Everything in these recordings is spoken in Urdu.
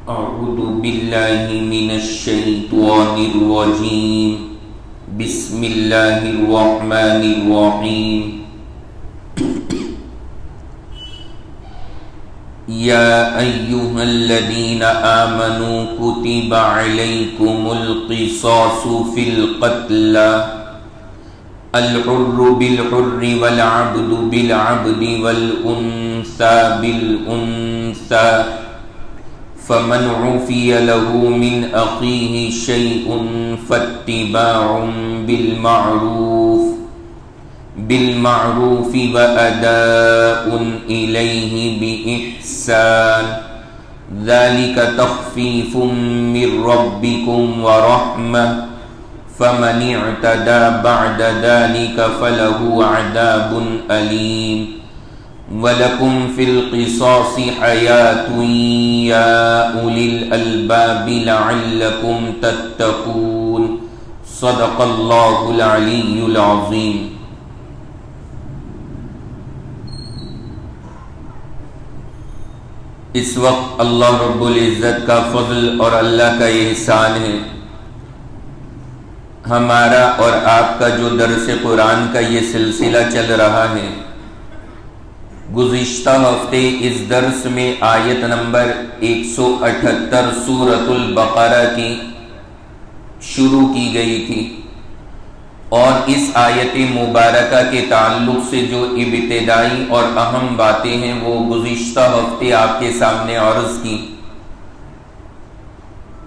أعوذ بالله من الشيطان الرجيم بسم الله الرحمن الرحيم يا أيها الذين آمنوا كتب عليكم القصاص في القتلى الحر بالحر والعبد بالعبد والأنثى بالأنثى فمن عفي له من أخيه شيء فاتباع بالمعروف وأداء إليه بإحسان ذلك تخفيف من ربكم ورحمة فمن اعتدى بعد ذلك فله عذاب أليم وَلَكُمْ فِي الْقِصَاصِ حَيَاةٌ يَا أُولِي الْأَلْبَابِ لَعَلَّكُمْ تَتَّقُونَ صدق اللہ العلی العظیم۔ اس وقت اللہ رب العزت کا فضل اور اللہ کا احسان ہے، ہمارا اور آپ کا جو درس قرآن کا یہ سلسلہ چل رہا ہے، گزشتہ ہفتے اس درس میں آیت نمبر 178 سورۃ البقرہ کی شروع کی گئی تھی، اور اس آیت مبارکہ کے تعلق سے جو ابتدائی اور اہم باتیں ہیں وہ گزشتہ ہفتے آپ کے سامنے عرض کی۔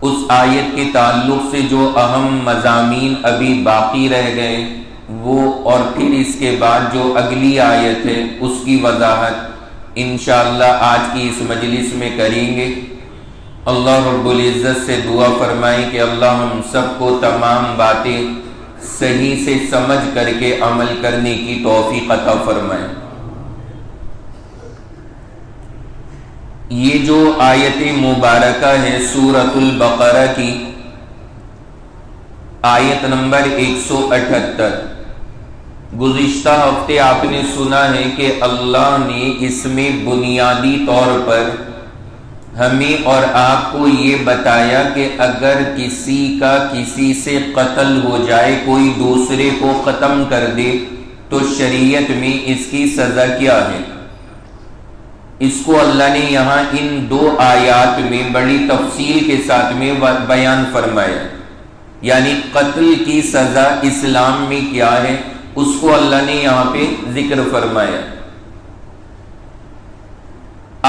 اس آیت کے تعلق سے جو اہم مضامین ابھی باقی رہ گئے وہ، اور پھر اس کے بعد جو اگلی آیت ہے اس کی وضاحت انشاءاللہ آج کی اس مجلس میں کریں گے۔ اللہ رب العزت سے دعا فرمائیں کہ اللہ ہم سب کو تمام باتیں صحیح سے سمجھ کر کے عمل کرنے کی توفیق عطا فرمائیں۔ یہ جو آیت مبارکہ ہے سورۃ البقرہ کی آیت نمبر 178، گزشتہ ہفتے آپ نے سنا ہے کہ اللہ نے اس میں بنیادی طور پر ہمیں اور آپ کو یہ بتایا کہ اگر کسی کا کسی سے قتل ہو جائے، کوئی دوسرے کو ختم کر دے، تو شریعت میں اس کی سزا کیا ہے۔ اس کو اللہ نے یہاں ان دو آیات میں بڑی تفصیل کے ساتھ میں بیان فرمایا، یعنی قتل کی سزا اسلام میں کیا ہے اس کو اللہ نے یہاں پہ ذکر فرمایا۔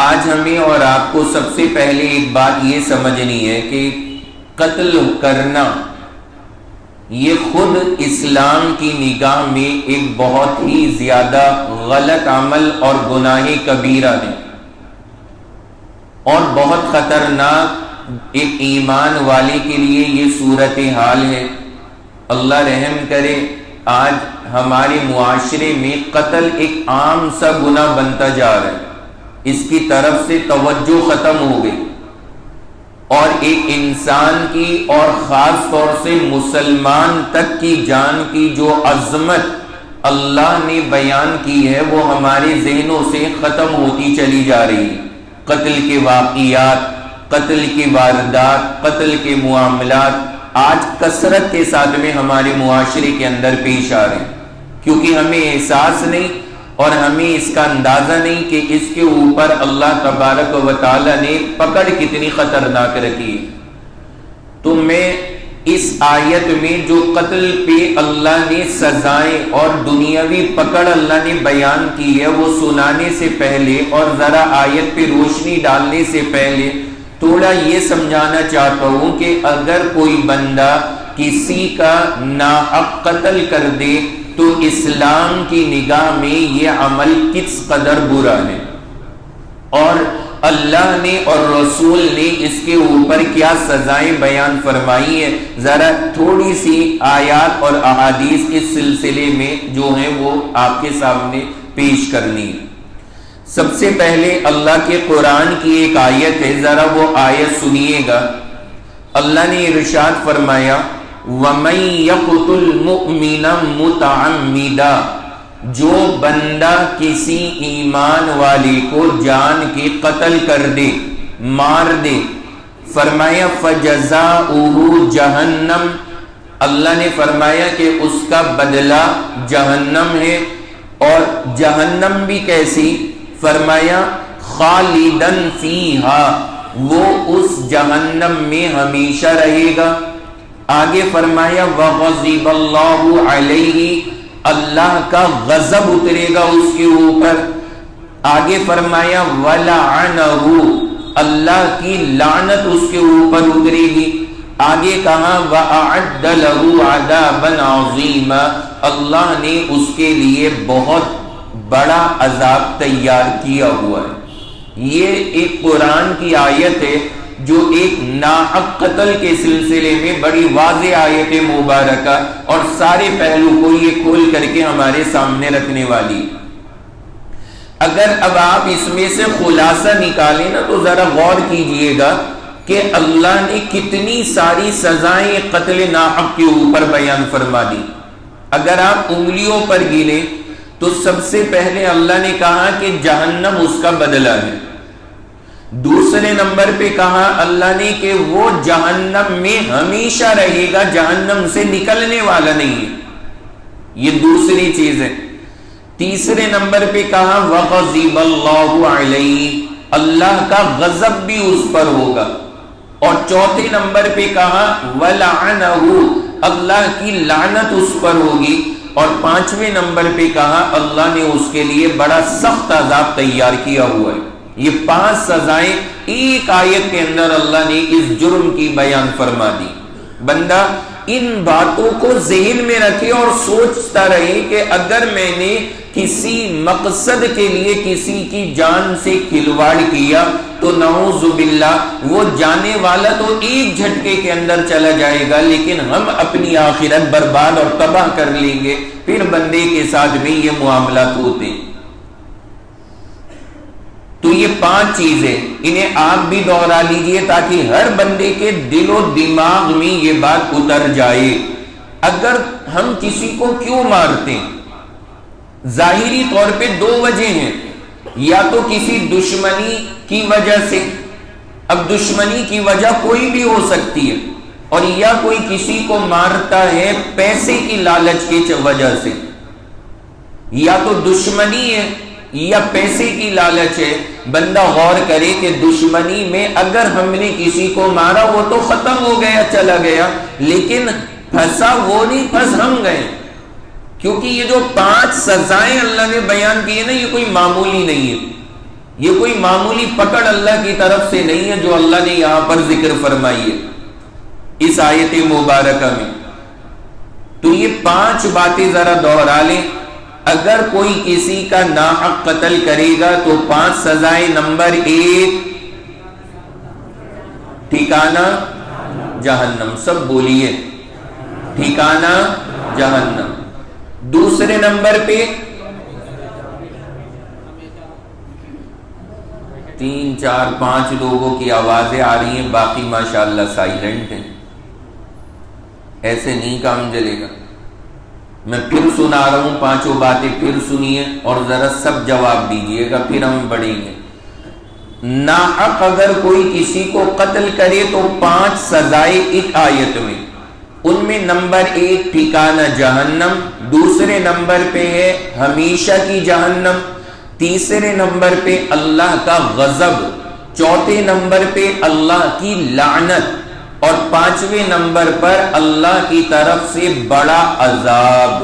آج ہمیں اور آپ کو سب سے پہلے ایک بات یہ سمجھنی ہے کہ قتل کرنا یہ خود اسلام کی نگاہ میں ایک بہت ہی زیادہ غلط عمل اور گناہ کبیرہ ہے، اور بہت خطرناک ایک ایمان والے کے لیے یہ صورتحال ہے۔ اللہ رحم کرے، آج ہمارے معاشرے میں قتل ایک عام سا گناہ بنتا جا رہا ہے، اس کی طرف سے توجہ ختم ہو گئی، اور ایک انسان کی اور خاص طور سے مسلمان تک کی جان کی جو عظمت اللہ نے بیان کی ہے وہ ہمارے ذہنوں سے ختم ہوتی چلی جا رہی ہے۔ قتل کے واقعات، قتل کی واردات، قتل کے معاملات آج کثرت کے ساتھ میں ہمارے معاشرے کے اندر پیش آ رہے ہیں، کیونکہ ہمیں احساس نہیں اور ہمیں اس کا اندازہ نہیں کہ اس کے اوپر اللہ تبارک و تعالی نے پکڑ کتنی خطرناک رکھی ہے۔ تو میں اس آیت میں جو قتل پہ اللہ نے سزائیں اور دنیاوی پکڑ اللہ نے بیان کی ہے وہ سنانے سے پہلے اور ذرا آیت پہ روشنی ڈالنے سے پہلے تھوڑا یہ سمجھانا چاہتا ہوں کہ اگر کوئی بندہ کسی کا ناحق قتل کر دے تو اسلام کی نگاہ میں یہ عمل کس قدر برا ہے، اور اللہ نے اور رسول نے اس کے اوپر کیا سزائیں بیان فرمائی ہیں، ذرا تھوڑی سی آیات اور احادیث اس سلسلے میں جو ہیں وہ آپ کے سامنے پیش کرنی ہے۔ سب سے پہلے اللہ کے قرآن کی ایک آیت ہے، ذرا وہ آیت سنیے گا۔ اللہ نے ارشاد فرمایا وَمَن يَقْتُلْ مُؤْمِنًا مُتَعَمِّدًا، جو بندہ کسی ایمان والے کو جان کے قتل کر دے، مار دے، فرمایا فجزاؤہ جہنم، اللہ نے فرمایا کہ اس کا بدلہ جہنم ہے، اور جہنم بھی کیسی؟ فرمایا خالدن فیہا، وہ اس جہنم میں ہمیشہ رہے گا۔ آگے فرمایا وغضب اللہ علیہ، اللہ کا غضب اترے گا اس کے اوپر۔ آگے فرمایا وَلَعَنَهُ، اللہ کی لعنت اس کے اوپر اترے گی۔ آگے کہا وَأَعَدَّ لَهُ عَذَابًا عَظِيمًا، اللہ نے اس کے لیے بہت بڑا عذاب تیار کیا ہوا ہے۔ یہ ایک قرآن کی آیت ہے جو ایک ناحق قتل کے سلسلے میں بڑی واضح آیت مبارکہ اور سارے پہلو کو یہ کھول کر کے ہمارے سامنے رکھنے والی۔ اگر اب آپ اس میں سے خلاصہ نکالیں نا تو ذرا غور کیجئے گا کہ اللہ نے کتنی ساری سزائیں قتل ناحق کے اوپر بیان فرما دی۔ اگر آپ انگلیوں پر گنیں تو سب سے پہلے اللہ نے کہا کہ جہنم اس کا بدلہ ہے۔ دوسرے نمبر پہ کہا اللہ نے کہ وہ جہنم میں ہمیشہ رہے گا، جہنم سے نکلنے والا نہیں ہے، یہ دوسری چیز ہے۔ تیسرے نمبر پہ کہا وغضب اللہ علیہ، اللہ کا غضب بھی اس پر ہوگا۔ اور چوتھے نمبر پہ کہا وَلَعَنَهُ، اللہ کی لعنت اس پر ہوگی۔ اور پانچویں نمبر پہ کہا اللہ نے اس کے لیے بڑا سخت عذاب تیار کیا ہوا ہے۔ یہ 5 سزائیں ایک آیت کے اندر اللہ نے اس جرم کی بیان فرما دی۔ بندہ ان باتوں کو ذہن میں رکھے اور سوچتا رہے کہ اگر میں نے کسی مقصد کے لیے کسی کی جان سے کھلواڑ کیا تو نعوذ باللہ وہ جانے والا تو ایک جھٹکے کے اندر چلا جائے گا، لیکن ہم اپنی آخرت برباد اور تباہ کر لیں گے۔ پھر بندے کے ساتھ بھی یہ معاملات ہوتے ہیں۔ تو یہ 5 چیزیں انہیں آپ بھی دوہرا لیجئے تاکہ ہر بندے کے دل و دماغ میں یہ بات اتر جائے۔ اگر ہم کسی کو کیوں مارتے ہیں؟ ظاہری طور پہ 2 وجہ ہیں، یا تو کسی دشمنی کی وجہ سے، اب دشمنی کی وجہ کوئی بھی ہو سکتی ہے، اور یا کوئی کسی کو مارتا ہے پیسے کی لالچ کی وجہ سے، یا تو دشمنی ہے یا پیسے کی لالچ ہے۔ بندہ غور کرے کہ دشمنی میں اگر ہم نے کسی کو مارا وہ تو ختم ہو گیا، چلا گیا، لیکن پھنسا وہ نہیں، پھنس ہم گئے، کیونکہ یہ جو 5 سزائیں اللہ نے بیان کی ہے نا، یہ کوئی معمولی نہیں ہے، یہ کوئی معمولی پکڑ اللہ کی طرف سے نہیں ہے جو اللہ نے یہاں پر ذکر فرمائی ہے اس آیت مبارکہ میں۔ تو یہ 5 باتیں ذرا دوہرا لیں۔ اگر کوئی کسی کا ناحق قتل کرے گا تو 5 سزائیں۔ نمبر 1 ٹھکانہ جہنم، سب بولیے ٹھکانہ جہنم۔ دوسرے نمبر پہ 3 4 5 لوگوں کی آوازیں آ رہی ہیں، باقی ماشاءاللہ سائلنٹ ہیں، ایسے نہیں کام چلے گا۔ میں پھر سنا رہا ہوں 5 باتیں، پھر سنیے اور ذرا سب جواب دیجئے گا، پھر ہم بڑھیں گے۔ ناحق اگر کوئی کسی کو قتل کرے تو 5 سزائیں ایک آیت میں، ان میں نمبر 1 ٹھکانہ جہنم، دوسرے نمبر پہ ہے ہمیشہ کی جہنم، تیسرے نمبر پہ اللہ کا غضب، چوتھے نمبر پہ اللہ کی لعنت، اور 5ویں نمبر پر اللہ کی طرف سے بڑا عذاب۔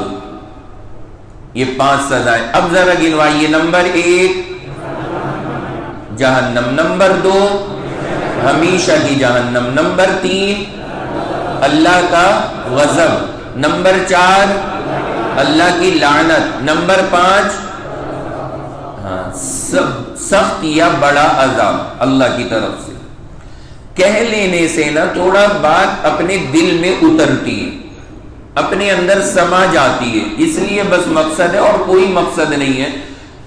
یہ 5 سزائیں اب ذرا گنوائیے۔ نمبر 1 جہنم، نمبر 2 ہمیشہ کی جہنم، نمبر 3 اللہ کا غضب، نمبر 4 اللہ کی لعنت، نمبر 5 سخت یا بڑا عذاب اللہ کی طرف سے۔ کہہ لینے سے نا تھوڑا بات اپنے دل میں اترتی ہے، اپنے اندر سما جاتی ہے، اس لیے بس مقصد ہے اور کوئی مقصد نہیں ہے،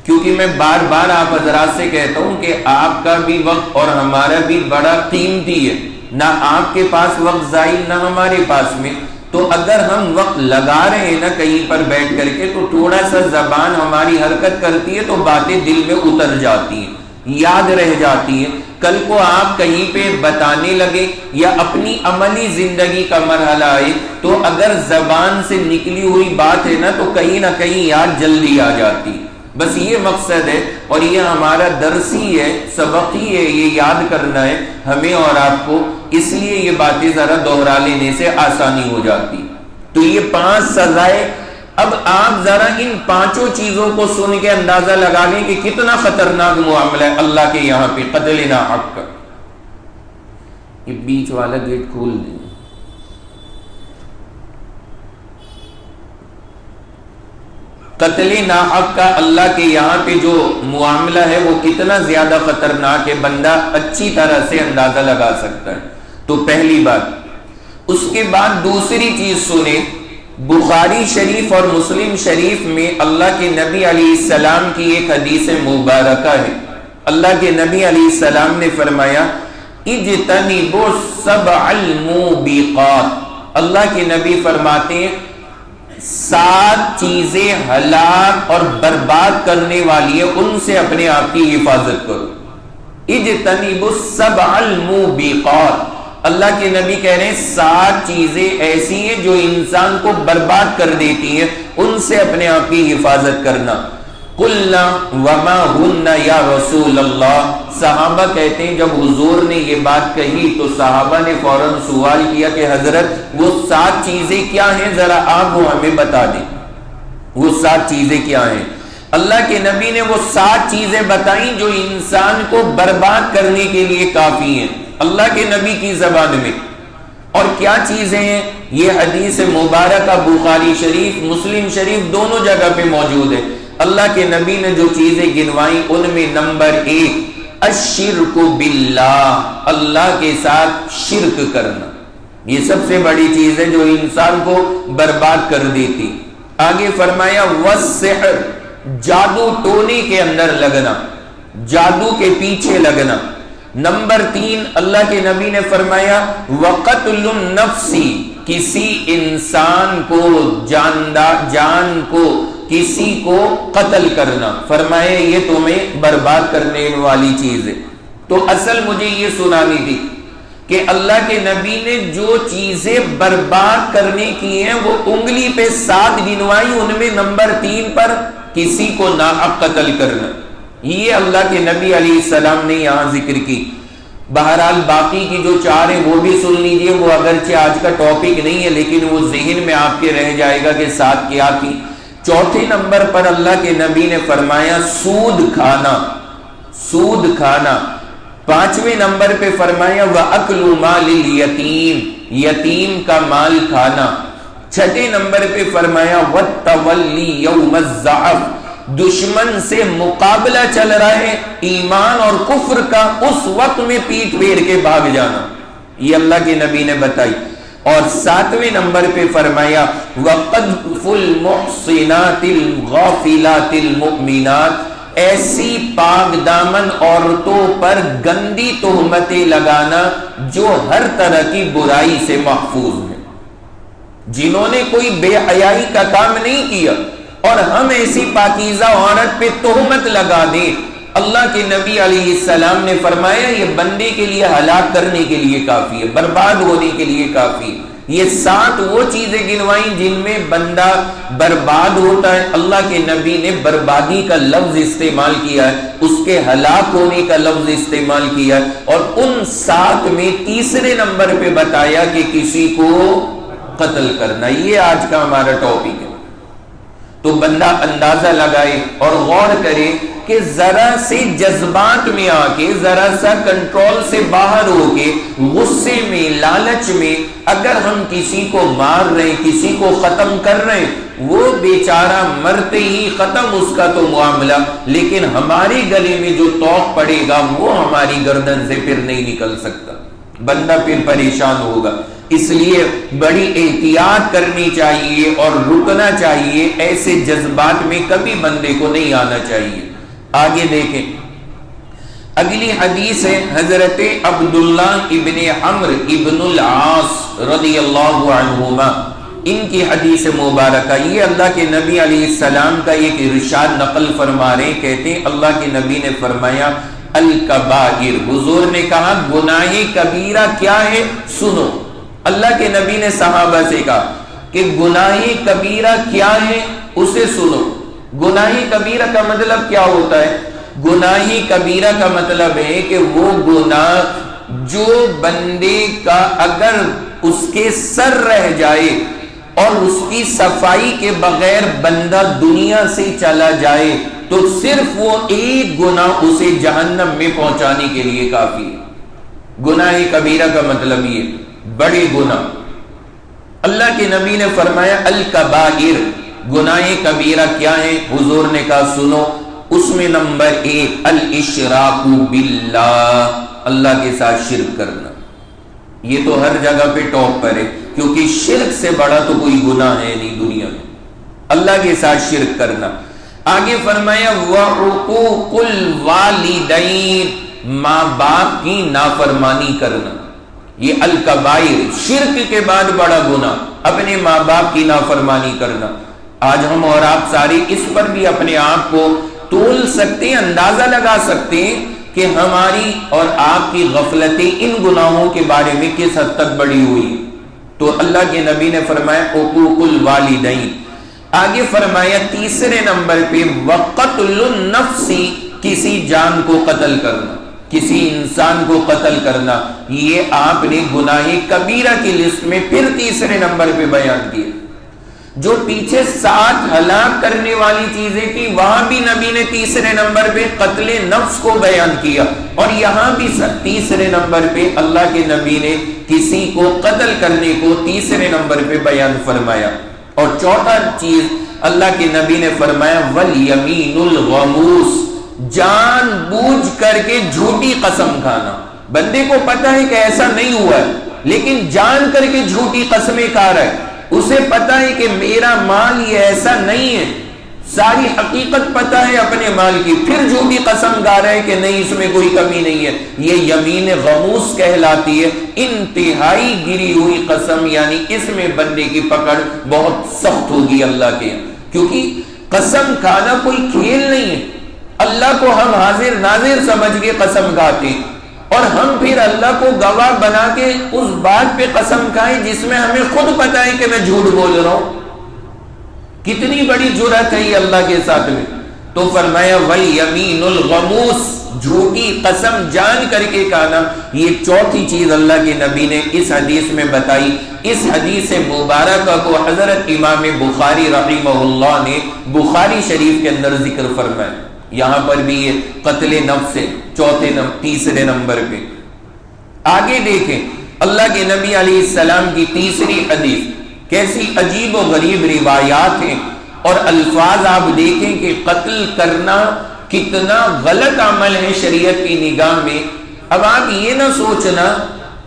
کیونکہ میں بار بار آپ حضرات سے کہتا ہوں کہ آپ کا بھی وقت اور ہمارا بھی بڑا قیمتی ہے، نہ آپ کے پاس وقت ضائع نہ ہمارے پاس میں، تو اگر ہم وقت لگا رہے ہیں نا کہیں پر بیٹھ کر کے تو تھوڑا سا زبان ہماری حرکت کرتی ہے تو باتیں دل میں اتر جاتی ہیں، یاد رہ جاتی ہیں۔ کل کو آپ کہیں پہ بتانے لگے یا اپنی عملی زندگی کا مرحلہ آئے تو اگر زبان سے نکلی ہوئی بات ہے نا تو کہیں نہ کہیں یاد جلدی آ جاتی. بس یہ مقصد ہے اور یہ ہمارا درس ہی ہے، سبق ہی ہے، یہ یاد کرنا ہے ہمیں اور آپ کو، اس لیے یہ باتیں ذرا دوہرا لینے سے آسانی ہو جاتی. تو یہ 5 سزائیں. اب آپ ذرا ان 5 چیزوں کو سن کے اندازہ لگا لیں کہ کتنا خطرناک معاملہ ہے اللہ کے یہاں پہ قتل ناحق کا. یہ بیچ والا گیٹ کھول دیں. قتل ناحق کا اللہ کے یہاں پہ جو معاملہ ہے وہ کتنا زیادہ خطرناک ہے، بندہ اچھی طرح سے اندازہ لگا سکتا ہے. تو پہلی بات. اس کے بعد دوسری چیز سنیں، بخاری شریف اور مسلم شریف میں اللہ کے نبی علیہ السلام کی ایک حدیث مبارکہ ہے. اللہ کے نبی علیہ السلام نے فرمایا اجتنبوا السبع الموبقات. اللہ کے نبی فرماتے ہیں 7 چیزیں ہلاک اور برباد کرنے والی ہیں، ان سے اپنے آپ کی حفاظت کرو. اجتنبوا السبع الموبقات. اللہ کے نبی کہہ رہے ہیں 7 چیزیں ایسی ہیں جو انسان کو برباد کر دیتی ہیں، ان سے اپنے آپ کی حفاظت کرنا. قلنا وما ہن یا رسول اللہ. صحابہ کہتے ہیں جب حضور نے یہ بات کہی تو صحابہ نے فوراً سوال کیا کہ حضرت وہ 7 چیزیں کیا ہیں، ذرا آپ وہ ہمیں بتا دیں. وہ 7 چیزیں کیا ہیں؟ اللہ کے نبی نے وہ 7 چیزیں بتائیں جو انسان کو برباد کرنے کے لیے کافی ہیں اللہ کے نبی کی زبان میں. اور کیا چیزیں ہیں؟ یہ حدیث مبارکہ بخاری شریف مسلم شریف دونوں جگہ پہ موجود ہے. اللہ کے نبی نے جو چیزیں گنوائیں ان میں نمبر 1 الشرک باللہ، اللہ کے ساتھ شرک کرنا. یہ سب سے بڑی چیز ہے جو انسان کو برباد کر دیتی. آگے فرمایا والسحر، جادو ٹونے کے اندر لگنا، جادو کے پیچھے لگنا. نمبر 3 اللہ کے نبی نے فرمایا وقتل النفس، کسی انسان کو جان کو کسی کو قتل کرنا. فرمایا یہ تمہیں برباد کرنے والی چیز ہے. تو اصل مجھے یہ سنانی تھی کہ اللہ کے نبی نے جو چیزیں برباد کرنے کی ہیں وہ انگلی پہ 7 گنوائی، ان میں نمبر 3 پر کسی کو ناحق قتل کرنا. یہ اللہ کے نبی علیہ السلام نے یہاں ذکر کی. بہرحال باقی کی جو 4 ہیں وہ بھی سن لیجئے، وہ اگرچہ آج کا ٹاپک نہیں ہے لیکن وہ ذہن میں آپ کے رہ جائے گا کہ 7 کیا تھی. 4 نمبر پر اللہ کے نبی نے فرمایا سود کھانا، سود کھانا. 5ویں نمبر پہ فرمایا وَأَكْلُ مَالِ الْيَتِيمِ، یتیم کا مال کھانا. 6 نمبر پہ فرمایا وَالتَّوَلِّي يَوْمَ الزَّحْفِ، دشمن سے مقابلہ چل رہا ہے ایمان اور کفر کا، اس وقت میں پیٹ پھیر کے بھاگ جانا. یہ اللہ کے نبی نے بتائی. اور 7ویں نمبر پہ فرمایا وَقَذْفُ الْمُحْصِنَاتِ الْغَافِلَاتِ الْمُؤْمِنَاتِ، ایسی پاک دامن عورتوں پر گندی تہمتیں لگانا جو ہر طرح کی برائی سے محفوظ ہیں، جنہوں نے کوئی بے حیائی کا کام نہیں کیا اور ہم ایسی پاکیزہ عورت پہ تہمت لگا دیں. اللہ کے نبی علیہ السلام نے فرمایا یہ بندے کے لیے ہلاک کرنے کے لیے کافی ہے، برباد ہونے کے لیے کافی ہے. یہ 7 وہ چیزیں گنوائیں جن میں بندہ برباد ہوتا ہے. اللہ کے نبی نے بربادی کا لفظ استعمال کیا ہے، اس کے ہلاک ہونے کا لفظ استعمال کیا ہے. اور ان 7 میں تیسرے نمبر پہ بتایا کہ کسی کو قتل کرنا. یہ آج کا ہمارا ٹاپک ہے. تو بندہ اندازہ لگائے اور غور کرے کہ ذرا سے جذبات میں آ کے، ذرا سا کنٹرول سے باہر ہو کے، غصے میں، لالچ میں اگر ہم کسی کو مار رہے ہیں، کسی کو ختم کر رہے ہیں، وہ بیچارہ مرتے ہی ختم اس کا تو معاملہ، لیکن ہمارے گلے میں جو توق پڑے گا وہ ہماری گردن سے پھر نہیں نکل سکتا، بندہ پھر پریشان ہوگا. اس لیے بڑی احتیاط کرنی چاہیے اور رکنا چاہیے. ایسے جذبات میں کبھی بندے کو نہیں آنا چاہیے. آگے دیکھیں اگلی حدیث ہے حضرت عبداللہ ابن عمرو ابن العاص رضی اللہ عنہما، ان کی حدیث مبارکہ. یہ اللہ کے نبی علیہ السلام کا ایک ارشاد نقل فرما رہے، کہتے ہیں اللہ کے نبی نے فرمایا الکبائر، حضور نے کہا گناہ کبیرہ کیا ہے سنو. اللہ کے نبی نے صحابہ سے کہا کہ گناہ کبیرہ کیا ہے اسے سنو. گناہ کبیرہ کا مطلب کیا ہوتا ہے؟ گناہ کبیرہ کا مطلب ہے کہ وہ گناہ جو بندے کا اگر اس کے سر رہ جائے اور اس کی صفائی کے بغیر بندہ دنیا سے چلا جائے تو صرف وہ ایک گناہ اسے جہنم میں پہنچانے کے لیے کافی ہے. گناہ کبیرہ کا مطلب یہ بڑے گناہ. اللہ کے نبی نے فرمایا الکبائر، گناہ کبیرہ کیا ہے؟ حضور نے کہا سنو. اس میں نمبر 1 الاشراک باللہ، اللہ کے ساتھ شرک کرنا. یہ تو ہر جگہ پہ ٹاپ پر ہے، کیونکہ شرک سے بڑا تو کوئی گناہ ہے نہیں دنیا میں، اللہ کے ساتھ شرک کرنا. آگے فرمایا وعقوق الوالدین، ماں باپ کی نافرمانی کرنا. یہ الکبائر، شرک کے بعد بڑا گناہ اپنے ماں باپ کی نافرمانی کرنا. آج ہم اور آپ سارے اس پر بھی اپنے آپ کو تول سکتے ہیں، اندازہ لگا سکتے ہیں کہ ہماری اور آپ کی غفلتیں ان گناہوں کے بارے میں کس حد تک بڑی ہوئی. تو اللہ کے نبی نے فرمایا حقوق الوالدین. آگے فرمایا تیسرے نمبر پہ وقتل النفس، کسی جان کو قتل کرنا، کسی انسان کو قتل کرنا. یہ آپ نے گناہ کبیرہ کی لسٹ میں پھر تیسرے نمبر پہ بیان کیا. جو پیچھے 7 ہلاک کرنے والی چیزیں تھی وہاں بھی نبی نے تیسرے نمبر پہ قتل نفس کو بیان کیا، اور یہاں بھی تیسرے نمبر پہ اللہ کے نبی نے کسی کو قتل کرنے کو تیسرے نمبر پہ بیان فرمایا. اور چوتھا چیز اللہ کے نبی نے فرمایا والیمین الغموس، جان بوجھ کر کے جھوٹی قسم کھانا. بندے کو پتا ہے کہ ایسا نہیں ہوا ہے لیکن جان کر کے جھوٹی قسمیں کھا رہا ہے. اسے پتا ہے کہ میرا مال یہ ایسا نہیں ہے، ساری حقیقت پتا ہے اپنے مال کی، پھر جھوٹی قسم کھا رہا ہے کہ نہیں اس میں کوئی کمی نہیں ہے. یہ یمین غموس کہلاتی ہے، انتہائی گری ہوئی قسم. یعنی اس میں بندے کی پکڑ بہت سخت ہوگی اللہ کے، کیونکہ قسم کھانا کوئی کھیل نہیں ہے. اللہ کو ہم حاضر ناظر سمجھ کے قسم کھاتے ہیں، اور ہم پھر اللہ کو گواہ بنا کے اس بات پہ قسم کھائیں جس میں ہمیں خود پتا ہے کہ میں جھوٹ بول رہا ہوں. کتنی بڑی جرأت ہے یہ اللہ کے ساتھ میں. تو فرمایا والیمین الغموس، جھوٹی قسم جان کر کے کھانا. یہ چوتھی چیز اللہ کے نبی نے اس حدیث میں بتائی. اس حدیث مبارکہ کو حضرت امام بخاری رحمہ اللہ نے بخاری شریف کے اندر ذکر فرمایا. یہاں پر بھی یہ قتل نفس ہے تیسرے نمبر پہ. آگے دیکھیں اللہ کے نبی علیہ السلام کی تیسری حدیث، کیسی عجیب و غریب روایات ہیں اور الفاظ آپ دیکھیں کہ قتل کرنا کتنا غلط عمل ہے شریعت کی نگاہ میں. اب آپ یہ نہ سوچنا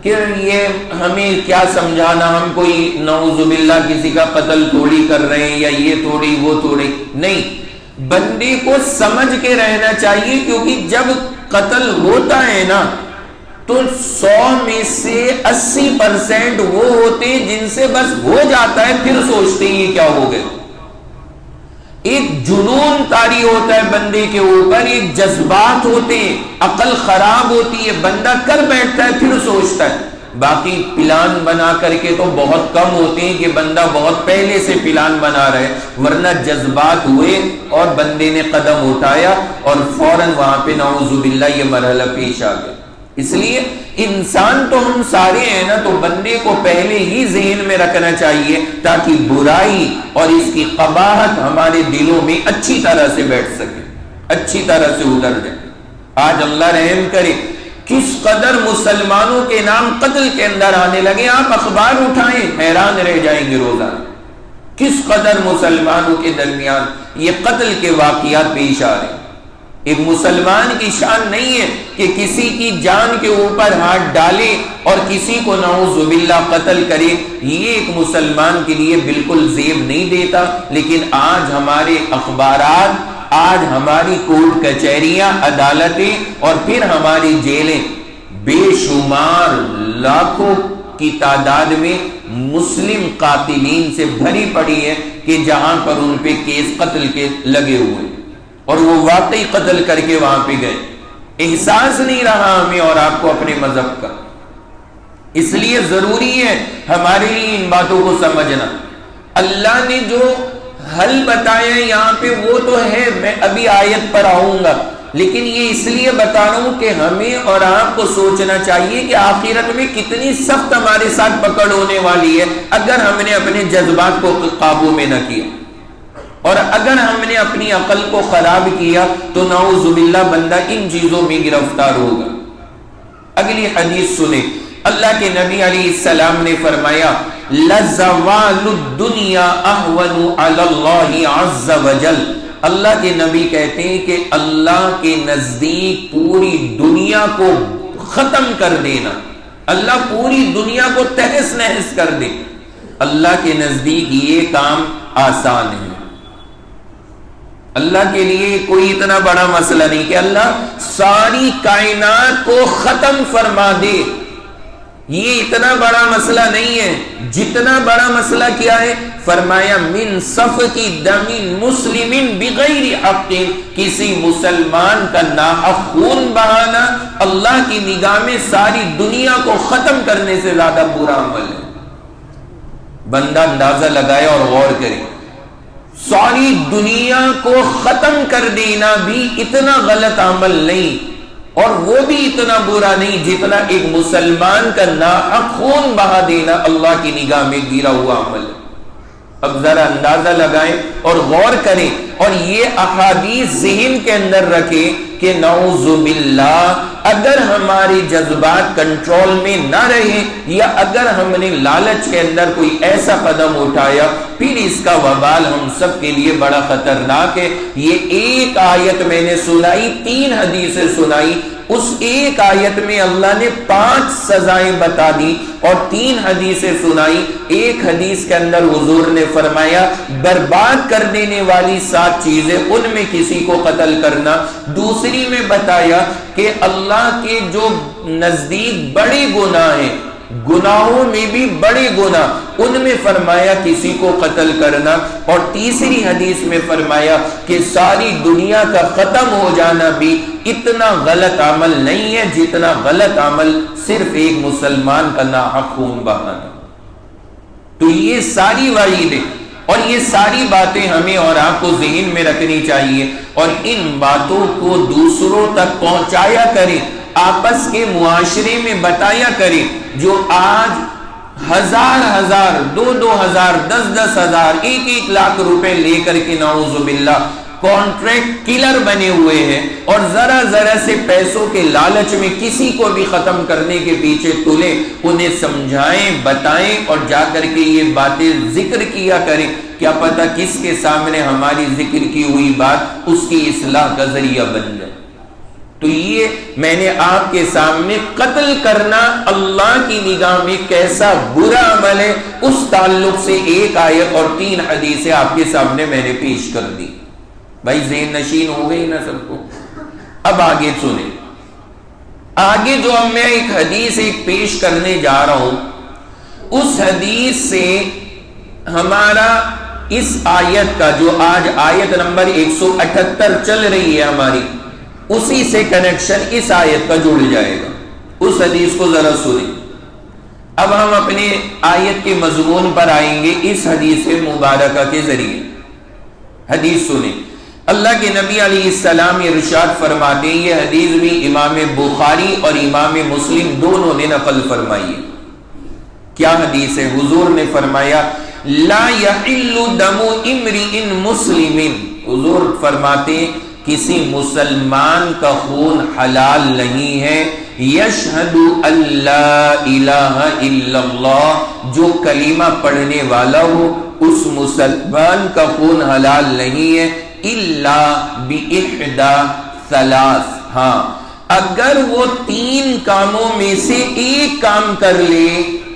کہ یہ ہمیں کیا سمجھانا، ہم کوئی نعوذ باللہ کسی کا قتل تھوڑی کر رہے ہیں یا یہ تھوڑی وہ تھوڑی نہیں. بندے کو سمجھ کے رہنا چاہیے، کیونکہ جب قتل ہوتا ہے نا تو 100 میں سے 80% وہ ہوتے ہیں جن سے بس ہو جاتا ہے پھر سوچتے ہیں یہ کیا ہو گئے. ایک جنون طاری ہوتا ہے بندے کے اوپر، ایک جذبات ہوتے ہیں، عقل خراب ہوتی ہے، بندہ کر بیٹھتا ہے پھر سوچتا ہے. باقی پلان بنا کر کے تو بہت کم ہوتے ہیں کہ بندہ بہت پہلے سے پلان بنا رہے، ورنہ جذبات ہوئے اور بندے نے قدم اٹھایا اور فوراً وہاں پہ نعوذ باللہ یہ مرحلہ پیش آ گیا. اس لیے انسان تو ہم سارے ہیں نا، تو بندے کو پہلے ہی ذہن میں رکھنا چاہیے تاکہ برائی اور اس کی قباحت ہمارے دلوں میں اچھی طرح سے بیٹھ سکے، اچھی طرح سے اتر جائے. آج اللہ رحم کرے کس قدر مسلمانوں کے نام قتل کے اندر آنے لگے. آپ اخبار اٹھائیں حیران رہ جائیں گے روزانہ کس قدر مسلمانوں کے درمیان یہ قتل کے واقعات پیش آ رہے ہیں. ایک مسلمان کی شان نہیں ہے کہ کسی کی جان کے اوپر ہاتھ ڈالے اور کسی کو نعوذ باللہ قتل کرے. یہ ایک مسلمان کے لیے بالکل زیب نہیں دیتا. لیکن آج ہمارے اخبارات، آج ہماری کورٹ کچہریاں، عدالتیں اور پھر ہماری جیلیں بے شمار لاکھوں کی تعداد میں مسلم قاتلین سے بھری پڑی ہے کہ جہاں پر ان پہ کیس قتل کے لگے ہوئے اور وہ واقعی قتل کر کے وہاں پہ گئے. احساس نہیں رہا ہمیں اور آپ کو اپنے مذہب کا. اس لیے ضروری ہے ہمارے لیے ان باتوں کو سمجھنا. اللہ نے جو حل بتایا یہاں پہ وہ تو ہے، میں ابھی آیت پر آؤں گا، لیکن یہ اس لیے بتا رہا ہوں کہ ہمیں اور آپ کو سوچنا چاہیے کہ آخرت میں کتنی سخت ہمارے ساتھ پکڑ ہونے والی ہے اگر ہم نے اپنے جذبات کو قابو میں نہ کیا، اور اگر ہم نے اپنی عقل کو خراب کیا تو نعوذ باللہ بندہ ان چیزوں میں گرفتار ہوگا. اگلی حدیث سنیں. اللہ کے نبی علیہ السلام نے فرمایا لَزَوَالُ الدُّنْيَا أَهْوَنُ عَلَى اللَّهِ عَزَّ وَجَلَّ. اللہ کے نبی کہتے ہیں کہ اللہ کے نزدیک پوری دنیا کو ختم کر دینا، اللہ پوری دنیا کو تہس نہس کر دے، اللہ کے نزدیک یہ کام آسان ہے. اللہ کے لیے کوئی اتنا بڑا مسئلہ نہیں کہ اللہ ساری کائنات کو ختم فرما دے. یہ اتنا بڑا مسئلہ نہیں ہے. جتنا بڑا مسئلہ کیا ہے؟ فرمایا من سفک دم مسلم بغیر حق، کسی مسلمان کا ناحق خون بہانا اللہ کی نگاہ میں ساری دنیا کو ختم کرنے سے زیادہ برا عمل ہے. بندہ اندازہ لگائے اور غور کرے، ساری دنیا کو ختم کر دینا بھی اتنا غلط عمل نہیں، اور وہ بھی اتنا برا نہیں جتنا ایک مسلمان کا ناحق خون بہا دینا اللہ کی نگاہ میں گرا ہوا عمل ہے. اب ذرا اندازہ لگائیں اور غور کریں، اور یہ احادیث ذہن کے اندر رکھیں کہ نعوذ باللہ اگر ہمارے جذبات کنٹرول میں نہ رہے، یا اگر ہم نے لالچ کے اندر کوئی ایسا قدم اٹھایا، پھر اس کا وبال ہم سب کے لیے بڑا خطرناک ہے. یہ ایک آیت میں نے سنائی، 3 حدیثیں سنائی، اس ایک آیت میں اللہ نے 5 سزائیں بتا دی اور 3 حدیثیں سنائی. ایک حدیث کے اندر حضور نے فرمایا برباد کر دینے والی 7 چیزیں، ان میں کسی کو قتل کرنا. دوسری میں بتایا کہ اللہ کے جو نزدیک بڑے گناہ ہیں، گناہوں میں بھی بڑے گناہ، ان میں فرمایا کسی کو قتل کرنا. اور تیسری حدیث میں فرمایا کہ ساری دنیا کا ختم ہو جانا بھی اتنا غلط عمل نہیں ہے جتنا غلط عمل صرف ایک مسلمان کا ناحق خون بہانا. تو یہ ساری وعیدیں اور یہ ساری باتیں ہمیں اور آپ کو ذہن میں رکھنی چاہیے، اور ان باتوں کو دوسروں تک پہنچایا کریں، آپس کے معاشرے میں بتایا کریں. جو آج 1000 2,000 10,000 1 لاکھ روپے لے کر کے نعوذ باللہ کانٹریکٹ کلر بنے ہوئے ہیں، اور ذرا سے پیسوں کے لالچ میں کسی کو بھی ختم کرنے کے پیچھے تلے، انہیں سمجھائیں، بتائیں، اور جا کر کے یہ باتیں ذکر کیا کریں. کیا پتہ کس کے سامنے ہماری ذکر کی ہوئی بات اس کی اصلاح کا ذریعہ بن جائے. تو یہ میں نے آپ کے سامنے قتل کرنا اللہ کی نگاہ میں کیسا برا عمل ہے، اس تعلق سے 1 آیت اور 3 حدیثیں آپ کے سامنے میں نے پیش کر دی. بھائی ذہن نشین ہو گئی نا سب کو؟ اب آگے سنیں. آگے جو میں ایک حدیث پیش کرنے جا رہا ہوں، اس حدیث سے ہمارا اس آیت کا جو آج آیت نمبر 178 چل رہی ہے ہماری، اسی سے کنیکشن اس آیت کا جڑ جائے گا. اس حدیث کو ذرا سنیں. اب ہم اپنے آیت کے مضمون پر آئیں گے اس حدیث مبارکہ کے ذریعے. حدیث سنیں. اللہ کے نبی علیہ السلام ارشاد فرماتے ہیں، یہ حدیث بھی امام بخاری اور امام مسلم دونوں نے نقل فرمائی ہے. کیا حدیث ہے؟ حضور نے فرمایا لا يحل دم امرئ مسلم. حضور فرماتے ہیں کسی مسلمان کا خون حلال نہیں ہے، یشہد اللہ الہ الا اللہ، جو کلمہ پڑھنے والا ہو اس مسلمان کا خون حلال نہیں ہے، الا باحدى ثلاث. ہاں اگر وہ 3 کاموں میں سے ایک کام کر لے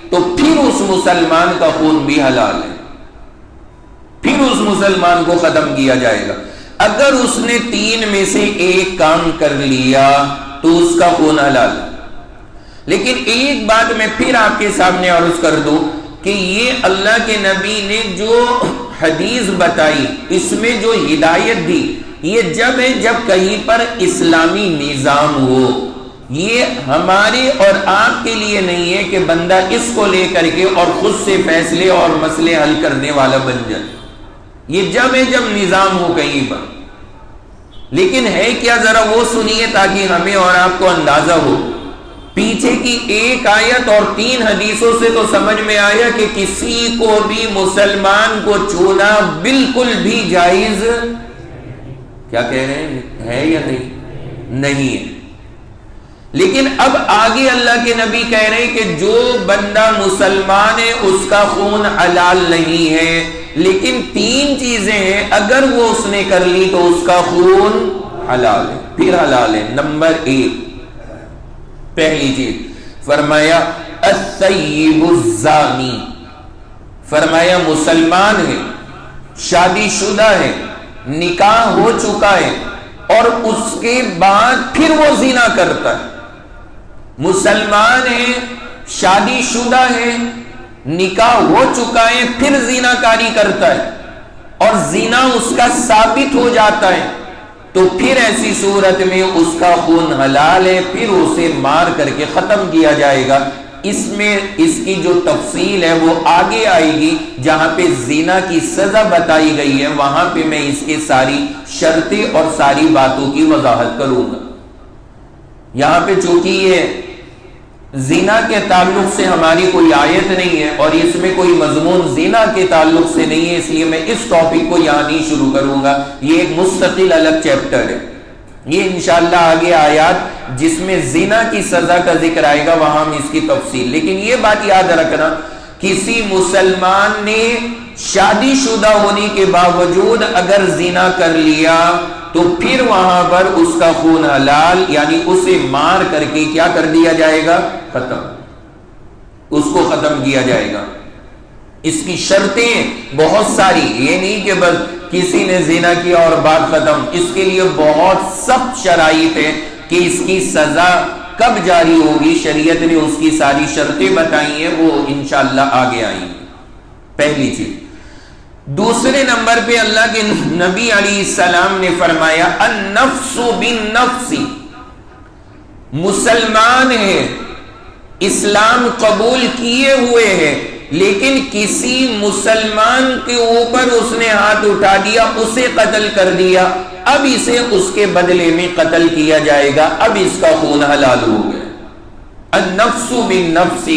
تو پھر اس مسلمان کا خون بھی حلال ہے، پھر اس مسلمان کو ختم کیا جائے گا. اگر اس نے 3 میں سے ایک کام کر لیا تو اس کا خون حلال. لیکن ایک بات میں پھر آپ کے سامنے عرض کر دوں کہ یہ اللہ کے نبی نے جو حدیث بتائی، اس میں جو ہدایت دی، یہ جب ہے جب کہیں پر اسلامی نظام ہو. یہ ہمارے اور آپ کے لیے نہیں ہے کہ بندہ اس کو لے کر کے اور خود سے فیصلے اور مسئلے حل کرنے والا بن جائے. یہ جب ہے جب نظام ہو کہیں پر. لیکن ہے کیا ذرا وہ سنیے تاکہ ہمیں اور آپ کو اندازہ ہو. پیچھے کی ایک آیت اور 3 حدیثوں سے تو سمجھ میں آیا کہ کسی کو بھی مسلمان کو چھونا بالکل بھی جائز کیا کہہ رہے ہیں ہے یا نہیں ہے. لیکن اب آگے اللہ کے نبی کہہ رہے ہیں کہ جو بندہ مسلمان ہے اس کا خون حلال نہیں ہے. لیکن 3 چیزیں ہیں اگر وہ اس نے کر لی تو اس کا خون حلال ہے. پھر حلال ہے. نمبر 1 پہلی چیز فرمایا الثیب الزانی. فرمایا مسلمان ہے, شادی شدہ ہے, نکاح ہو چکا ہے اور اس کے بعد پھر وہ زنا کرتا ہے. مسلمان ہے, شادی شدہ ہے, نکاح ہو چکا ہے, پھر زنا کاری کرتا ہے اور زنا اس کا ثابت ہو جاتا ہے تو پھر ایسی صورت میں اس کا خون حلال ہے. پھر اسے مار کر کے ختم کیا جائے گا. اس میں اس کی جو تفصیل ہے وہ آگے آئے گی. جہاں پہ زنا کی سزا بتائی گئی ہے وہاں پہ میں اس کے ساری شرطیں اور ساری باتوں کی وضاحت کروں گا. یہاں پہ چونکہ یہ زنا کے تعلق سے ہماری کوئی آیت نہیں ہے اور اس میں کوئی مضمون زنا کے تعلق سے نہیں ہے, اس لیے میں اس ٹاپک کو یہاں نہیں شروع کروں گا. یہ ایک مستقل الگ چیپٹر ہے. یہ انشاءاللہ آگے آیات جس میں زنا کی سزا کا ذکر آئے گا وہاں ہم اس کی تفصیل. لیکن یہ بات یاد رکھنا, کسی مسلمان نے شادی شدہ ہونے کے باوجود اگر زنا کر لیا تو پھر وہاں پر اس کا خون حلال, یعنی اسے مار کر کے کیا کر دیا جائے گا, ختم, اس کو ختم کیا جائے گا. اس کی شرطیں بہت ساری, یہ نہیں کہ بس کسی نے زنا کیا اور بات ختم. اس کے لیے بہت سخت شرائط ہے کہ اس کی سزا کب جاری ہوگی. شریعت نے اس کی ساری شرطیں بتائی ہیں, وہ انشاءاللہ آگے آئیں گی. پہلی چیز. دوسرے نمبر پہ اللہ کے نبی علیہ السلام نے فرمایا النفس بالنفس. مسلمان ہے, اسلام قبول کیے ہوئے ہیں, لیکن کسی مسلمان کے اوپر اس نے ہاتھ اٹھا دیا, اسے قتل کر دیا, اب اسے اس کے بدلے میں قتل کیا جائے گا. اب اس کا خون حلال ہو گیا. النفس بالنفس,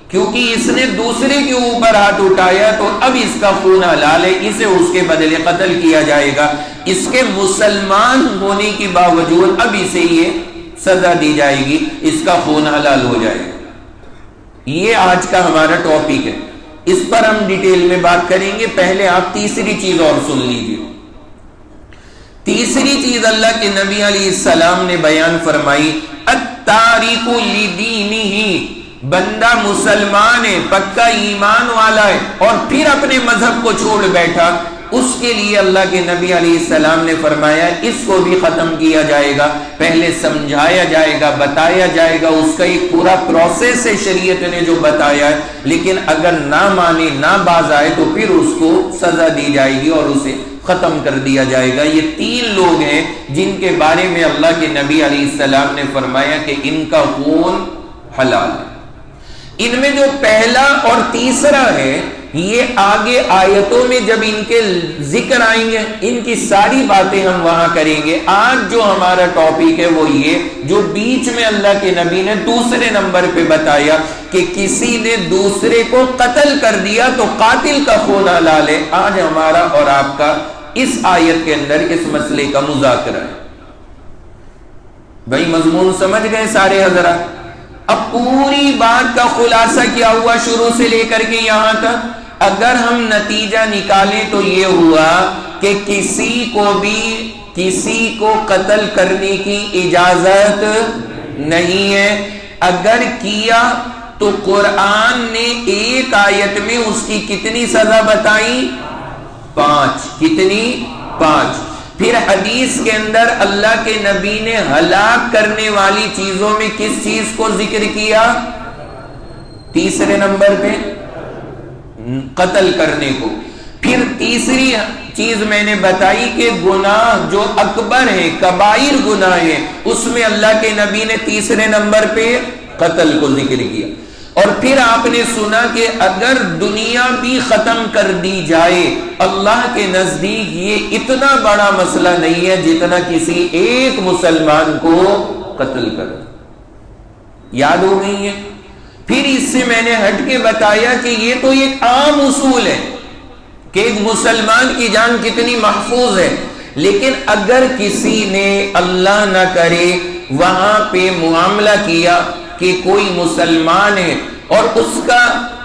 کیونکہ اس نے دوسرے کے اوپر ہاتھ اٹھایا تو اب اس کا خون حلال ہے, اسے اس کے بدلے قتل کیا جائے گا. اس کے مسلمان ہونے کے باوجود اب اسے یہ سزا دی جائے گی, اس کا خون حلال ہو جائے گا. یہ آج کا ہمارا ٹاپک ہے, اس پر ہم ڈیٹیل میں بات کریں گے. پہلے آپ تیسری چیز اور سن لیجیے. تیسری چیز اللہ کے نبی علیہ السلام نے بیان فرمائی التارک لدینہ. بندہ مسلمان ہے, پکا ایمان والا ہے اور پھر اپنے مذہب کو چھوڑ بیٹھا, اس کے لیے اللہ کے نبی علیہ السلام نے فرمایا اس کو بھی ختم کیا جائے گا. پہلے سمجھایا جائے گا, بتایا جائے گا, اس کا ایک پورا پروسیس ہے شریعت نے جو بتایا ہے. لیکن اگر نہ مانے, نہ باز آئے تو پھر اس کو سزا دی جائے گی اور اسے ختم کر دیا جائے گا. یہ 3 لوگ ہیں جن کے بارے میں اللہ کے نبی علیہ السلام نے فرمایا کہ ان کا خون حلال ہے. ان میں جو پہلا اور تیسرا ہے یہ آگے آیتوں میں جب ان کے ذکر آئیں گے ان کی ساری باتیں ہم وہاں کریں گے. آج جو ہمارا ٹاپک ہے وہ یہ جو بیچ میں اللہ کے نبی نے دوسرے نمبر پہ بتایا کہ کسی نے دوسرے کو قتل کر دیا تو قاتل کا خون حلال ہے. آج ہمارا اور آپ کا اس آیت کے اندر اس مسئلے کا مذاکرہ ہے. بھائی مضمون سمجھ گئے سارے حضرات؟ اب پوری بات کا خلاصہ کیا ہوا شروع سے لے کر کے یہاں تک. اگر ہم نتیجہ نکالیں تو یہ ہوا کہ کسی کو بھی کسی کو قتل کرنے کی اجازت نہیں ہے. اگر کیا تو قرآن نے ایک آیت میں اس کی کتنی سزا بتائی؟ 5. کتنی؟ 5. پھر حدیث کے اندر اللہ کے نبی نے ہلاک کرنے والی چیزوں میں کس چیز کو ذکر کیا؟ تیسرے نمبر پہ قتل کرنے کو. پھر پھر تیسری چیز میں نے بتائی کہ گناہ جو اکبر ہے، کبائر گناہ ہے، اس میں اللہ کے نبی نے تیسرے نمبر پہ قتل کو ذکر کیا. اور پھر آپ نے سنا کہ اگر دنیا بھی ختم کر دی جائے اللہ کے نزدیک یہ اتنا بڑا مسئلہ نہیں ہے جتنا کسی ایک مسلمان کو قتل کر. یاد ہو گئی ہے؟ پھر اس سے میں نے ہٹ کے بتایا کہ یہ تو ایک عام اصول ہے کہ ایک مسلمان کی جان کتنی محفوظ ہے، لیکن اگر کسی نے اللہ نہ کرے وہاں پہ معاملہ کیا کہ کوئی مسلمان ہے اور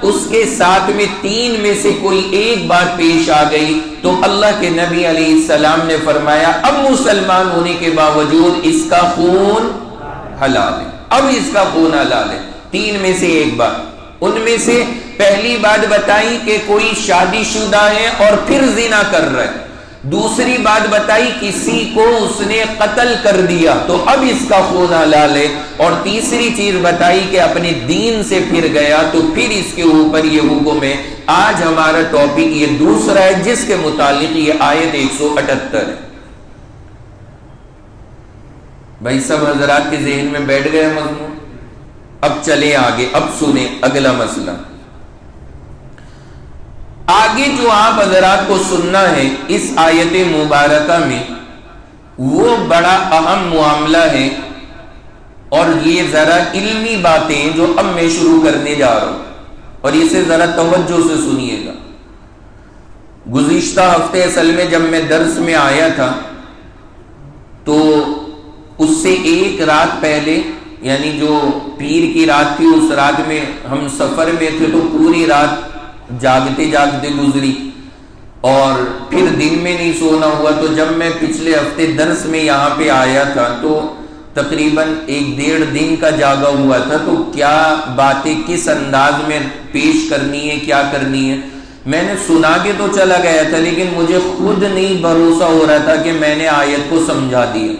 اس کے ساتھ میں تین میں سے کوئی ایک بات پیش آ گئی، تو اللہ کے نبی علیہ السلام نے فرمایا اب مسلمان ہونے کے باوجود اس کا خون حلال ہے، اب اس کا خون حلال ہے. تین میں سے ایک بات. ان میں سے پہلی بات بتائی کہ کوئی شادی شدہ ہے اور پھر زنا کر رہا ہے. دوسری بات بتائی کسی کو اس نے قتل کر دیا تو اب اس کا خون حلال ہے. اور تیسری چیز بتائی کہ اپنے دین سے پھر گیا تو پھر اس کے اوپر یہ حکم ہے. آج ہمارا ٹاپک یہ دوسرا ہے جس کے متعلق یہ آیت 178 ہے. بھائی سب حضرات کے ذہن میں بیٹھ گئے مضمون؟ اب چلے آگے، اب سنیں اگلا مسئلہ. آگے جو آپ حضرات کو سننا ہے اس آیت مبارکہ میں وہ بڑا اہم معاملہ ہے، اور یہ ذرا علمی باتیں جو اب میں شروع کرنے جا رہا ہوں، اور اسے ذرا توجہ سے سنیے گا. گزشتہ ہفتے اصل میں جب میں درس میں آیا تھا تو اس سے ایک رات پہلے، یعنی جو پیر کی رات تھی، اس رات میں ہم سفر میں تھے تو پوری رات جاگتے جاگتے گزری اور پھر دن میں نہیں سونا ہوا. تو جب میں پچھلے ہفتے درس میں یہاں پہ آیا تھا تو تقریباً 1-1.5 دن کا جاگا ہوا تھا. تو کیا باتیں کس انداز میں پیش کرنی ہے، کیا کرنی ہے، میں نے سنا کے تو چلا گیا تھا، لیکن مجھے خود نہیں بھروسہ ہو رہا تھا کہ میں نے آیت کو سمجھا دیا.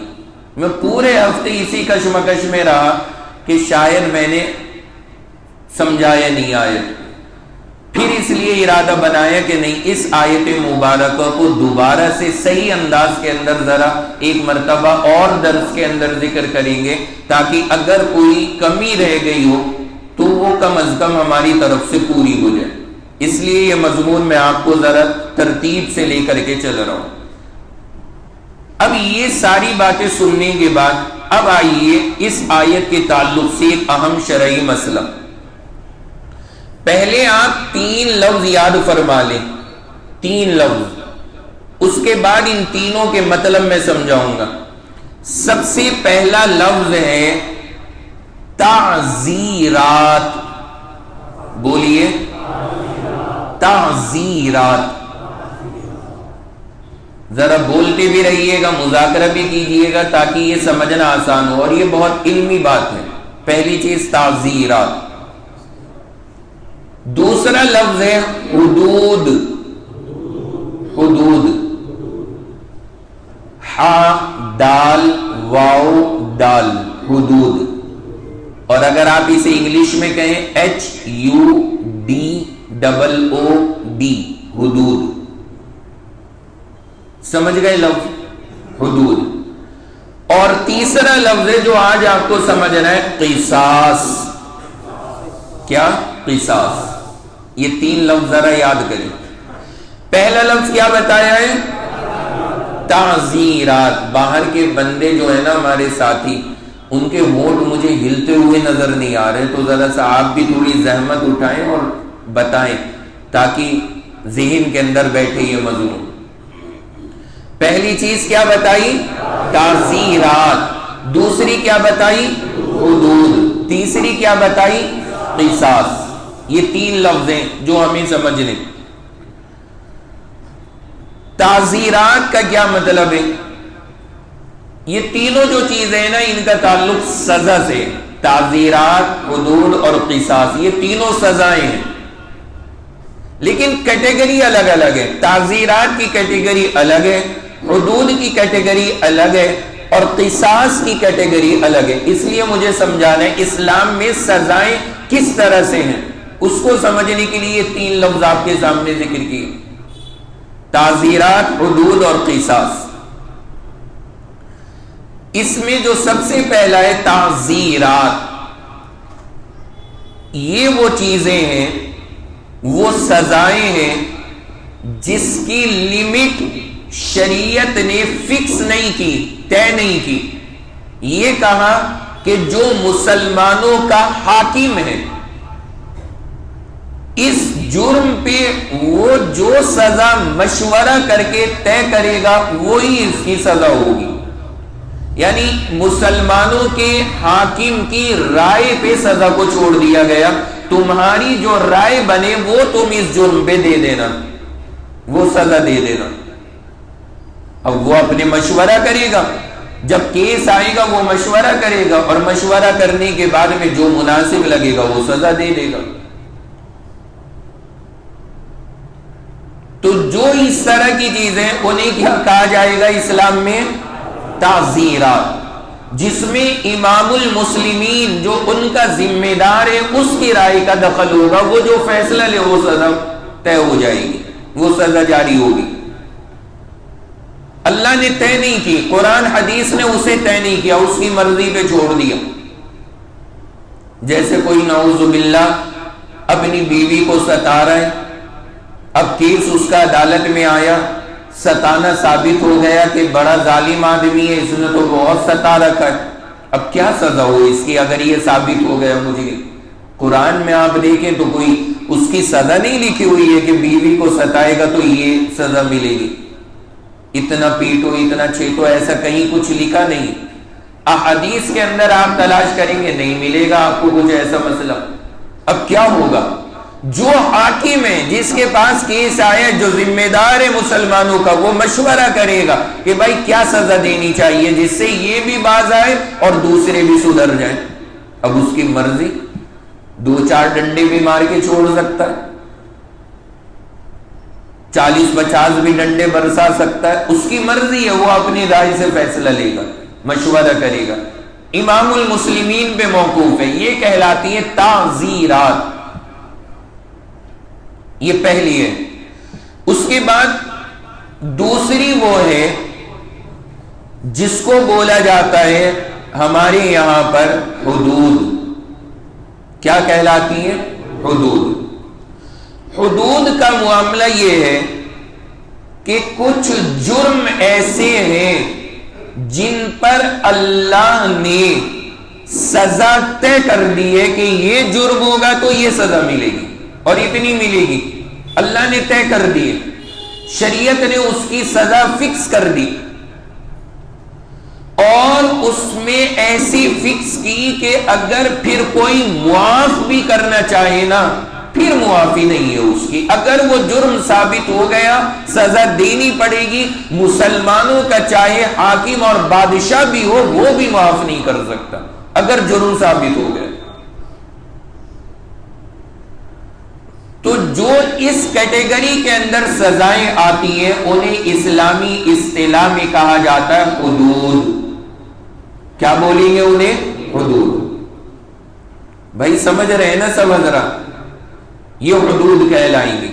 میں پورے ہفتے اسی کشمکش میں رہا کہ شاید میں نے سمجھایا نہیں آیت. پھر اس لیے ارادہ بنایا کہ نہیں، اس آیت مبارکہ کو دوبارہ سے صحیح انداز کے اندر ذرا ایک مرتبہ اور درس کے اندر ذکر کریں گے، تاکہ اگر کوئی کمی رہ گئی ہو تو وہ کم از کم ہماری طرف سے پوری ہو جائے. اس لیے یہ مضمون میں آپ کو ذرا ترتیب سے لے کر کے چل رہا ہوں. اب یہ ساری باتیں سننے کے بعد اب آئیے اس آیت کے تعلق سے ایک اہم شرعی مسئلہ. پہلے آپ 3 لفظ یاد فرما لیں، 3 لفظ، اس کے بعد ان تینوں کے مطلب میں سمجھاؤں گا. سب سے پہلا لفظ ہے تعزیرات. بولیے تعزیرات. ذرا بولتے بھی رہیے گا، مذاکرہ بھی کیجئے گا تاکہ یہ سمجھنا آسان ہو، اور یہ بہت علمی بات ہے. پہلی چیز تعزیرات. دوسرا لفظ ہے حدود. حدود، ہا دال واو دال، حدود. اور اگر آپ اسے انگلش میں کہیں HUDOOD، حدود. سمجھ گئے لفظ حدود. اور تیسرا لفظ ہے جو آج آپ کو سمجھنا ہے قصاص. کیا؟ قصاص. یہ 3 لفظ ذرا یاد کریں. پہلا لفظ کیا بتایا ہے؟ تعزیرات. باہر کے بندے جو ہے نا ہمارے ساتھی، ان کے ہونٹ مجھے ہلتے ہوئے نظر نہیں آ رہے، تو ذرا سا آپ بھی تھوڑی زحمت اٹھائیں اور بتائیں تاکہ ذہن کے اندر بیٹھے یہ مضمون. پہلی چیز کیا بتائی؟ تعزیرات. دوسری کیا بتائی؟ حدود. تیسری کیا بتائی؟ قصاص. یہ 3 لفظ ہیں جو ہمیں سمجھنے. تعزیرات کا کیا مطلب ہے؟ یہ تینوں جو چیزیں ہیں نا ان کا تعلق سزا سے. تعزیرات، حدود اور قصاص، یہ تینوں سزائیں ہیں، لیکن کیٹیگری الگ الگ ہے. تعزیرات کی کیٹیگری الگ ہے، حدود کی کیٹیگری الگ ہے، اور قصاص کی کیٹیگری الگ ہے. اس لیے مجھے سمجھانا ہے اسلام میں سزائیں کس طرح سے ہیں، اس کو سمجھنے کے لیے 3 لفظ آپ کے سامنے ذکر کیے. تعزیرات، حدود اور قصاص. اس میں جو سب سے پہلا ہے تعزیرات، یہ وہ چیزیں ہیں، وہ سزائیں ہیں جس کی لمٹ شریعت نے فکس نہیں کی، طے نہیں کی. یہ کہا کہ جو مسلمانوں کا حاکم ہے اس جرم پہ وہ جو سزا مشورہ کر کے طے کرے گا وہی اس کی سزا ہوگی. یعنی مسلمانوں کے حاکم کی رائے پہ سزا کو چھوڑ دیا گیا. تمہاری جو رائے بنے وہ تم اس جرم پہ دے دینا، وہ سزا دے دینا. اب وہ اپنے مشورہ کرے گا، جب کیس آئے گا وہ مشورہ کرے گا، اور مشورہ کرنے کے بعد میں جو مناسب لگے گا وہ سزا دے دے گا. تو جو اس طرح کی چیزیں انہیں کیا کہا جائے گا اسلام میں؟ تعزیرات. جس میں امام المسلمین جو ان کا ذمہ دار ہے اس کی رائے کا دخل ہوگا، وہ جو فیصلہ لے وہ سزا طے ہو جائے گی، وہ سزا جاری ہوگی. اللہ نے طے نہیں کی، قرآن حدیث نے اسے طے نہیں کیا، اس کی مرضی پہ چھوڑ دیا. جیسے کوئی نعوذ باللہ اپنی بیوی کو ستا رہا ہے، اب کیس اس کا عدالت میں آیا، ستانا ثابت ہو گیا کہ بڑا ظالم آدمی ہے، اس نے تو بہت ستا رکھا ہے. اب کیا سزا ہو اس کی اگر یہ ثابت ہو گیا؟ مجھے قرآن میں آپ دیکھیں تو کوئی اس کی سزا نہیں لکھی ہوئی ہے کہ بیوی کو ستائے گا تو یہ سزا ملے گی، اتنا پیٹو اتنا چھیٹو، ایسا کہیں کچھ لکھا نہیں. احادیث کے اندر آپ تلاش کریں گے نہیں ملے گا آپ کو کچھ ایسا مسئلہ. اب کیا ہوگا؟ جو حاکم ہے، جس کے پاس کیس آئے، جو ذمہ دار ہے مسلمانوں کا، وہ مشورہ کرے گا کہ بھائی کیا سزا دینی چاہیے جس سے یہ بھی باز آئے اور دوسرے بھی سدھر جائیں. اب اس کی مرضی، 2-4 ڈنڈے بھی مار کے چھوڑ سکتا ہے، 40-50 بھی ڈنڈے برسا سکتا ہے، اس کی مرضی ہے، وہ اپنی رائے سے فیصلہ لے گا، مشورہ کرے گا. امام المسلمین پہ موقوف ہے. یہ کہلاتی ہے تعزیرات. یہ پہلی ہے. اس کے بعد دوسری وہ ہے جس کو بولا جاتا ہے ہمارے یہاں پر حدود. کیا کہلاتی ہے؟ حدود. حدود کا معاملہ یہ ہے کہ کچھ جرم ایسے ہیں جن پر اللہ نے سزا طے کر دی ہے کہ یہ جرم ہوگا تو یہ سزا ملے گی اور اتنی ملے گی. اللہ نے طے کر دی، شریعت نے اس کی سزا فکس کر دی، اور اس میں ایسی فکس کی کہ اگر پھر کوئی معاف بھی کرنا چاہے نا پھر معافی نہیں ہے اس کی. اگر وہ جرم ثابت ہو گیا سزا دینی پڑے گی. مسلمانوں کا چاہے حاکم اور بادشاہ بھی ہو وہ بھی معاف نہیں کر سکتا اگر جرم ثابت ہو گیا. تو جو اس کیٹیگری کے اندر سزائیں آتی ہیں انہیں اسلامی اصطلاح میں کہا جاتا ہے حدود. کیا بولیں گے انہیں؟ حدود. بھائی سمجھ رہے ہیں نا؟ سمجھ رہا، یہ حدود کہلائیں گی.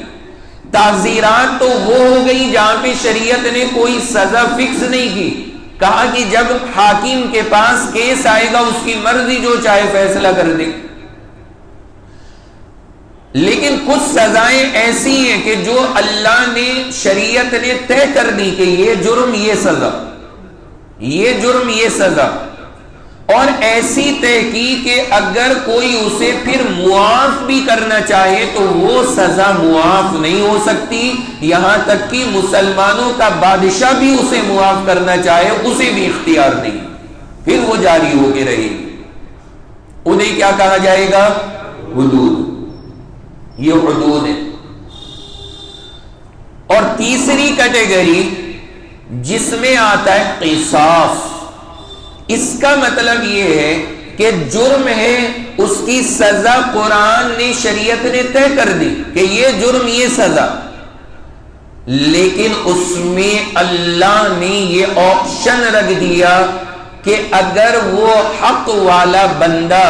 تعزیرات تو وہ ہو گئی جہاں پہ شریعت نے کوئی سزا فکس نہیں کی. کہا کہ جب حاکم کے پاس کیس آئے گا اس کی مرضی جو چاہے فیصلہ کر دے. لیکن کچھ سزائیں ایسی ہیں کہ جو اللہ نے، شریعت نے طے کر دی کہ یہ جرم یہ سزا، یہ جرم یہ سزا، اور ایسی طے کی کہ اگر کوئی اسے پھر معاف بھی کرنا چاہے تو وہ سزا معاف نہیں ہو سکتی. یہاں تک کہ مسلمانوں کا بادشاہ بھی اسے معاف کرنا چاہے اسے بھی اختیار نہیں، پھر وہ جاری ہو کے رہے گی. انہیں کیا کہا جائے گا؟ حدود. یہ حدود ہے. اور تیسری کیٹیگری جس میں آتا ہے قصاص. اس کا مطلب یہ ہے کہ جرم ہے، اس کی سزا قرآن نے، شریعت نے طے کر دی کہ یہ جرم یہ سزا، لیکن اس میں اللہ نے یہ آپشن رکھ دیا کہ اگر وہ حق والا بندہ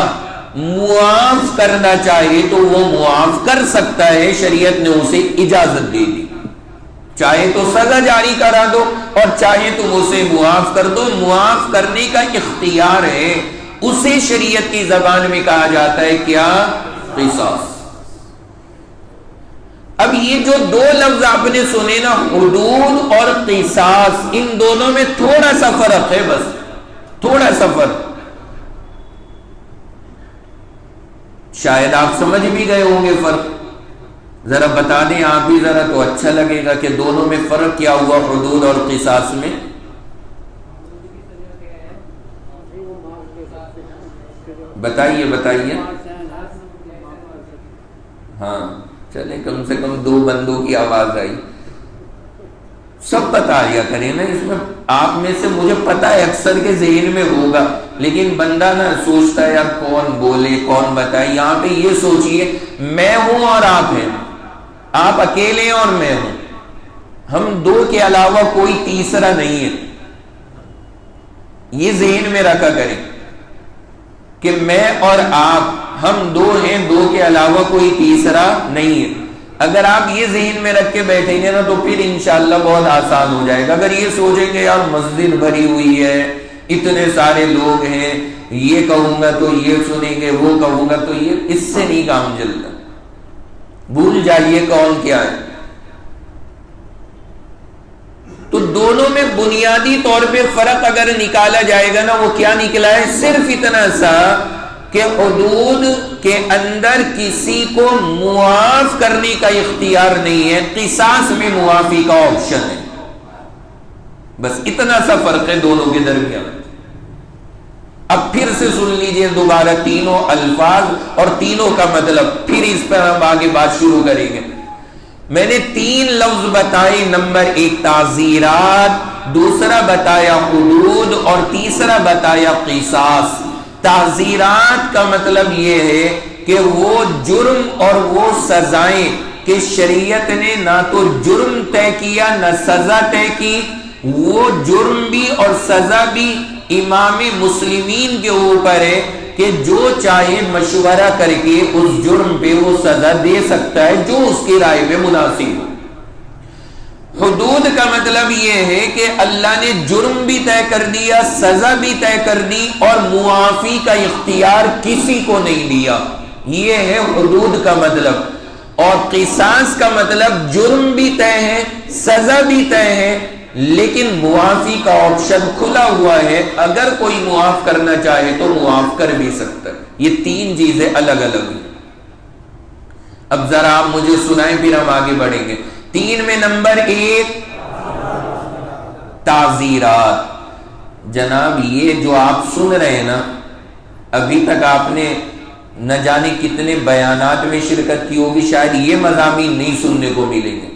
معاف کرنا چاہے تو وہ معاف کر سکتا ہے. شریعت نے اسے اجازت دے دی. چاہے تو سزا جاری کرا دو اور چاہے تم اسے معاف کر دو. معاف کرنے کا اختیار ہے, اسے شریعت کی زبان میں کہا جاتا ہے کیا؟ قصاص. اب یہ جو دو لفظ آپ نے سنے نا, حدود اور قصاص, ان دونوں میں تھوڑا سا فرق ہے, بس تھوڑا سا فرق. شاید آپ سمجھ بھی گئے ہوں گے فرق. ذرا بتا دیں آپ بھی ذرا, تو اچھا لگے گا کہ دونوں میں فرق کیا ہوا حدود اور قصاص میں. بتائیے بتائیے. ہاں چلیں, کم سے کم دو بندوں کی آواز آئی. سب بتا لیا کریں نا اس میں. آپ میں سے مجھے پتا ہے اکثر کے ذہن میں ہوگا, لیکن بندہ نا سوچتا ہے یار کون بولے کون بتائے. یہاں پہ یہ سوچئے میں ہوں اور آپ ہیں, آپ اکیلے ہیں اور میں ہوں, ہم دو کے علاوہ کوئی تیسرا نہیں ہے. یہ ذہن میں رکھا کریں کہ میں اور آپ ہم دو ہیں, دو کے علاوہ کوئی تیسرا نہیں ہے. اگر آپ یہ ذہن میں رکھ کے بیٹھیں گے نا تو پھر انشاءاللہ بہت آسان ہو جائے گا. اگر یہ سوچیں گے یار مسجد بھری ہوئی ہے, اتنے سارے لوگ ہیں, یہ کہوں گا تو یہ سنیں گے, وہ کہوں گا تو یہ, اس سے نہیں کام چلتا. بھول جائیے کون کیا ہے. تو دونوں میں بنیادی طور پہ فرق اگر نکالا جائے گا نا, وہ کیا نکلا ہے؟ صرف اتنا سا کہ حدود کے اندر کسی کو معاف کرنے کا اختیار نہیں ہے, قصاص میں معافی کا آپشن ہے. بس اتنا سا فرق ہے دونوں کے درمیان. اب پھر سے سن لیجئے دوبارہ تینوں الفاظ اور تینوں کا مطلب, پھر اس پر ہم آگے بات شروع کریں گے. میں نے 3 لفظ بتائے. نمبر 1 تعزیرات, دوسرا بتایا حدود اور تیسرا بتایا قصاص. تعزیرات کا مطلب یہ ہے کہ وہ جرم اور وہ سزائیں کہ شریعت نے نہ تو جرم طے کیا نہ سزا طے کی, وہ جرم بھی اور سزا بھی امام مسلمین کے اوپر ہے کہ جو چاہے مشورہ کر کے اس جرم پہ وہ سزا دے سکتا ہے جو اس کی رائے میں مناسب ہو. حدود کا مطلب یہ ہے کہ اللہ نے جرم بھی طے کر دیا, سزا بھی طے کر دی, اور معافی کا اختیار کسی کو نہیں دیا. یہ ہے حدود کا مطلب. اور قصاص کا مطلب جرم بھی طے ہے, سزا بھی طے ہے, لیکن معافی کا آپشن کھلا ہوا ہے. اگر کوئی معاف کرنا چاہے تو معاف کر بھی سکتا ہے. یہ 3 چیزیں الگ الگ ہیں. اب ذرا آپ مجھے سنائیں, پھر ہم آگے بڑھیں گے. 3 میں نمبر 1 تعزیرات. جناب یہ جو آپ سن رہے ہیں نا, ابھی تک آپ نے نہ جانے کتنے بیانات میں شرکت کی ہوگی, شاید یہ مضامین نہیں سننے کو ملیں گے.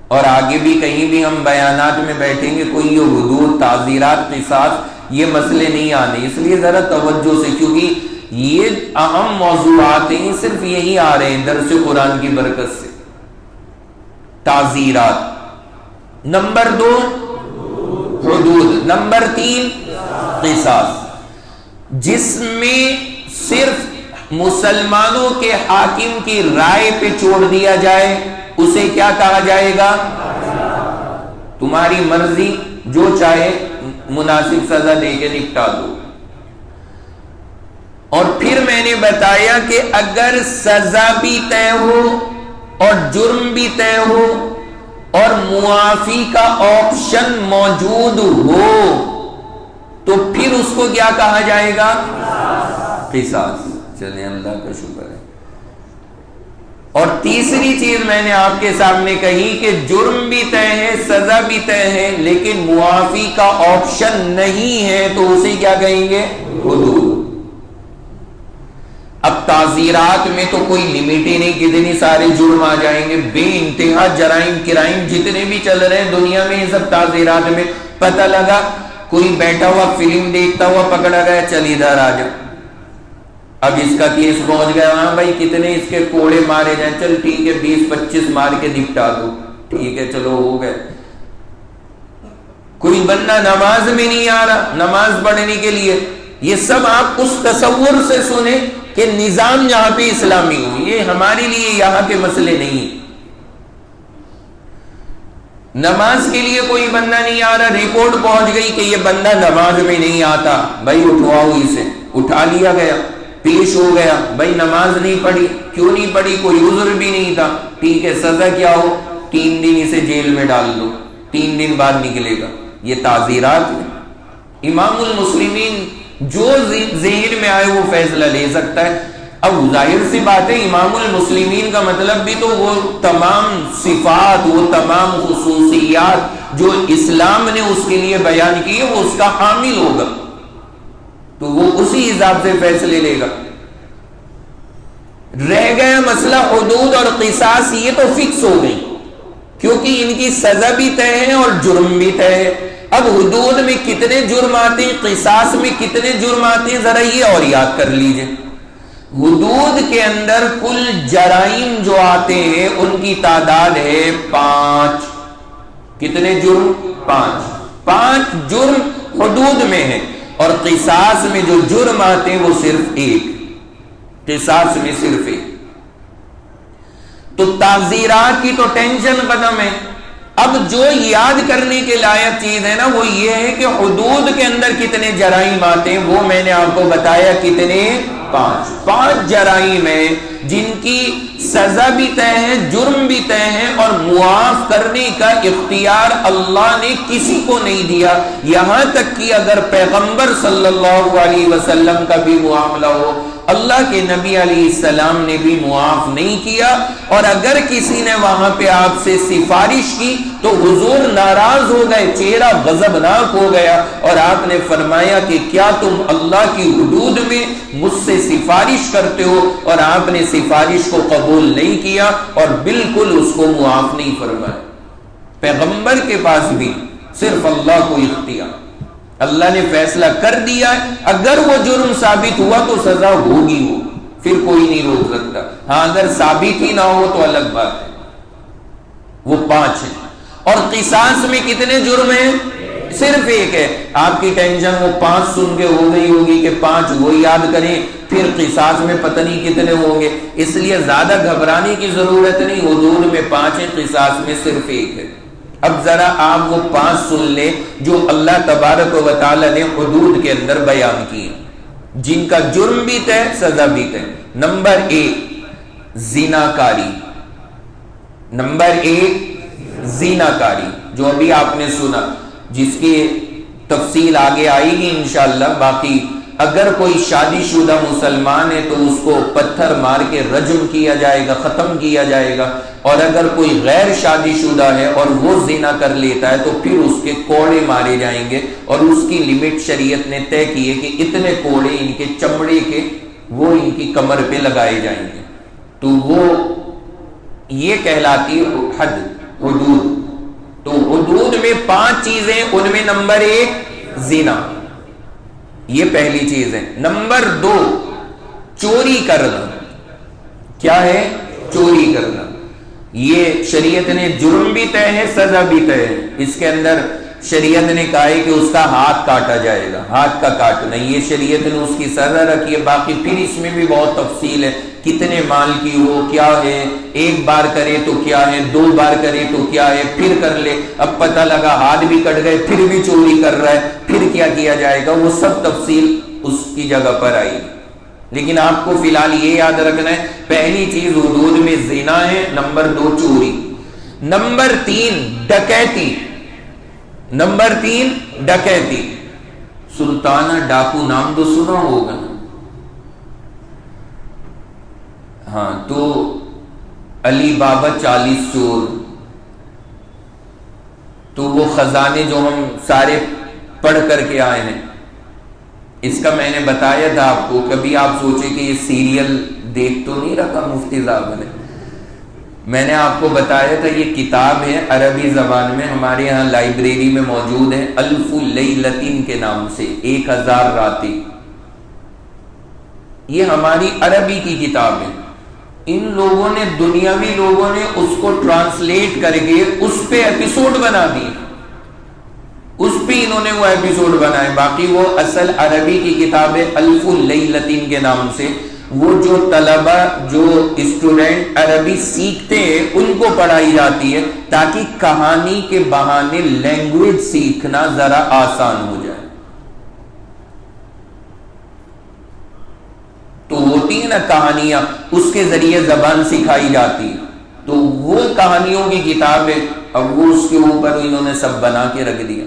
اور آگے بھی کہیں بھی ہم بیانات میں بیٹھیں گے کوئی یہ حدود, تعزیرات, قصاص یہ مسئلے نہیں آنے. اس لیے ذرا توجہ سے, کیونکہ یہ اہم موضوعات ہیں, صرف یہی آ رہے ہیں درس قرآن کی برکت سے. تعزیرات. نمبر 2 حدود. نمبر 3 قصاص. جس میں صرف مسلمانوں کے حاکم کی رائے پہ چھوڑ دیا جائے اسے کیا کہا جائے گا؟ تمہاری مرضی, جو چاہے مناسب سزا دے کے نپٹا دو. اور پھر میں نے بتایا کہ اگر سزا بھی طے ہو اور جرم بھی طے ہو اور معافی کا آپشن موجود ہو تو پھر اس کو کیا کہا جائے گا؟ قصاص. چلیں اللہ کا شکر ہے. اور تیسری چیز میں نے آپ کے سامنے کہی کہ جرم بھی طے ہے, سزا بھی طے ہے, لیکن معافی کا آپشن نہیں ہے, تو اسے کیا کہیں گے؟ حدود. اب تعزیرات میں تو کوئی لمٹ ہی نہیں, کتنی سارے جرم آ جائیں گے, بے انتہا جرائم کرائم جتنے بھی چل رہے ہیں دنیا میں, یہ سب تعزیرات میں. پتہ لگا کوئی بیٹھا ہوا فلم دیکھتا ہوا پکڑا گیا, چل ادھر آ جا, اب اس کا کیس پہنچ گیا, ہاں بھائی کتنے اس کے کوڑے مارے جائیں, چل ٹھیک ہے 20-25 مار کے نپٹا دو, ٹھیک ہے چلو ہو گئے. کوئی بندہ نماز میں نہیں آ رہا نماز پڑھنے کے لیے, یہ سب آپ اس تصور سے سنیں کہ نظام یہاں پہ اسلامی ہو, یہ ہمارے لیے یہاں کے مسئلے نہیں. نماز کے لیے کوئی بندہ نہیں آ رہا، رپورٹ پہنچ گئی کہ یہ بندہ نماز میں نہیں آتا، بھائی اٹھواؤ اسے، اٹھا لیا گیا، پیش ہو گیا، بھائی نماز نہیں پڑھی، کیوں نہیں پڑھی؟ کوئی عذر بھی نہیں تھا، ٹھیک ہے، سزا کیا ہو؟ 3 دن اسے جیل میں ڈال دو، 3 دن بعد نکلے گا۔ یہ تعزیرات ہیں۔ امام المسلمین جو ذہن میں آئے وہ فیصلہ لے سکتا ہے۔ اب ظاہر سی بات ہے، امام المسلمین کا مطلب بھی تو وہ تمام صفات، وہ تمام خصوصیات جو اسلام نے اس کے لیے بیان کی ہے وہ اس کا حامل ہوگا، تو وہ اسی حساب سے فیصلے لے گا۔ رہ گیا مسئلہ حدود اور قصاص، یہ تو فکس ہو گئی کیونکہ ان کی سزا بھی طے ہے اور جرم بھی طے ہے۔ اب حدود میں کتنے جرم آتے ہیں، قصاص میں کتنے جرم آتے ہیں، ذرا یہ اور یاد کر لیجئے۔ حدود کے اندر کل جرائم جو آتے ہیں ان کی تعداد ہے 5۔ کتنے جرم؟ 5 جرم حدود میں ہے، اور قصاص میں جو جرم آتے ہیں وہ صرف 1، قصاص میں صرف 1۔ تو تعزیرات کی تو ٹینشن ختم ہے۔ اب جو یاد کرنے کے لائق چیز ہے نا وہ یہ ہے کہ حدود کے اندر کتنے جرائم آتے ہیں، وہ میں نے آپ کو بتایا کتنے، 5 جرائم ہیں جن کی سزا بھی طے ہے، جرم بھی طے ہے، اور معاف کرنے کا اختیار اللہ نے کسی کو نہیں دیا، یہاں تک کہ اگر پیغمبر صلی اللہ علیہ وسلم کا بھی معاملہ ہو، اللہ کے نبی علیہ السلام نے بھی معاف نہیں کیا، اور اگر کسی نے وہاں پہ آپ سے سفارش کی تو حضور ناراض ہو گئے، چہرہ غضبناک ہو گیا، اور آپ نے فرمایا کہ کیا تم اللہ کی حدود میں مجھ سے سفارش کرتے ہو؟ اور آپ نے سفارش کو قبول نہیں کیا اور بالکل اس کو معاف نہیں فرمایا۔ پیغمبر کے پاس بھی صرف اللہ کو اختیار، اللہ نے فیصلہ کر دیا ہے، اگر وہ جرم ثابت ہوا تو سزا ہوگی، ہو پھر کوئی نہیں روک سکتا۔ ہاں اگر ثابت ہی نہ ہو تو الگ بات ہے۔ وہ 5 ہیں۔ اور قصاص میں کتنے جرم ہیں؟ صرف 1 ہے۔ آپ کی ٹینشن وہ 5 سن کے ہو گئی ہوگی کہ 5 وہ یاد کریں، پھر قصاص میں پتہ نہیں کتنے ہوں گے، اس لیے زیادہ گھبرانے کی ضرورت نہیں، حدود میں 5 ہیں، قصاص میں صرف 1 ہے۔ اب ذرا آپ وہ 5 سن لیں جو اللہ تبارک و تعالی نے حدود کے اندر بیان کی، جن کا جرم بھی طے، سزا بھی طے۔ نمبر 1 زناکاری، نمبر 1 زناکاری، جو ابھی آپ نے سنا، جس کی تفصیل آگے آئے گی انشاءاللہ۔ باقی اگر کوئی شادی شدہ مسلمان ہے تو اس کو پتھر مار کے رجم کیا جائے گا، ختم کیا جائے گا، اور اگر کوئی غیر شادی شدہ ہے اور وہ زنا کر لیتا ہے تو پھر اس کے کوڑے مارے جائیں گے، اور اس کی لمٹ شریعت نے طے کی ہے کہ اتنے کوڑے ان کے چمڑے کے وہ ان کی کمر پہ لگائے جائیں گے، تو وہ یہ کہلاتی حد، حدود۔ تو حدود میں 5 چیزیں، ان میں نمبر 1 زنا، یہ پہلی چیز ہے۔ نمبر 2 چوری کرنا۔ کیا ہے؟ چوری کرنا۔ یہ شریعت نے جرم بھی طے ہے، سزا بھی طے ہے۔ اس کے اندر شریعت نے کہا ہے کہ اس کا ہاتھ کاٹا جائے گا، ہاتھ کا کاٹنا، یہ شریعت نے اس کی سزا رکھی ہے۔ باقی پھر اس میں بھی بہت تفصیل ہے، کتنے مال کی ہو، کیا ہے، 1 بار کرے تو کیا ہے، 2 بار کرے تو کیا ہے، پھر کر لے، اب پتہ لگا ہاتھ بھی کٹ گئے پھر بھی چوری کر رہا ہے، پھر کیا کیا جائے گا، وہ سب تفصیل اس کی جگہ پر آئی۔ لیکن آپ کو فی الحال یہ یاد رکھنا ہے، پہلی چیز حدود میں زنا ہے، نمبر 2 چوری، نمبر 3 ڈکیتی، نمبر 3 ڈکیتی۔ سلطانہ ڈاکو نام تو سنا ہوگا، ہاں، تو علی بابا 40 چور، تو وہ خزانے جو ہم سارے پڑھ کر کے آئے ہیں، اس کا میں نے بتایا تھا آپ کو، کبھی آپ سوچے کہ یہ سیریل دیکھ تو نہیں رکھا مفتی صاحب نے، میں نے آپ کو بتایا تھا یہ کتاب ہے عربی زبان میں، ہمارے یہاں لائبریری میں موجود ہے، الف لیلۃ کے نام سے، 1000 راتیں، یہ ہماری عربی کی کتاب ہے۔ ان لوگوں نے، دنیاوی لوگوں نے اس کو ٹرانسلیٹ کر کے اس پہ ایپیسوڈ بنا دی، اس پہ انہوں نے وہ ایپیسوڈ بنائے، باقی وہ اصل عربی کی کتاب ہے الف لیلۃ کے نام سے۔ وہ جو طلبہ جو اسٹوڈنٹ عربی سیکھتے ہیں ان کو پڑھائی جاتی ہے تاکہ کہانی کے بہانے لینگویج سیکھنا ذرا آسان ہو جائے. تو ہوتی ہیں نا کہانیاں، اس کے ذریعے زبان سکھائی جاتی ہے. تو وہ کہانیوں کی کتاب ہے، اب وہ اس کے اوپر انہوں نے سب بنا کے رکھ دیا.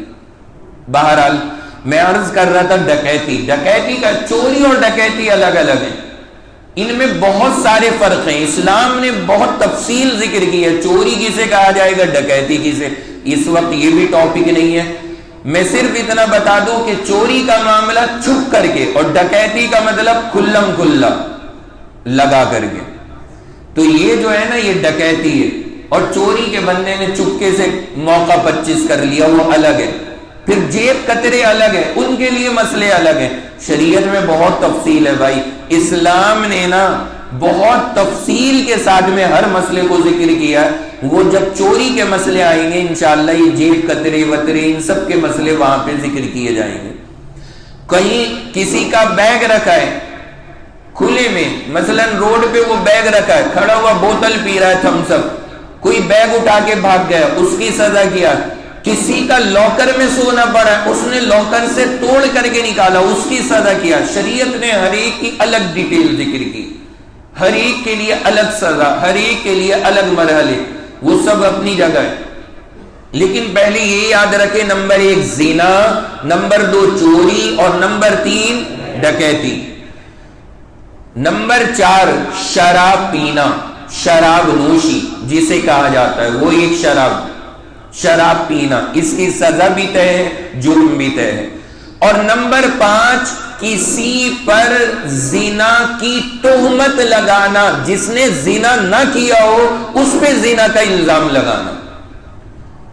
بہرحال میں عرض کر رہا تھا ڈکیتی کا، چوری اور ڈکیتی الگ الگ ہیں، ان میں بہت سارے فرق ہیں. اسلام نے بہت تفصیل ذکر کی ہے. چوری کسے کہا جائے گا، ڈکیتی کسے، اس وقت یہ بھی ٹاپک نہیں ہے. میں صرف اتنا بتا دوں کہ چوری کا معاملہ چھپ کر کے اور ڈکیتی کا مطلب کھلم کھلا لگا کر کے. تو یہ جو ہے نا یہ ڈکیتی ہے، اور چوری کے بندے نے چپکے سے موقع 25 کر لیا وہ الگ ہے. پھر جیب کترے الگ ہے، ان کے لیے مسئلے الگ ہیں. شریعت میں بہت تفصیل ہے بھائی. اسلام نے نا بہت تفصیل کے ساتھ میں ہر مسئلے کو ذکر کیا ہے. وہ جب چوری کے مسئلے آئیں گے انشاءاللہ یہ جیب کترے وترے ان سب کے مسئلے وہاں پہ ذکر کیے جائیں گے. کہیں کسی کا بیگ رکھا ہے کھلے میں، مثلا روڈ پہ وہ بیگ رکھا ہے، کھڑا ہوا بوتل پی رہا ہے تھمس اپ، کوئی بیگ اٹھا کے بھاگ گیا، اس کی سزا کیا. کسی کا لاکر میں سونا پڑا ہے، اس نے لاکر سے توڑ کر کے نکالا، اس کی سزا کیا. شریعت نے ہر ایک کی الگ ڈیٹیل ذکر کی، ہر ایک کے لیے الگ سزا، ہر ایک کے لیے الگ مرحلے، وہ سب اپنی جگہ ہے. لیکن پہلے یہ یاد رکھے، نمبر 1 زنا، نمبر 2 چوری، اور نمبر 3 ڈکیتی. نمبر 4 شراب پینا، شراب نوشی جسے کہا جاتا ہے، وہ ایک شراب پینا، اس کی سزا بھی طے ہے، جرم بھی طے ہے. اور نمبر 5 کسی پر زنا کی تہمت لگانا، جس نے زنا نہ کیا ہو اس پہ زنا کا الزام لگانا،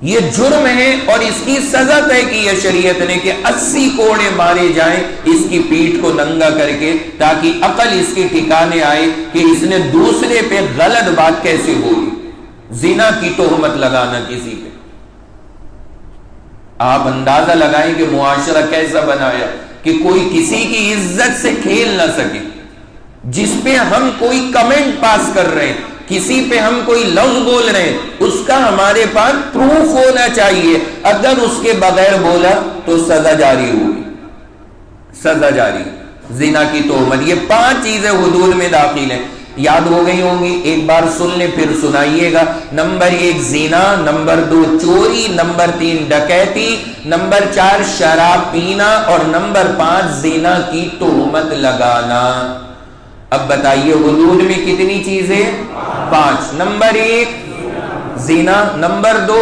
یہ جرم ہے. اور اس کی سزا طے کی ہے شریعت نے کہ 80 کوڑے مارے جائیں اس کی پیٹھ کو ننگا کر کے، تاکہ عقل اس کے ٹھکانے آئے کہ اس نے دوسرے پہ غلط بات کیسے ہوئی، زنا کی تہمت لگانا کسی پہ. آپ اندازہ لگائیں کہ معاشرہ کیسا بنایا کہ کوئی کسی کی عزت سے کھیل نہ سکے. جس پہ ہم کوئی کمنٹ پاس کر رہے ہیں، کسی پہ ہم کوئی لفظ بول رہے ہیں، اس کا ہمارے پاس پروف ہونا چاہیے. اگر اس کے بغیر بولا تو سزا جاری ہوگی، سزا جاری. زنا کی تہمت، یہ 5 چیزیں حدود میں داخل ہیں. یاد ہو گئی ہوں گی، ایک بار سن لیں پھر سنائیے گا. نمبر 1 زنا، نمبر 2 چوری، نمبر 3 ڈکیتی، نمبر 4 شراب پینا، اور نمبر 5 زنا کی تہمت لگانا. اب بتائیے حدود میں کتنی چیزیں؟ 5. نمبر 1 زنا، نمبر 2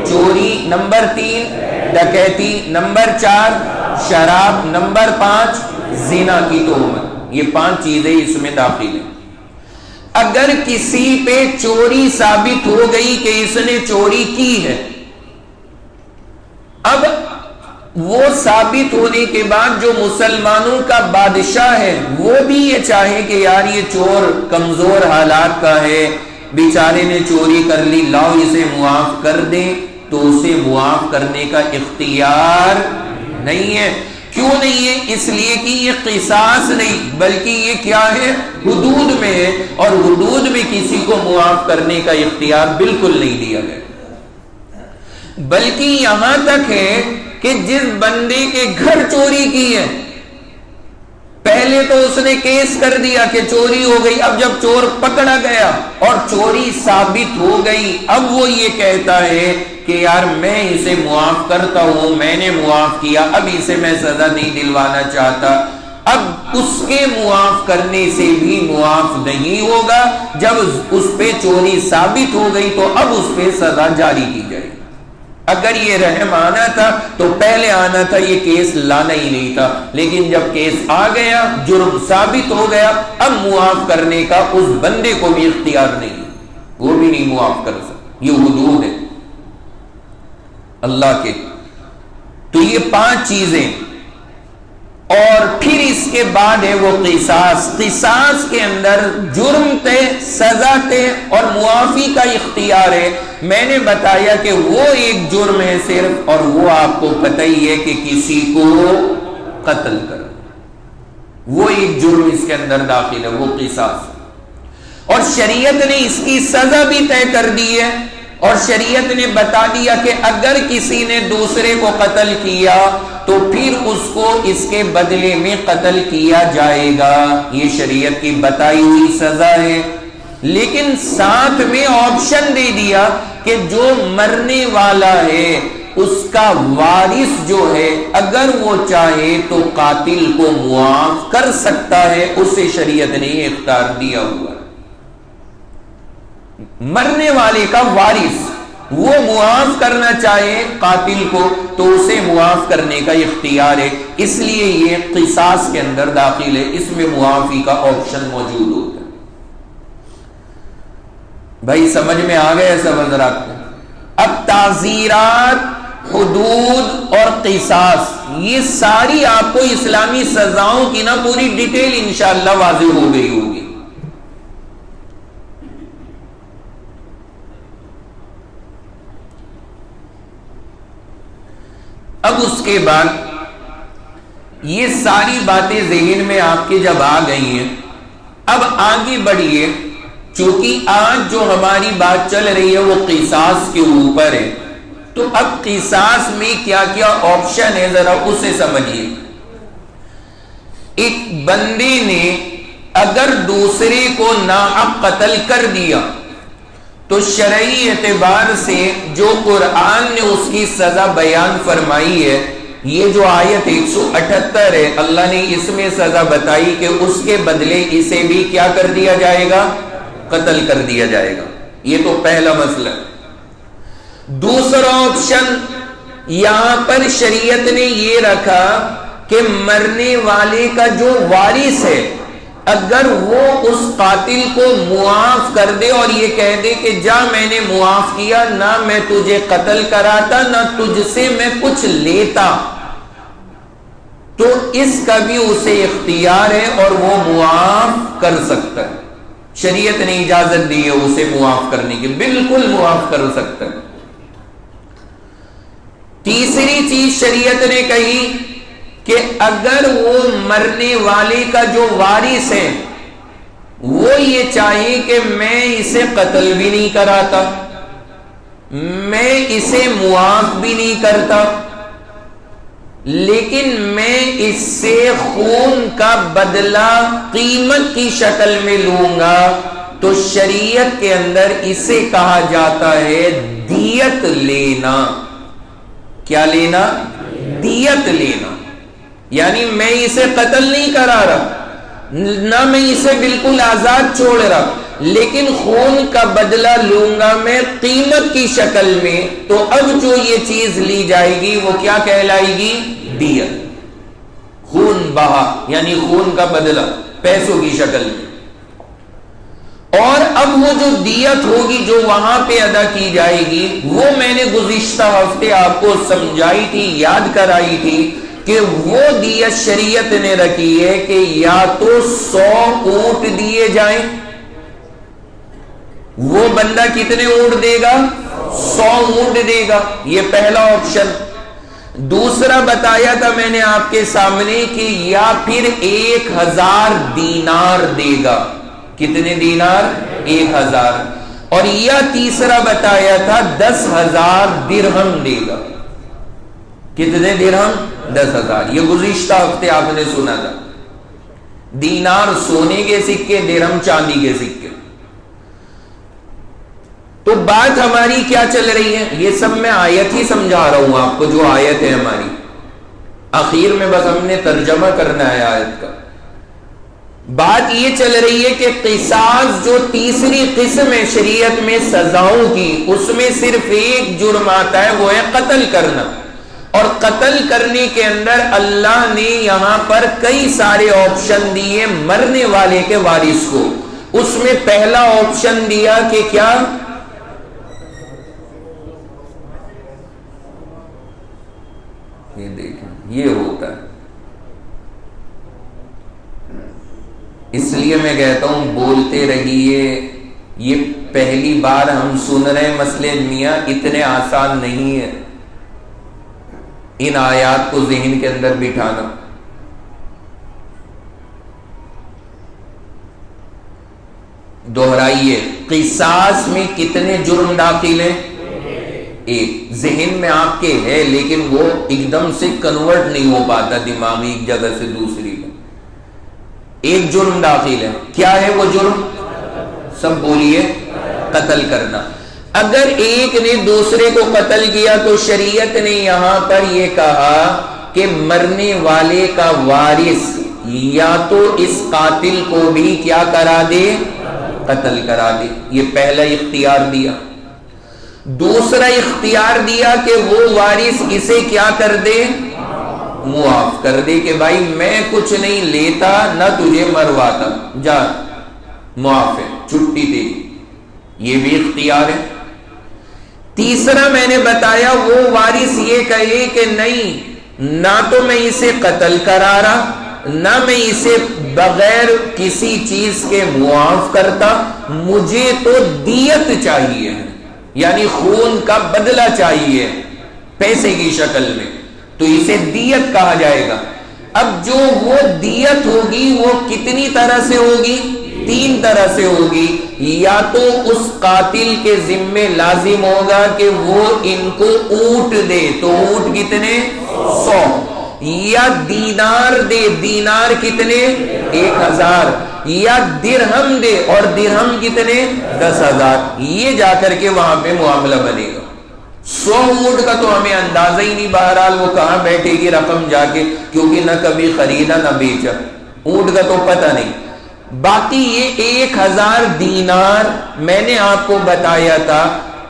چوری، نمبر 3 ڈکیتی، نمبر 4 شراب، نمبر 5 زنا کی تہمت. یہ 5 چیزیں اس میں داخل ہیں. اگر کسی پہ چوری ثابت ہو گئی کہ اس نے چوری کی ہے، اب وہ ثابت ہونے کے بعد جو مسلمانوں کا بادشاہ ہے وہ بھی یہ چاہے کہ یار یہ چور کمزور حالات کا ہے، بیچارے نے چوری کر لی، لاؤ اسے معاف کر دیں، تو اسے معاف کرنے کا اختیار نہیں ہے. کیوں نہیں ہے؟ اس لیے کہ یہ قصاص نہیں بلکہ یہ کیا ہے؟ حدود میں ہے، اور حدود میں کسی کو معاف کرنے کا اختیار بالکل نہیں دیا گیا. بلکہ یہاں تک ہے کہ جس بندے کے گھر چوری کی ہے، پہلے تو اس نے کیس کر دیا کہ چوری ہو گئی، اب جب چور پکڑا گیا اور چوری ثابت ہو گئی، اب وہ یہ کہتا ہے کہ یار میں اسے معاف کرتا ہوں، میں نے معاف کیا، اب اسے میں سزا نہیں دلوانا چاہتا. اب اس کے معاف کرنے سے بھی معاف نہیں ہوگا. جب اس پہ چوری ثابت ہو گئی تو اب اس پہ سزا جاری کی جائے. اگر یہ رحم آنا تھا تو پہلے آنا تھا، یہ کیس لانا ہی نہیں تھا. لیکن جب کیس آ گیا، جرم ثابت ہو گیا، اب معاف کرنے کا اس بندے کو بھی اختیار نہیں، وہ بھی نہیں معاف کر سکتا. یہ حدود ہے اللہ کے. تو یہ 5 چیزیں. اور پھر اس کے بعد ہے وہ قصاص. قصاص کے اندر جرم تے، سزا تے اور معافی کا اختیار ہے. میں نے بتایا کہ وہ ایک جرم ہے صرف، اور وہ آپ کو پتہ ہی ہے کہ کسی کو قتل کرو، وہ ایک جرم اس کے اندر داخل ہے، وہ قصاص. اور شریعت نے اس کی سزا بھی طے کر دی ہے، اور شریعت نے بتا دیا کہ اگر کسی نے دوسرے کو قتل کیا تو پھر اس کو اس کے بدلے میں قتل کیا جائے گا. یہ شریعت کی بتائی ہوئی سزا ہے. لیکن ساتھ میں آپشن دے دیا کہ جو مرنے والا ہے اس کا وارث جو ہے اگر وہ چاہے تو قاتل کو معاف کر سکتا ہے. اسے شریعت نے یہ اختیار دیا ہوا. مرنے والے کا وارث وہ معاف کرنا چاہے قاتل کو تو اسے معاف کرنے کا اختیار ہے. اس لیے یہ قصاص کے اندر داخل ہے، اس میں معافی کا آپشن موجود ہوتا ہے. بھائی سمجھ میں آ گیا سب حضرات کو؟ اب تعزیرات، حدود اور قصاص یہ ساری آپ کو اسلامی سزاؤں کی نا پوری ڈیٹیل انشاءاللہ واضح ہو گئی ہوگی. اب اس کے بعد یہ ساری باتیں ذہن میں آپ کے جب آ گئی ہیں، اب آگے بڑھیے. چونکہ آج جو ہماری بات چل رہی ہے وہ قصاص کے اوپر ہے، تو اب قصاص میں کیا کیا آپشن ہے ذرا اسے سمجھیے. ایک بندے نے اگر دوسرے کو ناحق قتل کر دیا تو شرعی اعتبار سے جو قرآن نے اس کی سزا بیان فرمائی ہے، یہ جو آیت 178 ہے، اللہ نے اس میں سزا بتائی کہ اس کے بدلے اسے بھی کیا کر دیا جائے گا؟ قتل کر دیا جائے گا. یہ تو پہلا مسئلہ. دوسرا آپشن یہاں پر شریعت نے یہ رکھا کہ مرنے والے کا جو وارث ہے اگر وہ اس قاتل کو معاف کر دے اور یہ کہہ دے کہ جا میں نے معاف کیا، نہ میں تجھے قتل کراتا نہ تجھ سے میں کچھ لیتا، تو اس کا بھی اسے اختیار ہے اور وہ معاف کر سکتا ہے. شریعت نے اجازت دی ہے اسے معاف کرنے کی، بالکل معاف کر سکتا ہے. تیسری چیز شریعت نے کہی کہ اگر وہ مرنے والے کا جو وارث ہے وہ یہ چاہے کہ میں اسے قتل بھی نہیں کراتا، میں اسے معاف بھی نہیں کرتا، لیکن میں اس سے خون کا بدلہ قیمت کی شکل میں لوں گا، تو شریعت کے اندر اسے کہا جاتا ہے دیت لینا. کیا لینا؟ دیت لینا. یعنی میں اسے قتل نہیں کرا رہا، نہ میں اسے بالکل آزاد چھوڑ رہا، لیکن خون کا بدلہ لوں گا میں قیمت کی شکل میں. تو اب جو یہ چیز لی جائے گی وہ کیا کہلائے گی؟ دیت. خون بہا یعنی خون کا بدلہ پیسوں کی شکل میں. اور اب وہ جو دیت ہوگی جو وہاں پہ ادا کی جائے گی وہ میں نے گزشتہ ہفتے آپ کو سمجھائی تھی، یاد کرائی تھی کہ وہ دیت شریعت نے رکھی ہے کہ یا تو 100 اونٹ دیے جائیں. وہ بندہ کتنے اونٹ دے گا؟ 100 اونٹ دے گا. یہ پہلا آپشن. دوسرا بتایا تھا میں نے آپ کے سامنے کہ یا پھر 1000 دینار دے گا. کتنے دینار؟ 1000. اور یا تیسرا بتایا تھا 10,000 درہم دے گا. کتنے درہم؟ 10,000. یہ گزشتہ ہفتے آپ نے سنا تھا. دینار سونے کے سکے، درہم چاندی کے سکے. تو بات ہماری کیا چل رہی ہے؟ یہ سب میں آیت ہی سمجھا رہا ہوں آپ کو، جو آیت ہے ہماری آخر میں بس ہم نے ترجمہ کرنا ہے آیت کا. بات یہ چل رہی ہے کہ قصاص جو تیسری قسم ہے شریعت میں سزاؤں کی، اس میں صرف ایک جرم آتا ہے، وہ ہے قتل کرنا. اور قتل کرنے کے اندر اللہ نے یہاں پر کئی سارے آپشن دیے مرنے والے کے وارث کو. اس میں پہلا آپشن دیا کہ کیا؟ یہ دیکھیں یہ ہوتا ہے. اس لیے میں کہتا ہوں بولتے رہیے. یہ پہلی بار ہم سن رہے مسئلے میاں، اتنے آسان نہیں ہے ان آیات کو ذہن کے اندر بٹھانا. دوہرائیے، قصاص میں کتنے جرم داخل ہیں؟ ایک ذہن میں آپ کے ہے لیکن وہ ایک دم سے کنورٹ نہیں ہو پاتا دماغی ایک جگہ سے دوسری میں. ایک جرم داخل ہے، کیا ہے وہ جرم؟ سب بولیے، قتل کرنا. اگر ایک نے دوسرے کو قتل کیا تو شریعت نے یہاں پر یہ کہا کہ مرنے والے کا وارث یا تو اس قاتل کو بھی کیا کرا دے؟ قتل کرا دے. یہ پہلا اختیار دیا. دوسرا اختیار دیا کہ وہ وارث اسے کیا کر دے؟ معاف کر دے کہ بھائی میں کچھ نہیں لیتا نہ تجھے مرواتا، جا معاف ہے، چھٹی دے. یہ بھی اختیار ہے. تیسرا میں نے بتایا وہ وارث یہ کہے کہ نہیں، نہ تو میں اسے قتل کرا رہا نہ میں اسے بغیر کسی چیز کے معاف کرتا، مجھے تو دیت چاہیے، یعنی خون کا بدلہ چاہیے پیسے کی شکل میں، تو اسے دیت کہا جائے گا. اب جو وہ دیت ہوگی وہ کتنی طرح سے ہوگی؟ 3 طرح سے ہوگی. یا تو اس قاتل کے ذمے لازم ہوگا کہ وہ ان کو اونٹ دے، تو اونٹ کتنے؟ 100. یا دینار دے، دینار کتنے؟ 1000. یا درہم دے، اور درہم کتنے؟ 10,000. یہ جا کر کے وہاں پہ معاملہ بنے گا. 100 اونٹ کا تو ہمیں اندازہ ہی نہیں، بہرحال وہ کہاں بیٹھے گی رقم جا کے، کیونکہ نہ کبھی خریدا نہ بیچا، اونٹ کا تو پتہ نہیں. باقی یہ 1000 دینار میں نے آپ کو بتایا تھا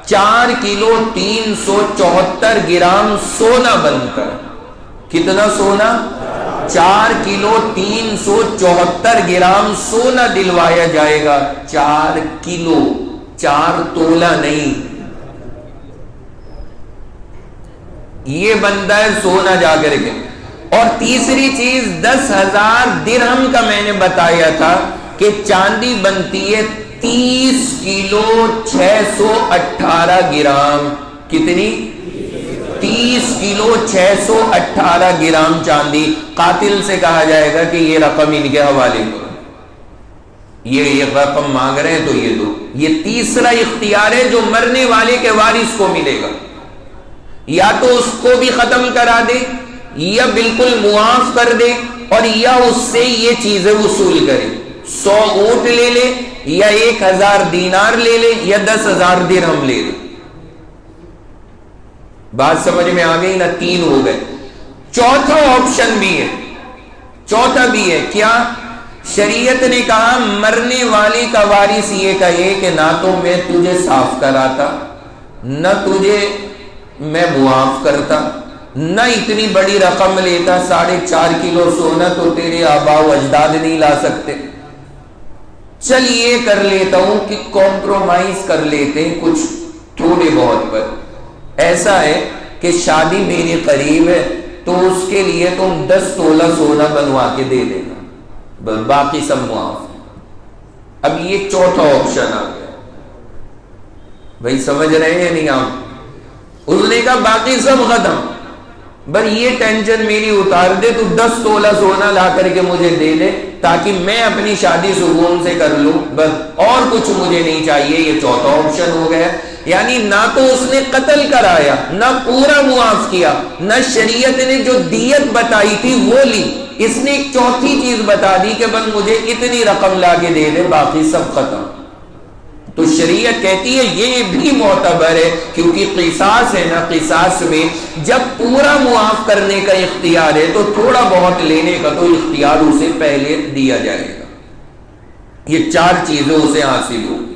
4 کلو 374 گرام سونا بنتا ہے. کتنا سونا؟ 4 کلو 374 گرام سونا دلوایا جائے گا. 4 کلو، 4 تولہ نہیں. یہ بنتا ہے سونا جا کر کے. اور تیسری چیز 10,000 درہم کا میں نے بتایا تھا کہ چاندی بنتی ہے 30 کلو 618 گرام. کتنی؟ 30 کلو 618 گرام چاندی. قاتل سے کہا جائے گا کہ یہ رقم ان کے حوالے کرو، یہ رقم مانگ رہے ہیں تو یہ دو. یہ تیسرا اختیار ہے جو مرنے والے کے وارث کو ملے گا. یا تو اس کو بھی ختم کرا دے، یا بالکل معاف کر دے، اور یا اس سے یہ چیزیں وصول کرے. 100 اونٹ لے لے، یا 1000 دینار لے لے، یا 10,000 درہم لے لے. بات سمجھ میں آ گئی نا؟ 3 ہو گئے. چوتھا آپشن بھی ہے، چوتھا بھی ہے. کیا؟ شریعت نے کہا مرنے والے کا وارث یہ کہے کہ نہ تو میں تجھے صاف کراتا، نہ تجھے میں معاف کرتا، نہ اتنی بڑی رقم لیتا. 4.5 کلو سونا تو تیرے آباء و اجداد نہیں لا سکتے. چل یہ کر لیتا ہوں کہ کمپرومائز کر لیتے ہیں کچھ تھوڑے بہت پر. ایسا ہے کہ شادی میری قریب ہے تو اس کے لیے تم 10 تولہ سونا بنوا کے دے دینا، بس باقی سب معاف. اب یہ چوتھا آپشن آ گیا. بھائی سمجھ رہے ہیں نہیں آپ؟ اس نے کہا باقی سب ختم، بس یہ ٹینشن میری اتار دے، تو 10 تولہ سونا لا کر کے مجھے دے دے تاکہ میں اپنی شادی سکون سے کر لوں، بس اور کچھ مجھے نہیں چاہیے. یہ چوتھا آپشن ہو گیا. یعنی نہ تو اس نے قتل کرایا، نہ پورا معاف کیا، نہ شریعت نے جو دیت بتائی تھی وہ لی. اس نے ایک چوتھی چیز بتا دی کہ بس مجھے اتنی رقم لا کے دے دے، باقی سب ختم. تو شریعت کہتی ہے یہ بھی معتبر ہے، کیونکہ قصاص ہے نا، قصاص میں جب پورا معاف کرنے کا اختیار ہے تو تھوڑا بہت لینے کا تو اختیار اسے پہلے دیا جائے گا. یہ 4 چیزیں اسے حاصل ہوگی.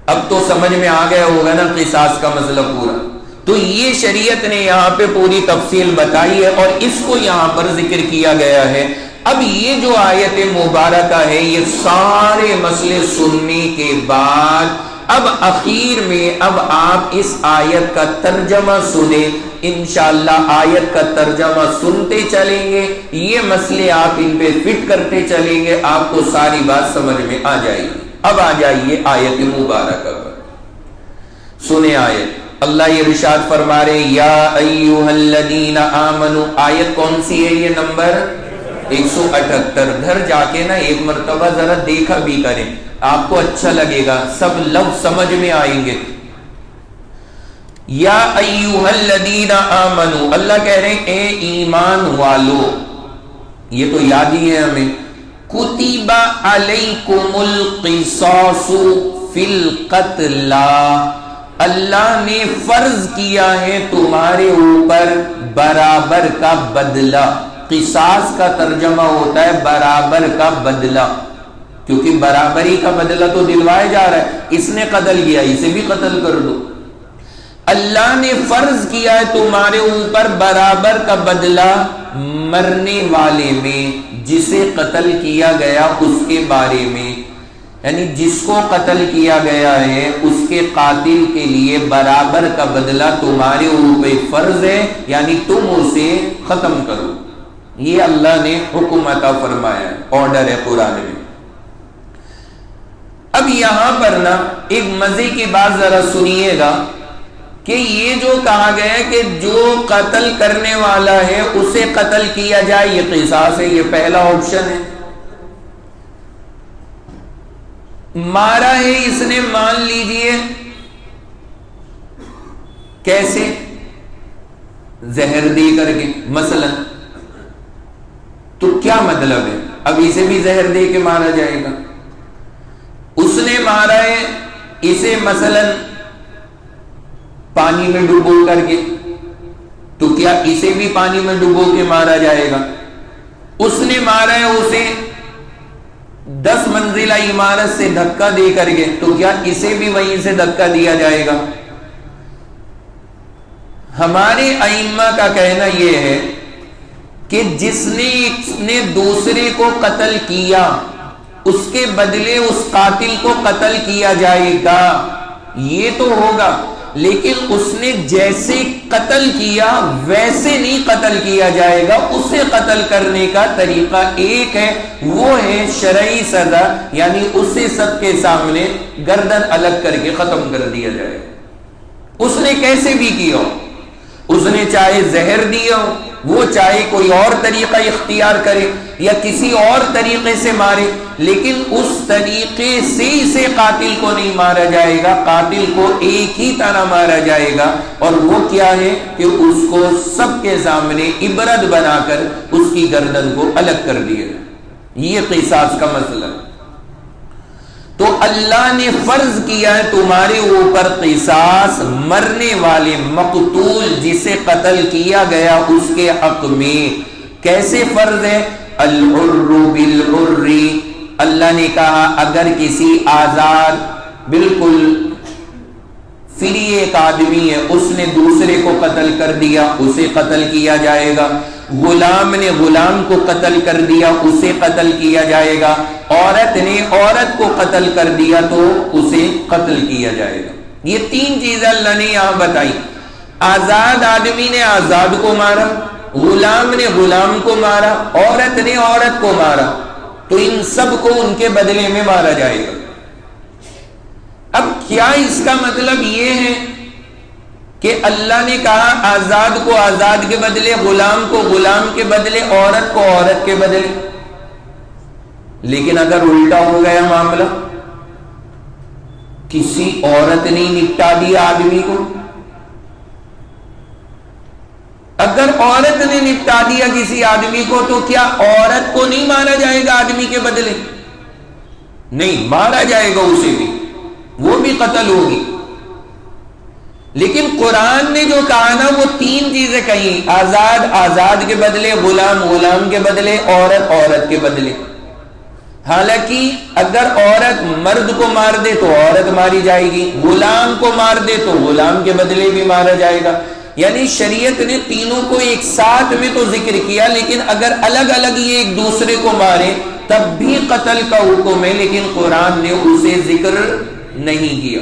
اب تو سمجھ میں آ گیا ہوگا نا قصاص کا مسئلہ پورا. تو یہ شریعت نے یہاں پہ پوری تفصیل بتائی ہے اور اس کو یہاں پر ذکر کیا گیا ہے. اب یہ جو آیت مبارکہ ہے یہ سارے مسئلے سننے کے بعد اب اخیر میں اب آپ اس آیت کا ترجمہ سنیں. انشاءاللہ آیت کا ترجمہ سنتے چلیں گے، یہ مسئلے آپ ان پہ فٹ کرتے چلیں گے، آپ کو ساری بات سمجھ میں آ جائے گی. اب آ جائیے آیت مبارکہ پر. سنیں آیت. اللہ یہ ارشاد فرما رہے یا ایھا الذین آمنوا. آیت کون سی ہے؟ یہ نمبر 178. گھر جا کے نا ایک مرتبہ ذرا دیکھا بھی کریں, آپ کو اچھا لگے گا, سب لفظ سمجھ میں آئیں گے. یا ایھا الذین آمنو, اللہ کہہ رہے ہیں اے ایمان والو, یہ تو یاد ہی ہے ہمیں. کتب علیکم القصاص فی القتل, اللہ نے فرض کیا ہے تمہارے اوپر برابر کا بدلہ. قصاص کا ترجمہ ہوتا ہے برابر کا بدلہ, کیونکہ برابری کا بدلہ تو دلوایا جا رہا ہے, اس نے قتل کیا اسے بھی قتل کر دو. اللہ نے فرض کیا ہے تمہارے اوپر برابر کا بدلہ مرنے والے میں, جسے قتل کیا گیا اس کے بارے میں, یعنی جس کو قتل کیا گیا ہے اس کے قاتل کے لیے برابر کا بدلہ تمہارے اوپر فرض ہے, یعنی تم اسے ختم کرو. یہ اللہ نے حکم عطا فرمایا ہے, آرڈر ہے قرآن میں. اب یہاں پر نا ایک مزے کی بات ذرا سنیے گا کہ یہ جو کہا گیا ہے کہ جو قتل کرنے والا ہے اسے قتل کیا جائے, یہ قصاص ہے, یہ پہلا آپشن ہے. مارا ہے اس نے, مان لیجئے کیسے, زہر دے کر کے مثلا, تو کیا مطلب ہے, اب اسے بھی زہر دے کے مارا جائے گا. اس نے مارا ہے اسے مثلا پانی میں ڈبو کر کے, تو کیا اسے بھی پانی میں ڈبو کے مارا جائے گا. اس نے مارا ہے اسے 10 منزلہ عمارت سے دھکا دے کر کے, تو کیا اسے بھی وہیں سے دھکا دیا جائے گا. ہمارے ائمہ کا کہنا یہ ہے کہ جس نے دوسرے کو قتل کیا اس کے بدلے اس قاتل کو قتل کیا جائے گا, یہ تو ہوگا, لیکن اس نے جیسے قتل کیا ویسے نہیں قتل کیا جائے گا. اسے قتل کرنے کا طریقہ ایک ہے, وہ ہے شرعی سزا, یعنی اسے سب کے سامنے گردن الگ کر کے ختم کر دیا جائے. اس نے کیسے بھی کیا ہو, اس نے چاہے زہر دیا ہو, وہ چاہے کوئی اور طریقہ اختیار کرے یا کسی اور طریقے سے مارے, لیکن اس طریقے سے اسے قاتل کو نہیں مارا جائے گا. قاتل کو ایک ہی طرح مارا جائے گا, اور وہ کیا ہے کہ اس کو سب کے سامنے عبرت بنا کر اس کی گردن کو الگ کر دیا جائے. یہ قصاص کا مسئلہ ہے. تو اللہ نے فرض کیا ہے تمہارے اوپر قصاص مرنے والے مقتول جسے قتل کیا گیا اس کے حق میں. کیسے فرض ہے؟ الحر بالحر, اللہ نے کہا اگر کسی آزاد بالکل فری ایک آدمی ہے اس نے دوسرے کو قتل کر دیا اسے قتل کیا جائے گا. غلام نے غلام کو قتل کر دیا اسے قتل کیا جائے گا. عورت نے عورت کو قتل کر دیا تو اسے قتل کیا جائے گا. یہ 3 چیزیں اللہ نے یہاں بتائی. آزاد آدمی نے آزاد کو مارا, غلام نے غلام کو مارا, عورت نے عورت کو مارا, تو ان سب کو ان کے بدلے میں مارا جائے گا. اب کیا اس کا مطلب یہ ہے کہ اللہ نے کہا آزاد کو آزاد کے بدلے, غلام کو غلام کے بدلے, عورت کو عورت کے بدلے؟ لیکن اگر الٹا ہو گیا معاملہ, کسی عورت نے نپٹا دیا آدمی کو, اگر عورت نے نپٹا دیا کسی آدمی کو تو کیا عورت کو نہیں مارا جائے گا آدمی کے بدلے؟ نہیں, مارا جائے گا اسے بھی, وہ بھی قتل ہوگی. لیکن قرآن نے جو کہا نا وہ 3 چیزیں کہیں, آزاد آزاد کے بدلے, غلام غلام کے بدلے, عورت عورت کے بدلے. حالانکہ اگر عورت مرد کو مار دے تو عورت ماری جائے گی, غلام کو مار دے تو غلام کے بدلے بھی مارا جائے گا. یعنی شریعت نے تینوں کو ایک ساتھ میں تو ذکر کیا, لیکن اگر الگ الگ یہ ایک دوسرے کو مارے تب بھی قتل کا حکم ہے, لیکن قرآن نے اسے ذکر نہیں کیا.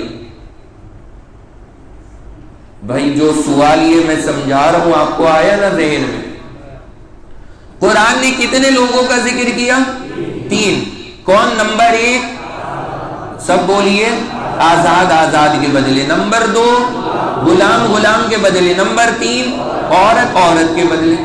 بھائی جو سوال یہ میں سمجھا رہا ہوں آپ کو آیا نا ذہن میں؟ قرآن نے کتنے لوگوں کا ذکر کیا؟ 3. کون؟ نمبر 1 سب بولیے, آزاد آزاد کے بدلے. نمبر 2 غلام غلام کے بدلے. نمبر 3 عورت عورت کے بدلے.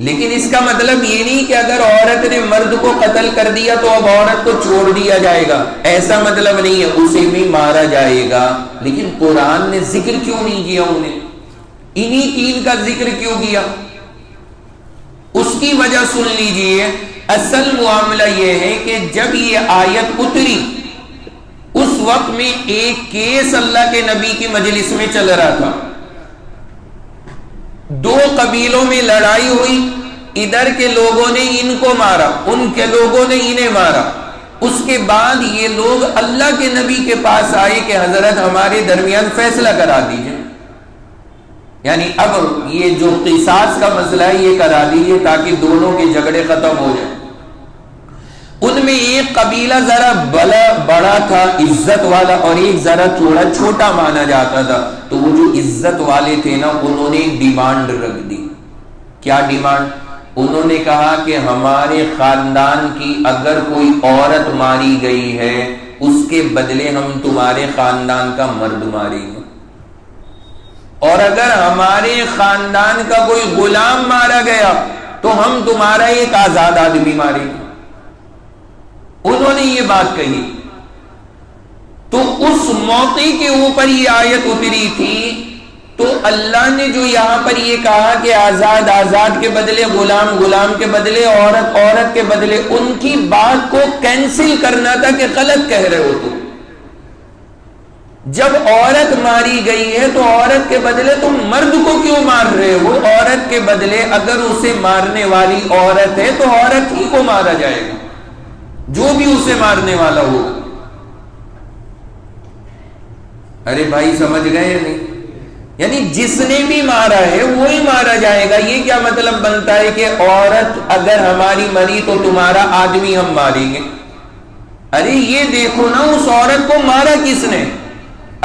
لیکن اس کا مطلب یہ نہیں کہ اگر عورت نے مرد کو قتل کر دیا تو اب عورت کو چھوڑ دیا جائے گا، ایسا مطلب نہیں ہے، اسے بھی مارا جائے گا۔ لیکن قرآن نے ذکر کیوں نہیں کیا انہیں؟ انہی تین کا ذکر کیوں کیا؟ اس کی وجہ سن لیجئے۔ اصل معاملہ یہ ہے کہ جب یہ آیت اتری اس وقت میں ایک کیس اللہ کے نبی کی مجلس میں چل رہا تھا، دو قبیلوں میں لڑائی ہوئی، ادھر کے لوگوں نے ان کو مارا، ان کے لوگوں نے انہیں مارا۔ اس کے بعد یہ لوگ اللہ کے نبی کے پاس آئے کہ حضرت ہمارے درمیان فیصلہ کرا دیجئے، یعنی اب یہ جو قصاص کا مسئلہ ہے یہ کرا دیجئے تاکہ دونوں کے جھگڑے ختم ہو جائیں۔ ان میں ایک قبیلہ ذرا بڑا تھا، عزت والا، اور ایک ذرا تھوڑا چھوٹا مانا جاتا تھا۔ تو وہ جو عزت والے تھے نا، انہوں نے ایک ڈیمانڈ رکھ دی۔ کیا ڈیمانڈ؟ انہوں نے کہا کہ ہمارے خاندان کی اگر کوئی عورت ماری گئی ہے اس کے بدلے ہم تمہارے خاندان کا مرد ماریں گے، اور اگر ہمارے خاندان کا کوئی غلام مارا گیا تو ہم تمہارا ایک آزاد آدمی ماریں گے۔ انہوں نے یہ بات کہی تو اس موقع کے اوپر یہ آیت اتری تھی۔ تو اللہ نے جو یہاں پر یہ کہا کہ آزاد آزاد کے بدلے غلام، غلام کے بدلے عورت، عورت کے بدلے، ان کی بات کو کینسل کرنا تھا کہ غلط کہہ رہے ہو تم۔ جب عورت ماری گئی ہے تو عورت کے بدلے تم مرد کو کیوں مار رہے ہو؟ عورت کے بدلے اگر اسے مارنے والی عورت ہے تو عورت ہی کو مارا جائے گا، جو بھی اسے مارنے والا ہو۔ ارے بھائی سمجھ گئے یا نہیں؟ یعنی جس نے بھی مارا ہے وہی مارا جائے گا۔ یہ کیا مطلب بنتا ہے کہ عورت اگر ہماری مری تو تمہارا آدمی ہم ماریں گے؟ ارے یہ دیکھو نا، اس عورت کو مارا کس نے؟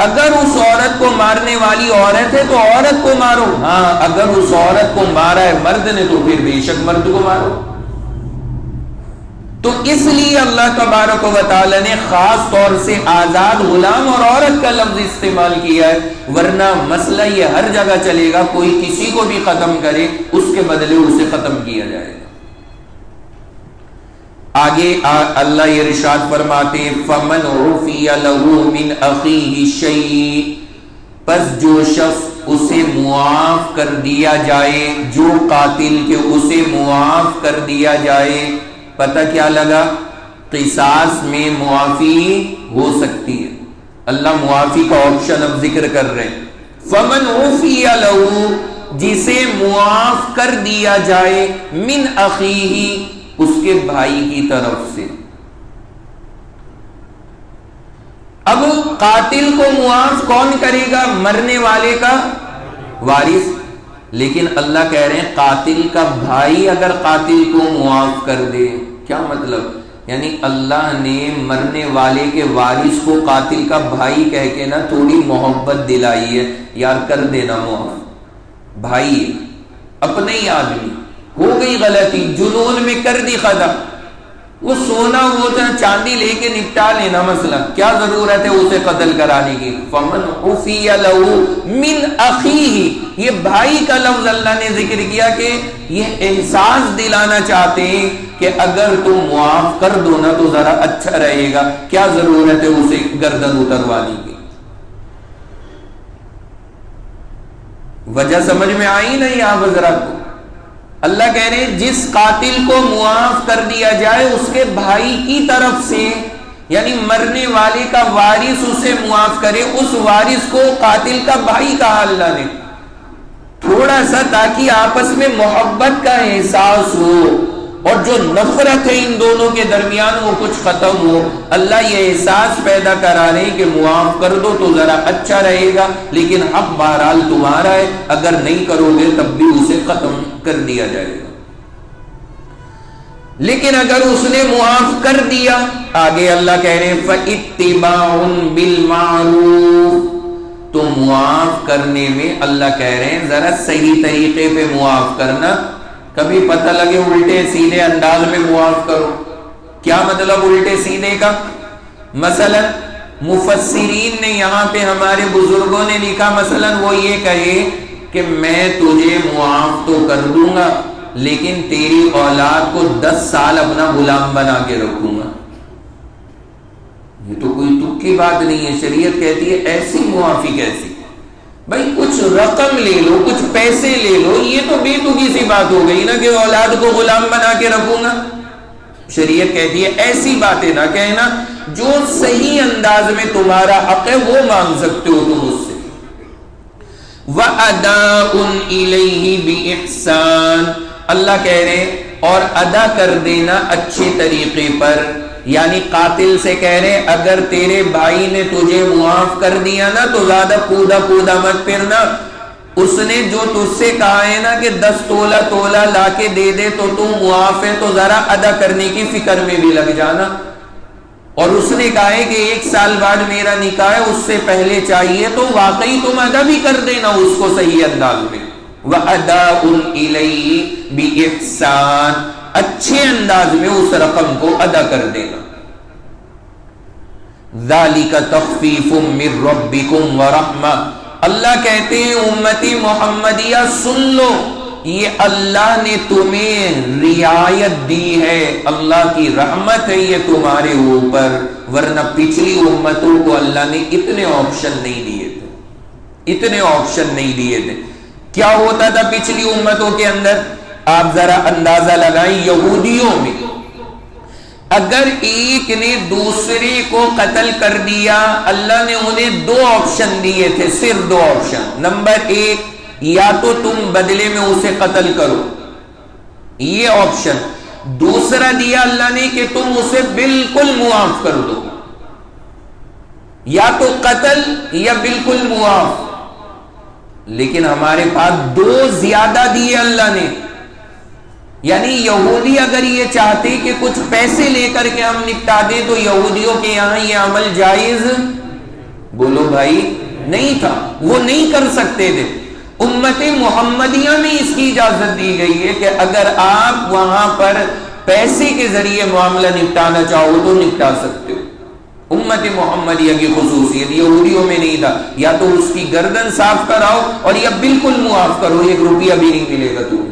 اگر اس عورت کو مارنے والی عورت ہے تو عورت کو مارو، ہاں اگر اس عورت کو مارا ہے مرد نے تو پھر بے شک مرد کو مارو۔ تو اس لیے اللہ تبارک و تعالی نے خاص طور سے آزاد، غلام اور عورت کا لفظ استعمال کیا ہے، ورنہ مسئلہ یہ ہر جگہ چلے گا، کوئی کسی کو بھی ختم کرے اس کے بدلے اسے ختم کیا جائے گا۔ آگے اللہ یہ ارشاد فرماتے ہیں فَمَنْ عُفِيَ لَهُ مِنْ أَخِيهِ شَيْءٍ، پس جو شخص اسے معاف کر دیا جائے، جو قاتل کے اسے معاف کر دیا جائے۔ پتہ کیا لگا؟ قصاص میں معافی ہو سکتی ہے، اللہ معافی کا آپشن اب ذکر کر رہے ہیں۔ فَمَنْ عُفِيَ لَهُ، جسے معاف کر دیا جائے، مِنْ أَخِيهِ، اس کے بھائی کی طرف سے۔ اب قاتل کو معاف کون کرے گا؟ مرنے والے کا وارث۔ لیکن اللہ کہہ رہے ہیں قاتل کا بھائی اگر قاتل کو معاف کر دے، کیا مطلب؟ یعنی اللہ نے مرنے والے کے وارث کو قاتل کا بھائی کہہ کے نا تھوڑی محبت دلائی ہے، یار کر دینا معاف، بھائی اپنے ہی آدمی، ہو گئی غلطی، جنون میں کر دی خطا، وہ سونا وہ چاندی لے کے نپٹا لینا مسئلہ، کیا ضرورت ہے اسے قتل کرانے کی؟ فَمَنْ عُفِيَ لَهُ مِنْ أَخِيهِ، یہ بھائی کا لفظ اللہ نے ذکر کیا کہ یہ احساس دلانا چاہتے ہیں کہ اگر تم معاف کر دو نا تو ذرا اچھا رہے گا، کیا ضرورت ہے اسے گردن اتروانے کی؟ وجہ سمجھ میں آئی نہیں آپ حضرات کو؟ اللہ کہہ رہے ہیں جس قاتل کو معاف کر دیا جائے اس کے بھائی کی طرف سے، یعنی مرنے والے کا وارث اسے معاف کرے، اس وارث کو قاتل کا بھائی کہا اللہ نے، تھوڑا سا تاکہ آپس میں محبت کا احساس ہو اور جو نفرت ہے ان دونوں کے درمیان وہ کچھ ختم ہو۔ اللہ یہ احساس پیدا کرا رہے ہیں کہ معاف کر دو تو ذرا اچھا رہے گا، لیکن حق بہرحال تمہارا ہے، اگر نہیں کرو گے تب بھی اسے ختم کر دیا جائے گا۔ لیکن اگر اس نے معاف کر دیا، آگے اللہ کہہ رہے ہیں فَإِتِّبَاعٌ بِالْمَعْرُوفِ، تو معاف کرنے میں اللہ کہہ رہے ہیں ذرا صحیح طریقے پہ معاف کرنا، کبھی پتہ لگے الٹے سیدھے انداز میں معاف کرو۔ کیا مطلب الٹے سیدھے کا؟ مثلا مفسرین نے یہاں پہ ہمارے بزرگوں نے لکھا، مثلا وہ یہ کہے کہ میں تجھے معاف تو کر دوں گا لیکن تیری اولاد کو 10 سال اپنا غلام بنا کے رکھوں گا. یہ تو کوئی تک کی بات نہیں ہے. شریعت کہتی ہے ایسی معافی کیسی؟ بھائی کچھ رقم لے لو, کچھ پیسے لے لو, یہ تو بے تکی سی بات ہو گئی نا کہ اولاد کو غلام بنا کے رکھوں گا. شریعت کہتی ہے ایسی باتیں نہ کہنا, جو صحیح انداز میں تمہارا حق ہے وہ مانگ سکتے ہو تم اس سے. وَأَدَاءٌ إِلَيْهِ بِإِحْسَانٍ, اللہ کہہ رہے اور ادا کر دینا اچھے طریقے پر. یعنی قاتل سے کہہ رہے اگر تیرے بھائی نے تجھے معاف کر دیا نا تو زیادہ کودا مت پھرنا. اس نے جو تجھ سے کہا ہے نا کہ 10 تولہ لا کے دے دے تو تو معاف ہے, تو ذرا ادا کرنے کی فکر میں بھی لگ جانا. اور اس نے کہا ہے کہ 1 سال بعد میرا نکاح ہے, اس سے پہلے چاہیے, تو واقعی تم ادا بھی کر دینا اس کو صحیح انداز میں. وَأَدَاءٌ إِلَيْهِ بِإِحْسَانٍ, اچھے انداز میں اس رقم کو ادا کر دینا. ذَلِكَ تَخْفِيفٌ مِّن رَّبِّكُمْ وَرَحْمَةٌ, اللہ کہتے ہیں امتی محمدیہ سن لو, یہ اللہ نے تمہیں رعایت دی ہے, اللہ کی رحمت ہے یہ تمہارے اوپر. ورنہ پچھلی امتوں کو اللہ نے اتنے آپشن نہیں دیے تھے. کیا ہوتا تھا پچھلی امتوں کے اندر؟ آپ ذرا اندازہ لگائیں. یہودیوں میں اگر ایک نے دوسرے کو قتل کر دیا, اللہ نے انہیں 2 آپشن دیے تھے, صرف 2 آپشن. نمبر 1, یا تو تم بدلے میں اسے قتل کرو, یہ آپشن. دوسرا دیا اللہ نے کہ تم اسے بالکل معاف کر دو, یا تو قتل یا بالکل معاف. لیکن ہمارے پاس 2 زیادہ دیے اللہ نے. یعنی یہودی اگر یہ چاہتے کہ کچھ پیسے لے کر کے ہم نپٹا دیں تو یہودیوں کے یہاں یہ عمل جائز, بولو بھائی, نہیں تھا, وہ نہیں کر سکتے تھے. امت محمدیہ میں اس کی اجازت دی گئی ہے کہ اگر آپ وہاں پر پیسے کے ذریعے معاملہ نپٹانا چاہو تو نپٹا سکتے ہو. امت محمدیہ کی خصوصیت یہودیوں میں نہیں تھا. یا تو اس کی گردن صاف کراؤ اور یا بالکل معاف کرو, 1 روپیہ بھی نہیں ملے گا تمہیں.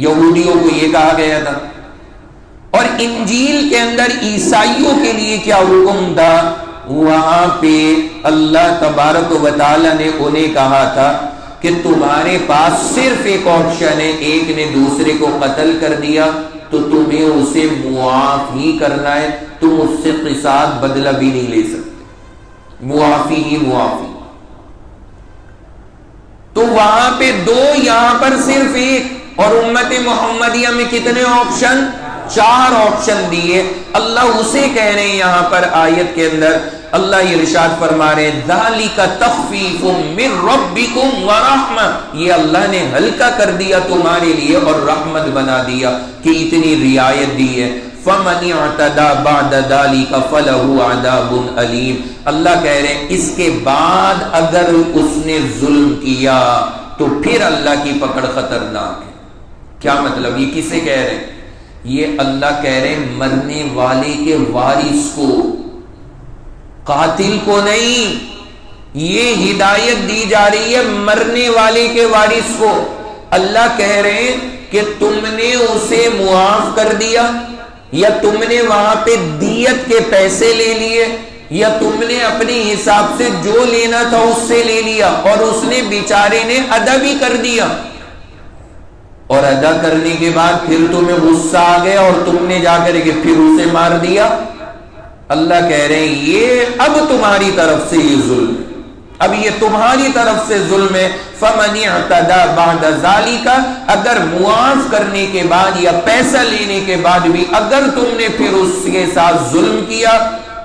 یہودیوں کو یہ کہا گیا تھا. اور انجیل کے اندر عیسائیوں کے لیے کیا حکم تھا؟ وہاں پہ اللہ تبارک و تعالی نے انہیں کہا تھا کہ تمہارے پاس صرف ایک آپشن ہے, ایک نے دوسرے کو قتل کر دیا تو تمہیں اسے معاف ہی کرنا ہے, تم اس سے قصاص بدلہ بھی نہیں لے سکتے, معافی ہی معافی. تو وہاں پہ 2, یہاں پر صرف 1. اور امت محمدیہ میں کتنے آپشن؟ 4 آپشن دیے. اللہ اسے کہہ رہے ہیں یہاں پر آیت کے اندر, اللہ یہ ارشاد فرما رہے ہیں ذَلِكَ تَخْفِيفٌ مِّن رَّبِّكُمْ وَرَحْمَةٌ, یہ اللہ نے ہلکا کر دیا تمہارے لیے اور رحمت بنا دیا کہ اتنی رعایت دی ہے. فَمَنِ اعْتَدَى بَعْدَ ذَلِكَ فَلَهُ عَذَابٌ أَلِيمٌ, اللہ کہہ رہے ہیں اس کے بعد اگر اس نے ظلم کیا تو پھر اللہ کی پکڑ خطرناک ہے. کیا مطلب؟ یہ کسے کہہ رہے ہیں؟ یہ اللہ کہہ رہے ہیں مرنے والے کے وارث کو, قاتل کو نہیں. یہ ہدایت دی جا رہی ہے مرنے والے کے وارث کو. اللہ کہہ رہے ہیں کہ تم نے اسے معاف کر دیا, یا تم نے وہاں پہ دیت کے پیسے لے لیے, یا تم نے اپنے حساب سے جو لینا تھا اس سے لے لیا, اور اس نے بیچارے نے ادا بھی کر دیا. اور ادا کرنے کے بعد پھر تمہیں غصہ آ گیا اور تم نے جا کر کے پھر اسے مار دیا. اللہ کہہ رہے ہیں یہ اب تمہاری طرف سے یہ ظلم ہے, اب یہ تمہاری طرف سے ظلم ہے. فَمَنِ اعْتَدَى بَعْدَ ذَلِكَ, اگر معاف کرنے کے بعد یا پیسہ لینے کے بعد بھی اگر تم نے پھر اس کے ساتھ ظلم کیا,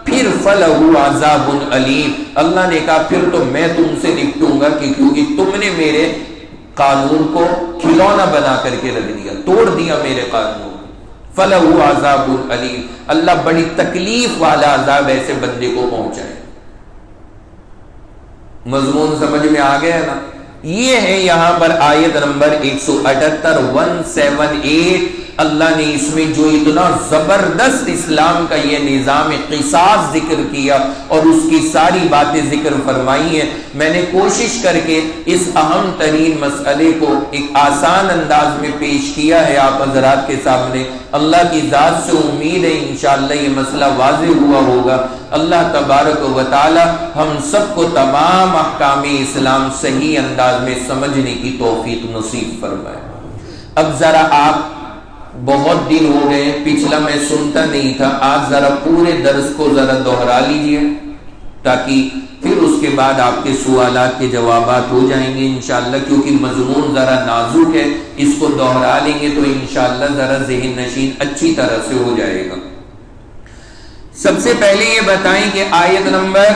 پھر فَلَهُ عَذَابٌ أَلِيمٌ, اللہ نے کہا پھر تو میں تم سے نپٹوں گا کہ کیونکہ تم نے میرے قانون کو کھلونا بنا کر کے رکھ دیا, توڑ دیا میرے قانون. فَلَهُ عَذَابٌ أَلِيمٌ, اللہ بڑی تکلیف والا عذاب ایسے بندے کو پہنچائے. مضمون سمجھ میں آ گیا نا؟ یہ ہے یہاں پر آیت نمبر 178, 178. اللہ نے اس میں جو اتنا زبردست اسلام کا یہ نظام قصاص ذکر کیا اور اس کی ساری باتیں ذکر فرمائی ہیں، میں نے کوشش کر کے اس اہم ترین مسئلے کو ایک آسان انداز میں پیش کیا ہے آپ حضرات کے سامنے۔ اللہ کی ذات سے امید ہے انشاءاللہ یہ مسئلہ واضح ہوا ہوگا۔ اللہ تبارک و تعالی ہم سب کو تمام احکام اسلام صحیح انداز میں سمجھنے کی توفیق نصیب فرمائے۔ اب ذرا آپ بہت دن ہو گئے، پچھلا میں سنتا نہیں تھا، آج ذرا پورے درس کو ذرا دوہرا لیجئے تاکہ پھر اس کے بعد آپ کے سوالات کے جوابات ہو جائیں گے انشاءاللہ، کیونکہ مضمون ذرا نازک ہے، اس کو دوہرا لیں گے تو انشاءاللہ ذرا ذہن نشین اچھی طرح سے ہو جائے گا۔ سب سے پہلے یہ بتائیں کہ آیت نمبر،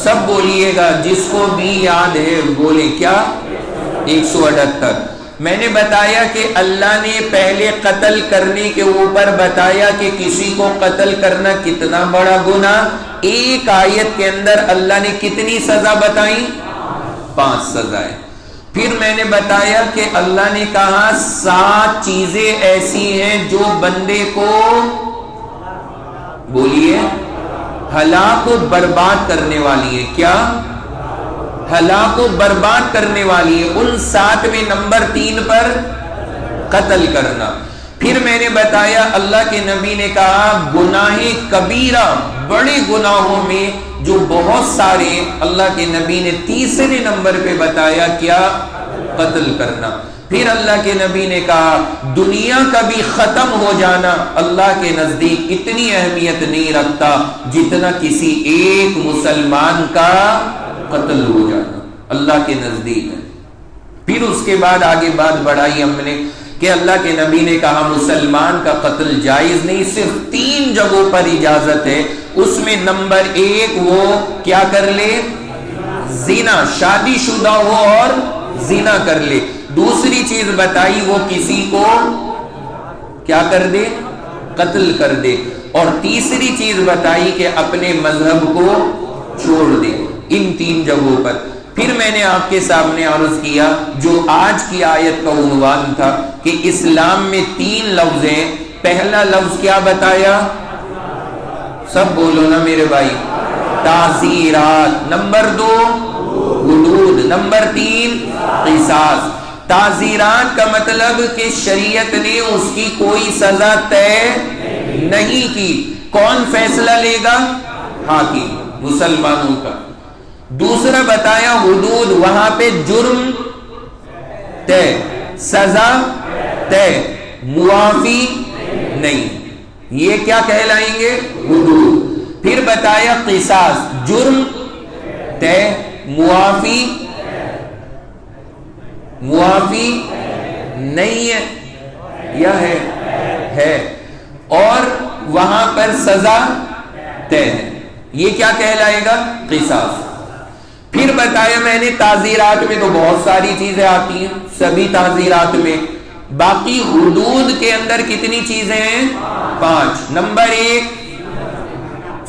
سب بولیے گا، جس کو بھی یاد ہے بولیں، کیا؟ 178۔ میں نے بتایا کہ اللہ نے پہلے قتل کرنے کے اوپر بتایا کہ کسی کو قتل کرنا کتنا بڑا گناہ، ایک آیت کے اندر اللہ نے کتنی سزا بتائی؟ 5 سزائیں۔ پھر میں نے بتایا کہ اللہ نے کہا 7 چیزیں ایسی ہیں جو بندے کو، بولیے، ہلاک و برباد کرنے والی ہے۔ کیا؟ ہلاک و برباد کرنے والی ہے۔ ان 7 میں نمبر 3 پر قتل کرنا۔ پھر میں نے بتایا اللہ کے نبی نے کہا گناہ کبیرہ، بڑے گناہوں میں جو بہت سارے، اللہ کے نبی نے تیسرے نمبر پہ بتایا کیا؟ قتل کرنا۔ پھر اللہ کے نبی نے کہا دنیا کا بھی ختم ہو جانا اللہ کے نزدیک اتنی اہمیت نہیں رکھتا جتنا کسی ایک مسلمان کا قتل ہو جانا اللہ کے نزدیک ہے۔ پھر اس کے بعد آگے بات بڑھائی ہم نے کہ اللہ کے نبی نے کہا مسلمان کا قتل جائز نہیں، صرف 3 جگہوں پر اجازت ہے۔ اس میں نمبر 1 وہ کیا کر لے؟ زنا، شادی شدہ ہو اور زنا کر لے۔ دوسری چیز بتائی وہ کسی کو کیا کر دے؟ قتل کر دے۔ اور تیسری چیز بتائی کہ اپنے مذہب کو چھوڑ دے۔ ان 3 جگہوں پر پھر میں نے آپ کے سامنے عرض کیا جو آج کی آیت کا عنوان تھا کہ اسلام میں 3 لفظ ہیں۔ پہلا لفظ کیا بتایا؟ سب بولو نا میرے بھائی، تعزیرات۔ نمبر 2 حدود۔ نمبر 3 قصاص۔ تعزیرات کا مطلب کہ شریعت نے اس کی کوئی سزا طے نہیں کی، کون فیصلہ لے گا؟ حاکم، مسلمانوں کا۔ دوسرا بتایا حدود، وہاں پہ جرم طے، سزا طے، معافی نہیں، یہ کیا کہلائیں گے؟ حدود۔ پھر بتایا قصاص، جرم طے، معافی نہیں ہے یا ہے، اور وہاں پر سزا طے ہے، یہ کیا کہلائے گا؟ قصاص۔ پھر بتایا میں نے تعزیرات میں تو بہت ساری چیزیں آتی ہیں، سبھی تعزیرات میں، باقی حدود کے اندر کتنی چیزیں ہیں؟ 5۔ نمبر 1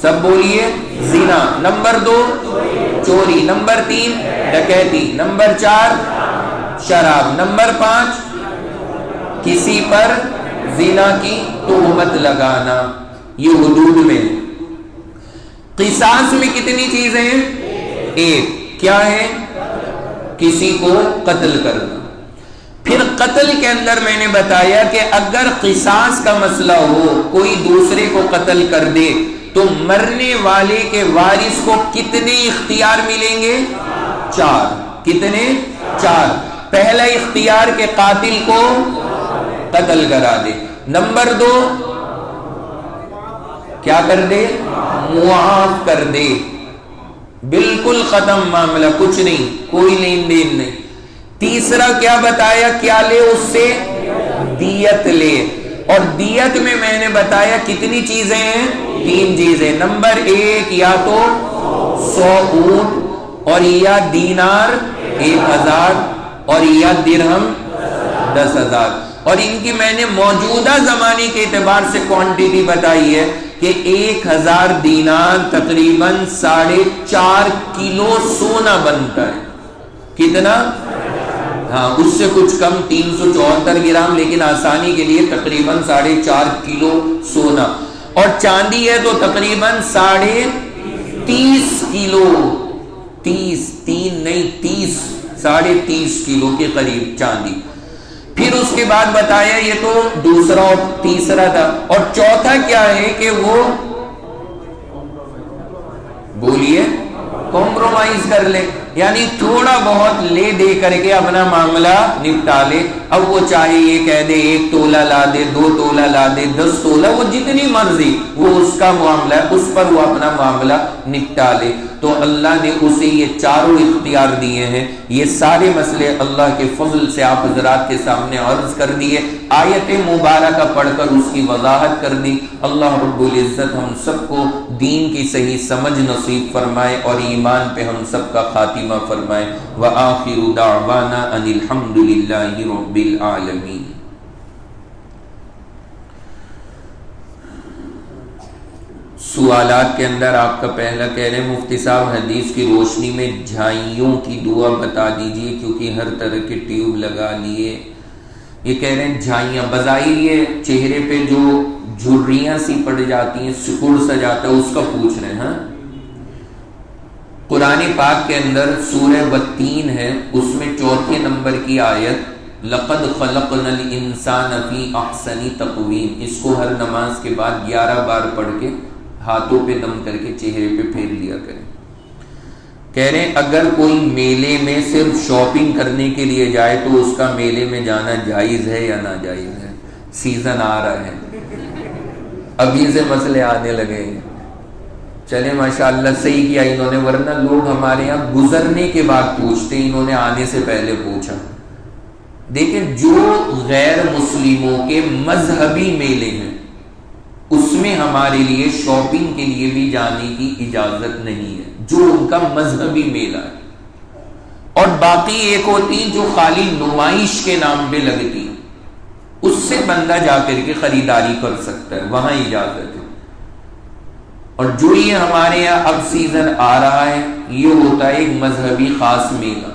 سب بولیے زنا، نمبر 2 چوری، نمبر 3 ڈکیتی، نمبر 4 شراب، نمبر 5 کسی پر زنا کی تہمت لگانا، یہ حدود میں۔ قصاص میں کتنی چیزیں ہیں؟ 1 کیا ہے؟ کسی کو قتل کرنا۔ پھر قتل کے اندر میں نے بتایا کہ اگر قصاص کا مسئلہ ہو، کوئی دوسرے کو قتل کر دے تو مرنے والے کے وارث کو کتنے اختیار ملیں گے؟ 4۔ کتنے؟ 4۔ پہلا اختیار کے قاتل کو قتل کرا دے، نمبر 2 کیا کر دے؟ معاف کر دے، بالکل ختم معاملہ، کچھ نہیں، کوئی لین دین نہیں۔ تیسرا کیا بتایا؟ کیا لے اس سے؟ دیت لے، اور دیت میں نے بتایا کتنی چیزیں ہیں؟ 3 چیزیں۔ نمبر 1 یا تو 100 اونٹ، اور یا دینار 1000، اور یا درہم 10,000۔ اور ان کی میں نے موجودہ زمانے کے اعتبار سے کوانٹیٹی بتائی ہے کہ 1000 دینار تقریباً 4.5 کلو سونا بنتا ہے۔ کتنا؟ ہاں اس سے کچھ کم 374 گرام، لیکن آسانی کے لیے تقریباً 4.5 کلو سونا، اور چاندی ہے تو تقریباً 30.5 کلو، 30 کلو کے قریب چاندی۔ پھر اس کے بعد بتایا یہ تو دوسرا اور تیسرا تھا، اور چوتھا کیا ہے کہ وہ بولیے کمپرومائز کر لے، یعنی تھوڑا بہت لے دے کر کے اپنا معاملہ نپٹا لے۔ اب وہ چاہے یہ کہہ دے 1 تولہ لا دے، 2 تولہ لا دے، 10 تولہ، وہ جتنی مرضی، وہ اس کا معاملہ ہے، اس پر وہ اپنا معاملہ نپٹا لے۔ تو اللہ نے اسے یہ چاروں اختیار دیے ہیں۔ یہ سارے مسئلے اللہ کے فضل سے آپ حضرات کے سامنے عرض کر دیے، آیت مبارکہ پڑھ کر اس کی وضاحت کر دی۔ اللہ رب العزت ہم سب کو دین کی صحیح سمجھ نصیب فرمائے اور ایمان پہ ہم سب کا خاتمہ فرمائے۔ وآخر دعوانا ان الحمد للہ رب العالمین۔ سوالات کے اندر آپ کا پہلا کہہ رہے ہیں مفتی صاحب حدیث کی روشنی میں جھائیوں کی دعا بتا دیجئے، کیونکہ ہر طرح کے ٹیوب لگا لیے۔ یہ کہہ رہے ہیں جھائیاں، بظاہر یہ چہرے پہ جو جھریاں سی پڑ جاتی ہیں، سکڑ سا جاتا ہے، اس کا پوچھ رہے ہیں۔ ہاں قرآن پاک کے اندر سورہ والتین ہے، اس میں 4 نمبر کی آیت لقد خلقنا الانسان فی احسن تقویم، اس کو ہر نماز کے بعد 11 بار پڑھ کے ہاتھوں پہ دم کر کے چہرے پہ پھیر لیا کریں۔ کہہ رہے ہیں اگر کوئی میلے میں صرف شاپنگ کرنے کے لیے جائے تو اس کا میلے میں جانا جائز ہے یا ناجائز ہے؟ سیزن آ رہا ہے، ابھی سے مسئلے آنے لگے ہیں۔ چلے ماشاءاللہ صحیح کیا انہوں نے، ورنہ لوگ ہمارے یہاں گزرنے کے بعد پوچھتے ہیں، انہوں نے آنے سے پہلے پوچھا۔ دیکھیں جو غیر مسلموں کے مذہبی میلے ہیں اس میں ہمارے لیے شاپنگ کے لیے بھی جانے کی اجازت نہیں ہے، جو ان کا مذہبی میلہ ہے۔ اور باقی ایک ہوتی جو خالی نمائش کے نام پہ لگتی، اس سے بندہ جا کر کے خریداری کر سکتا ہے، وہاں اجازت ہے۔ اور جو یہ ہمارے یہاں اب سیزن آ رہا ہے، یہ ہوتا ہے ایک مذہبی خاص میلہ،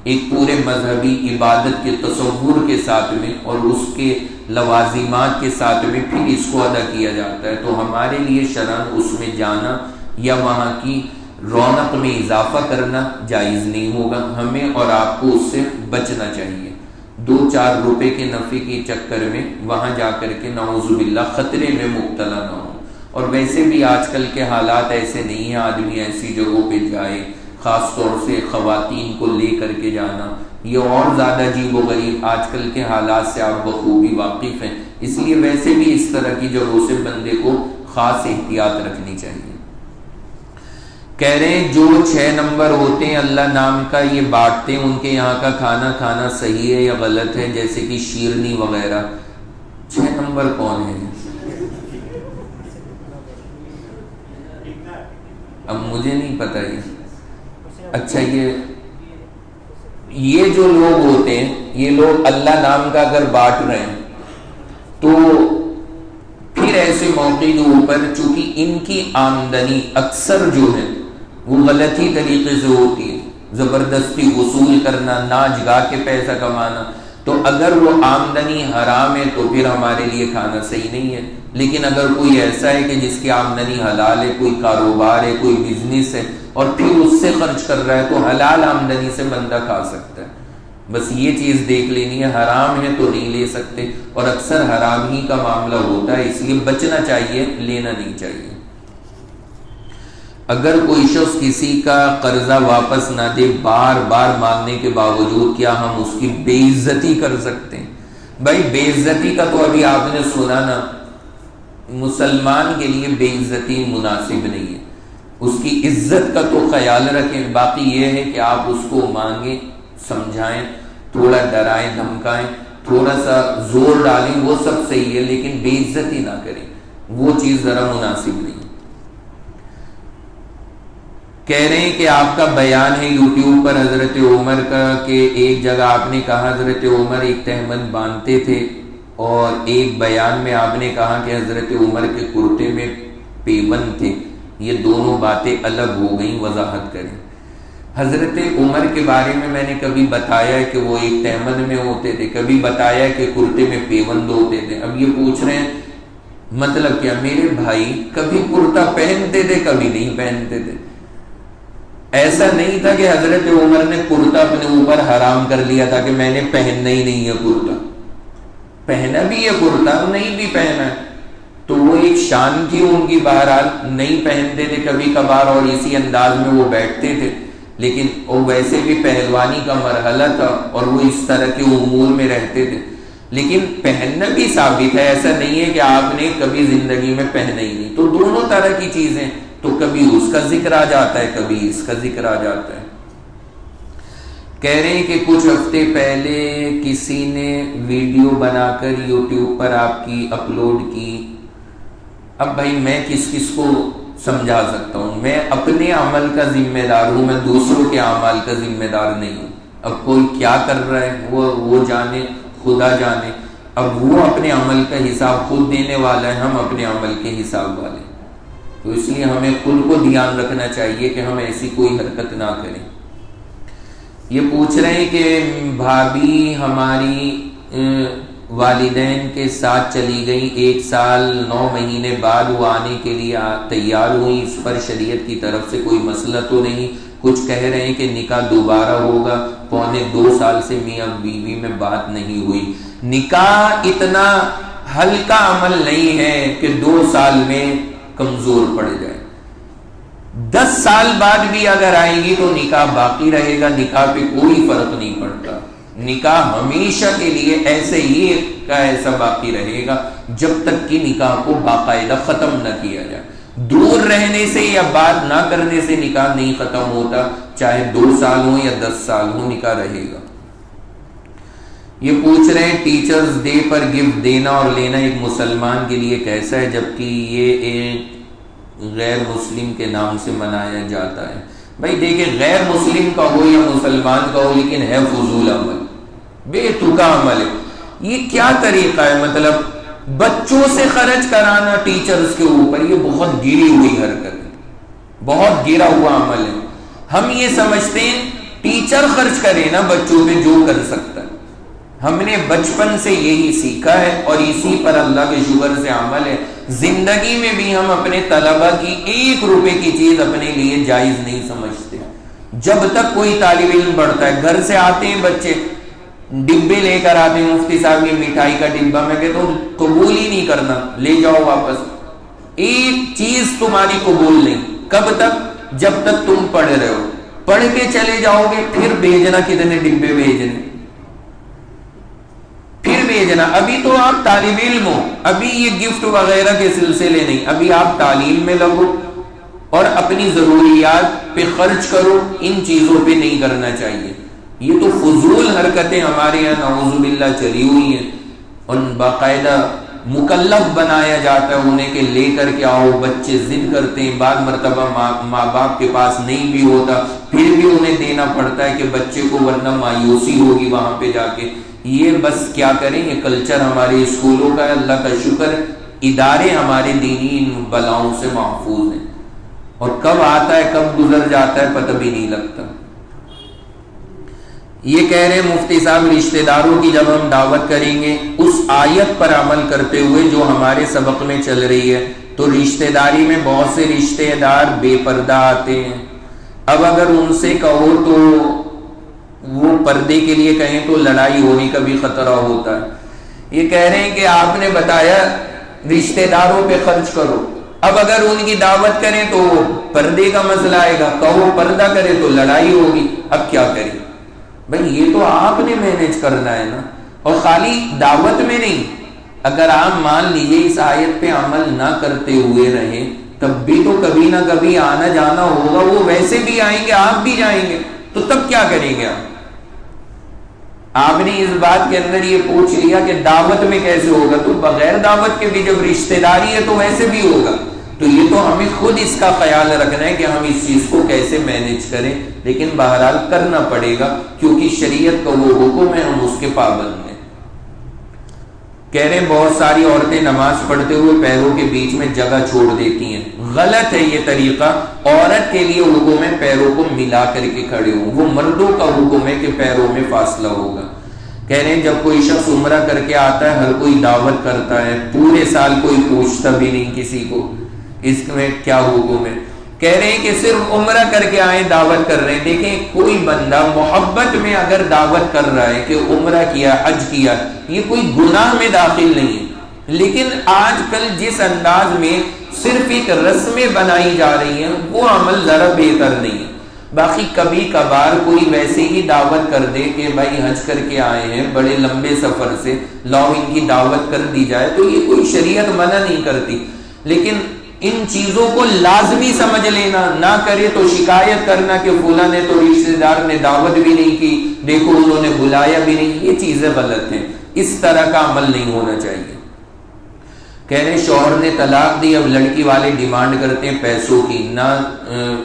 ایک پورے مذہبی عبادت کے تصور کے ساتھ میں اور اس کے لوازمات کے ساتھ میں پھر اس کو ادا کیا جاتا ہے۔ تو ہمارے لیے شرعاً اس میں جانا یا وہاں کی رونق میں اضافہ کرنا جائز نہیں ہوگا، ہمیں اور آپ کو اس سے بچنا چاہیے۔ 2-4 روپے کے نفع کے چکر میں وہاں جا کر کے نعوذ باللہ خطرے میں مبتلا نہ ہو۔ اور ویسے بھی آج کل کے حالات ایسے نہیں ہیں، آدمی ایسی جگہوں پہ جائے، خاص طور سے خواتین کو لے کر کے جانا، یہ اور زیادہ عجیب و غریب آج کل کے حالات سے آپ بخوبی واقف ہیں، اس لیے ویسے بھی اس طرح کی جگہوں سے بندے کو خاص احتیاط رکھنی چاہیے۔ کہہ رہے ہیں جو 6 نمبر ہوتے ہیں اللہ نام کا یہ بانٹتے ہیں، ان کے یہاں کا کھانا کھانا صحیح ہے یا غلط ہے، جیسے کہ شیرنی وغیرہ؟ 6 نمبر کون ہے؟ اب مجھے نہیں پتا یہ۔ اچھا یہ جو لوگ ہوتے ہیں، یہ لوگ اللہ نام کا اگر بانٹ رہے ہیں تو پھر ایسے موقع کے اوپر چونکہ ان کی آمدنی اکثر جو ہے وہ غلطی طریقے سے ہوتی ہے، زبردستی وصول کرنا، ناچ گا کے پیسہ کمانا، تو اگر وہ آمدنی حرام ہے تو پھر ہمارے لیے کھانا صحیح نہیں ہے۔ لیکن اگر کوئی ایسا ہے کہ جس کی آمدنی حلال ہے، کوئی کاروبار ہے، کوئی بزنس ہے اور پھر اس سے خرچ کر رہا ہے، تو حلال آمدنی سے بندہ کھا سکتا ہے۔ بس یہ چیز دیکھ لینی ہے، حرام ہے تو نہیں لے سکتے، اور اکثر حرام ہی کا معاملہ ہوتا ہے، اس لیے بچنا چاہیے، لینا نہیں چاہیے۔ اگر کوئی شخص کسی کا قرضہ واپس نہ دے بار بار مانگنے کے باوجود، کیا ہم اس کی بے عزتی کر سکتے ہیں؟ بھائی بے عزتی کا تو ابھی آپ نے سنا نا، مسلمان کے لیے بے عزتی مناسب نہیں ہے، اس کی عزت کا تو خیال رکھیں۔ باقی یہ ہے کہ آپ اس کو مانگیں، سمجھائیں، تھوڑا ڈرائیں دھمکائیں، تھوڑا سا زور ڈالیں، وہ سب صحیح ہے، لیکن بے عزتی نہ کریں، وہ چیز ذرا مناسب نہیں۔ کہہ رہے ہیں کہ آپ کا بیان ہے یوٹیوب پر حضرت عمر کا، کہ ایک جگہ آپ نے کہا حضرت عمر ایک تہمت باندھتے تھے، اور ایک بیان میں آپ نے کہا کہ حضرت عمر کے کرتے میں پیبند تھے، یہ دونوں باتیں الگ ہو گئیں، وضاحت کریں۔ حضرت عمر کے بارے میں نے کبھی بتایا کہ وہ ایک تیمن میں ہوتے تھے، کبھی بتایا کہ کرتے میں پیوند ہوتے تھے. اب یہ پوچھ رہے ہیں مطلب کیا؟ میرے بھائی کبھی کرتا پہنتے تھے کبھی نہیں پہنتے تھے. ایسا نہیں تھا کہ حضرت عمر نے کرتا اپنے اوپر حرام کر لیا تھا کہ میں نے پہننا ہی نہیں ہے کرتا. پہنا بھی ہے کرتا، نہیں بھی پہنا ہے تو وہ ایک شان تھی ان کی، بہرحال نہیں پہنتے تھے کبھی کبھار اور اسی انداز میں وہ بیٹھتے تھے. لیکن وہ ویسے بھی پہلوانی کا مرحلہ تھا اور وہ اس طرح کے امور میں رہتے تھے. لیکن پہننا بھی ثابت ہے، ایسا نہیں ہے کہ آپ نے کبھی زندگی میں پہنا ہی نہیں. تو دونوں طرح کی چیزیں، تو کبھی اس کا ذکر آ جاتا ہے کبھی اس کا ذکر آ جاتا ہے. کہہ رہے ہیں کہ کچھ ہفتے پہلے کسی نے ویڈیو بنا کر یوٹیوب پر آپ کی اپلوڈ کی. اب بھائی میں کس کس کو سمجھا سکتا ہوں؟ میں اپنے عمل کا ذمہ دار ہوں، میں دوسروں کے اعمال کا ذمہ دار نہیں ہوں. اب کوئی کیا کر رہا ہے وہ جانے، خدا جانے. اب وہ اپنے عمل کا حساب خود دینے والا ہے، ہم اپنے عمل کے حساب والے. تو اس لیے ہمیں خود کو دھیان رکھنا چاہیے کہ ہم ایسی کوئی حرکت نہ کریں. یہ پوچھ رہے ہیں کہ بھابھی ہماری والدین کے ساتھ چلی گئی، 1 سال 9 مہینے بعد وہ آنے کے لیے تیار ہوئی، اس پر شریعت کی طرف سے کوئی مسئلہ تو نہیں؟ کچھ کہہ رہے ہیں کہ نکاح دوبارہ ہوگا، 1.25 سال سے میاں بیوی میں بات نہیں ہوئی. نکاح اتنا ہلکا عمل نہیں ہے کہ 2 سال میں کمزور پڑ جائے. 10 سال بعد بھی اگر آئے گی تو نکاح باقی رہے گا، نکاح پہ کوئی فرق نہیں پڑتا. نکاح ہمیشہ کے لیے ایسے ہی کا ایسا باقی رہے گا جب تک کہ نکاح کو باقاعدہ ختم نہ کیا جائے. دور رہنے سے یا بات نہ کرنے سے نکاح نہیں ختم ہوتا، چاہے 2 سال ہو یا 10 سال ہو، نکاح رہے گا. یہ پوچھ رہے ہیں ٹیچرز ڈے پر گفٹ دینا اور لینا ایک مسلمان کے لیے کیسا ہے جبکہ یہ ایک غیر مسلم کے نام سے منایا جاتا ہے؟ بھائی دیکھیں، غیر مسلم کا ہو یا مسلمان کا ہو، لیکن ہے فضول عمل، بے تکا عمل ہے. یہ کیا طریقہ ہے؟ مطلب بچوں سے خرچ کرانا ٹیچرز کے اوپر، یہ بہت گری ہوئی حرکت ہے، بہت گرا ہوا عمل ہے. ہم یہ سمجھتے ہیں ٹیچر خرچ کرے نا بچوں پہ جو کر سکتا ہے. ہم نے بچپن سے یہی سیکھا ہے اور اسی پر اللہ کے شکر سے عمل ہے. زندگی میں بھی ہم اپنے طلبہ کی 1 روپے کی چیز اپنے لیے جائز نہیں سمجھتے. جب تک کوئی طالب علم پڑھتا ہے، گھر سے آتے ہیں بچے ڈبے لے کر آتے ہیں، مفتی صاحب یہ مٹھائی کا ڈبہ، میں کہتا ہوں قبول ہی نہیں کرنا، لے جاؤ واپس. ایک چیز تمہاری قبول نہیں. کب تک؟ جب تک تم پڑھ رہے ہو. پڑھ کے چلے جاؤ گے پھر بھیجنا کتنے ڈبے بھیجنے، پھر بھیجنا. ابھی تو آپ طالب علم ہو، ابھی یہ گفٹ وغیرہ کے سلسلے نہیں، ابھی آپ تعلیم میں لگو اور اپنی ضروریات پہ خرچ کرو. ان چیزوں پہ نہیں کرنا چاہیے. یہ تو فضول حرکتیں ہمارے یہاں نعوذ باللہ چلی ہوئی ہیں. اور باقاعدہ مکلف بنایا جاتا ہے انہیں کہ لے کر کے آؤ. بچے ضد کرتے ہیں، بعض مرتبہ ماں باپ کے پاس نہیں بھی ہوتا، پھر بھی انہیں دینا پڑتا ہے کہ بچے کو ورنہ مایوسی ہوگی وہاں پہ جا کے. یہ بس کیا کریں، یہ کلچر ہمارے اسکولوں کا ہے. اللہ کا شکر ادارے ہمارے دینی ان بلاؤں سے محفوظ ہیں، اور کب آتا ہے کب گزر جاتا ہے پتہ بھی نہیں لگتا. یہ کہہ رہے ہیں مفتی صاحب رشتہ داروں کی جب ہم دعوت کریں گے اس آیت پر عمل کرتے ہوئے جو ہمارے سبق میں چل رہی ہے، تو رشتہ داری میں بہت سے رشتہ دار بے پردہ آتے ہیں. اب اگر ان سے کہو تو وہ پردے کے لیے کہیں تو لڑائی ہونے کا بھی خطرہ ہوتا ہے. یہ کہہ رہے ہیں کہ آپ نے بتایا رشتہ داروں پہ خرچ کرو، اب اگر ان کی دعوت کریں تو پردے کا مسئلہ آئے گا، کہو پردہ کرے تو لڑائی ہوگی. اب کیا کریں بھائی؟ یہ تو آپ نے مینج کرنا ہے نا. اور خالی دعوت میں نہیں، اگر آپ مان لیجئے اس آیت پہ عمل نہ کرتے ہوئے رہیں تب بھی تو کبھی نہ کبھی آنا جانا ہوگا. وہ ویسے بھی آئیں گے، آپ بھی جائیں گے، تو تب کیا کریں گے آپ نے اس بات کے اندر یہ پوچھ لیا کہ دعوت میں کیسے ہوگا، تو بغیر دعوت کے بھی جب رشتہ داری ہے تو ویسے بھی ہوگا. تو یہ تو ہمیں خود اس کا خیال رکھنا ہے کہ ہم اس چیز کو کیسے مینج کریں. لیکن بہرحال کرنا پڑے گا کیونکہ شریعت کا وہ حکم ہے، ہم اس کے پابند ہیں. کہہ رہے ہیں بہت ساری عورتیں نماز پڑھتے ہوئے پیروں کے بیچ میں جگہ چھوڑ دیتی ہیں. غلط ہے یہ طریقہ. عورت کے لیے حکم ہے پیروں کو ملا کر کے کھڑے ہوں. وہ مردوں کا حکم ہے کہ پیروں میں فاصلہ ہوگا. کہہ رہے ہیں جب کوئی شخص عمرہ کر کے آتا ہے ہر کوئی دعوت کرتا ہے, پورے سال کوئی پوچھتا بھی نہیں کسی کو, اس میں کیا حکم ہے؟ کہہ رہے ہیں کہ صرف عمرہ کر کے آئے دعوت کر رہے ہیں. دیکھیں کوئی بندہ محبت میں اگر دعوت کر رہا ہے کہ عمرہ کیا حج کیا, یہ کوئی گناہ میں داخل نہیں ہے. لیکن آج کل جس انداز میں صرف ایک رسمیں بنائی جا رہی ہیں وہ عمل ذرا بہتر نہیں ہے. باقی کبھی کبھار کوئی ویسے ہی دعوت کر دے کہ بھائی حج کر کے آئے ہیں بڑے لمبے سفر سے, لاؤ ان کی دعوت کر دی جائے, تو یہ کوئی شریعت منع نہیں کرتی. لیکن ان چیزوں کو لازمی سمجھ لینا, نہ کرے تو شکایت کرنا کہ فلاں نے تو رشتہ دار نے دعوت بھی نہیں کی, دیکھو انہوں نے بلایا بھی نہیں, یہ چیزیں غلط ہیں. اس طرح کا عمل نہیں ہونا چاہیے. کہہ رہے شوہر نے طلاق دی, اب لڑکی والے ڈیمانڈ کرتے ہیں پیسوں کی, نہ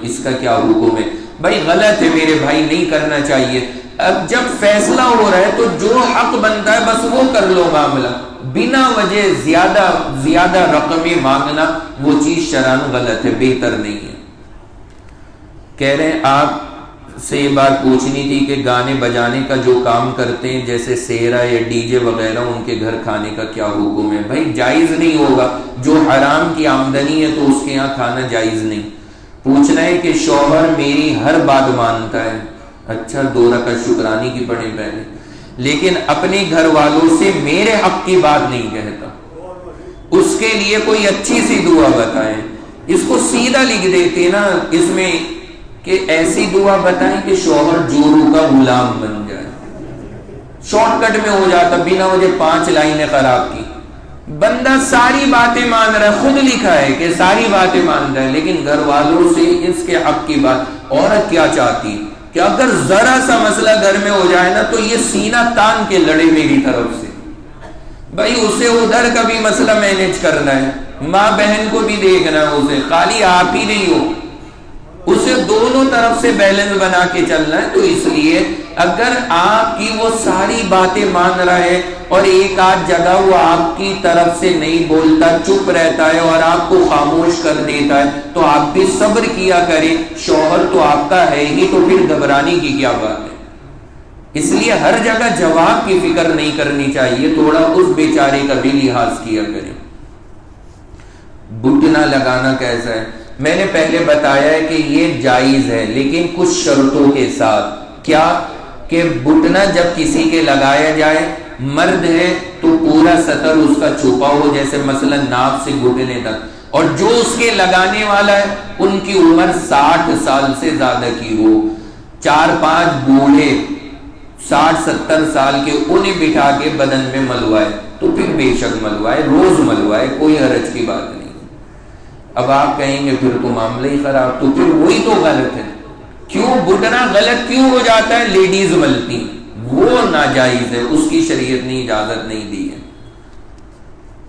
اس کا کیا حکم ہے؟ بھائی غلط ہے میرے بھائی, نہیں کرنا چاہیے. اب جب فیصلہ ہو رہا ہے تو جو حق بنتا ہے بس وہ کر لو معاملہ. بنا وجہ زیادہ رقمیں مانگنا وہ چیز شرعاً غلط ہے, بہتر نہیں ہے. کہہ رہے ہیں آپ سے یہ بات پوچھنی تھی کہ گانے بجانے کا جو کام کرتے ہیں جیسے سیرا یا ڈی جے وغیرہ, ان کے گھر کھانے کا کیا حکم ہے؟ بھائی جائز نہیں ہوگا. جو حرام کی آمدنی ہے تو اس کے یہاں کھانا جائز نہیں. پوچھنا ہے کہ شوہر میری ہر بات مانتا ہے, اچھا 2 رکعت شکرانی کی پڑھیں پہلے, لیکن اپنے گھر والوں سے میرے حق کی بات نہیں کہتا. اس کے لیے کوئی اچھی سی دعا بتائیں. اس کو سیدھا لکھ دیتے نا اس میں کہ ایسی دعا بتائیں کہ شوہر جورو کا غلام بن جائے. شارٹ کٹ میں ہو جاتا, بنا وجہ 5 لائنیں خراب کی. بندہ ساری باتیں مان رہا ہے, خود لکھا ہے کہ ساری باتیں مان رہا ہے, لیکن گھر والوں سے اس کے حق کی بات. عورت کیا چاہتی کہ اگر ذرا سا مسئلہ گھر میں ہو جائے نا تو یہ سینہ تان کے لڑے میری طرف سے. بھائی اسے ادھر کا بھی مسئلہ مینج کرنا ہے, ماں بہن کو بھی دیکھنا ہے, اسے خالی آپ ہی نہیں ہو, اسے دونوں طرف سے بیلنس بنا کے چلنا ہے. تو اس لیے اگر آپ کی وہ ساری باتیں مان رہا ہے اور ایک آدھ جگہ وہ آپ کی طرف سے نہیں بولتا, چپ رہتا ہے اور آپ کو خاموش کر دیتا ہے, تو آپ بھی صبر کیا کریں. شوہر تو آپ کا ہے ہی, تو پھر گھبرانے کی کیا بات ہے؟ اس لیے ہر جگہ جواب کی فکر نہیں کرنی چاہیے, تھوڑا اس بیچارے کا بھی لحاظ کیا کریں. بٹنا لگانا کیسا ہے؟ میں نے پہلے بتایا ہے کہ یہ جائز ہے لیکن کچھ شرطوں کے ساتھ. کیا کہ بٹنا جب کسی کے لگایا جائے, مرد ہے تو پورا سطر اس کا چھپا ہو, جیسے مثلا ناف سے گھٹنے تک, اور جو اس کے لگانے والا ہے ان کی عمر 60 سال سے زیادہ کی ہو. 4-5 بوڑھے 60-70 سال کے انہیں بٹھا کے بدن میں ملوائے تو پھر بے شک ملوائے, روز ملوائے, کوئی حرج کی بات نہیں. اب آپ کہیں گے پھر تو معاملہ ہی خراب, تو پھر وہی تو غلط ہے. کیوں بٹنا غلط کیوں ہو جاتا ہے؟ لیڈیز ملتی, وہ ناجائز ہے, اس کی شریعت نے اجازت نہیں دی ہے.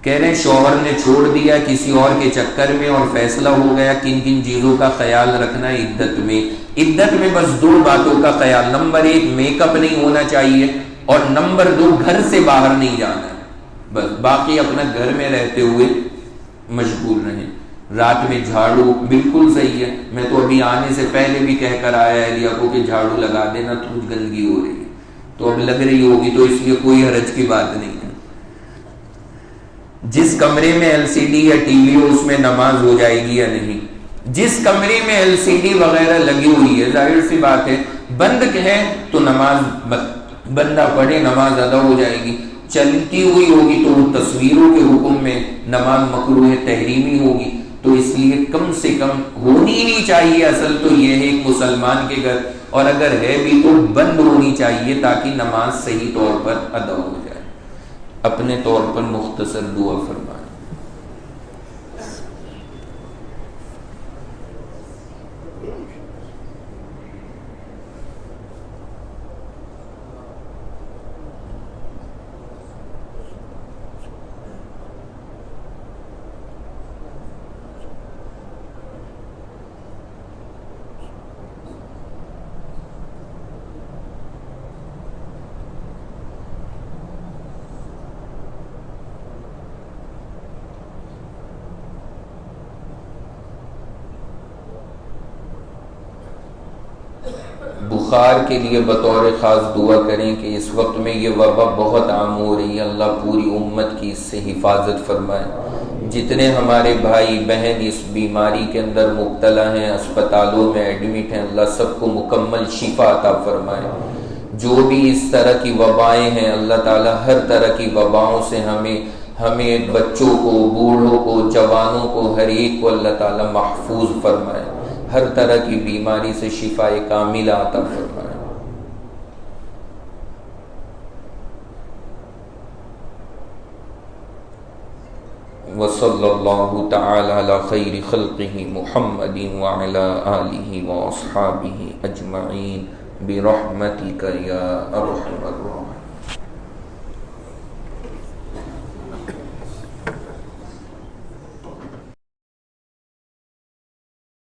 کہہ رہے ہیں شوہر نے چھوڑ دیا کسی اور کے چکر میں اور فیصلہ ہو گیا, کن کن چیزوں کا خیال رکھنا ہے عدت میں؟ عدت میں بس 2 باتوں کا خیال. نمبر 1 میک اپ نہیں ہونا چاہیے, اور نمبر 2 گھر سے باہر نہیں جانا ہے. بس باقی اپنا گھر میں رہتے ہوئے مشغول رہیں. رات میں جھاڑو بالکل صحیح ہے, میں تو ابھی آنے سے پہلے بھی کہہ کر آیا اہلیہ کو کہ جھاڑو لگا دینا, تو گندگی ہو رہی ہے, تو اب لگ رہی ہوگی, تو اس لیے کوئی حرج کی بات نہیں ہے. جس کمرے میں LCD یا ٹی وی ہو اس میں نماز ہو جائے گی یا نہیں؟ جس کمرے میں LCD وغیرہ لگی ہوئی ہے ظاہر سی بات ہے بند ہے تو نماز بندہ پڑھے, نماز ادا ہو جائے گی. چلتی ہوئی ہوگی تو وہ تصویروں کے حکم میں نماز مکروہ تحریمی ہوگی. تو اس لیے کم سے کم ہونی نہیں چاہیے. اصل تو یہ ہے ایک مسلمان کے گھر, اور اگر ہے بھی تو بند ہونی چاہیے تاکہ نماز صحیح طور پر ادا ہو جائے. اپنے طور پر مختصر دعا فرمائیں. بخار کے لیے بطور خاص دعا کریں کہ اس وقت میں یہ وبا بہت عام ہو رہی ہے، اللہ پوری امت کی اس سے حفاظت فرمائے۔ جتنے ہمارے بھائی بہن اس بیماری کے اندر مبتلا ہیں، اسپتالوں میں ایڈمٹ ہیں، اللہ سب کو مکمل شفا عطا فرمائے۔ جو بھی اس طرح کی وبائیں ہیں، اللہ تعالیٰ ہر طرح کی وباؤں سے ہمیں بچوں کو، بوڑھوں کو، جوانوں کو، ہر ایک کو اللہ تعالیٰ محفوظ فرمائے، ہر طرح کی بیماری سے شفا کاملہ عطا فرمائے۔ وصلی اللہ تعالی علی خیر خلقہ محمد وعلی آلہ واصحابہ اجمعین برحمتک یا ارحم الراحمین۔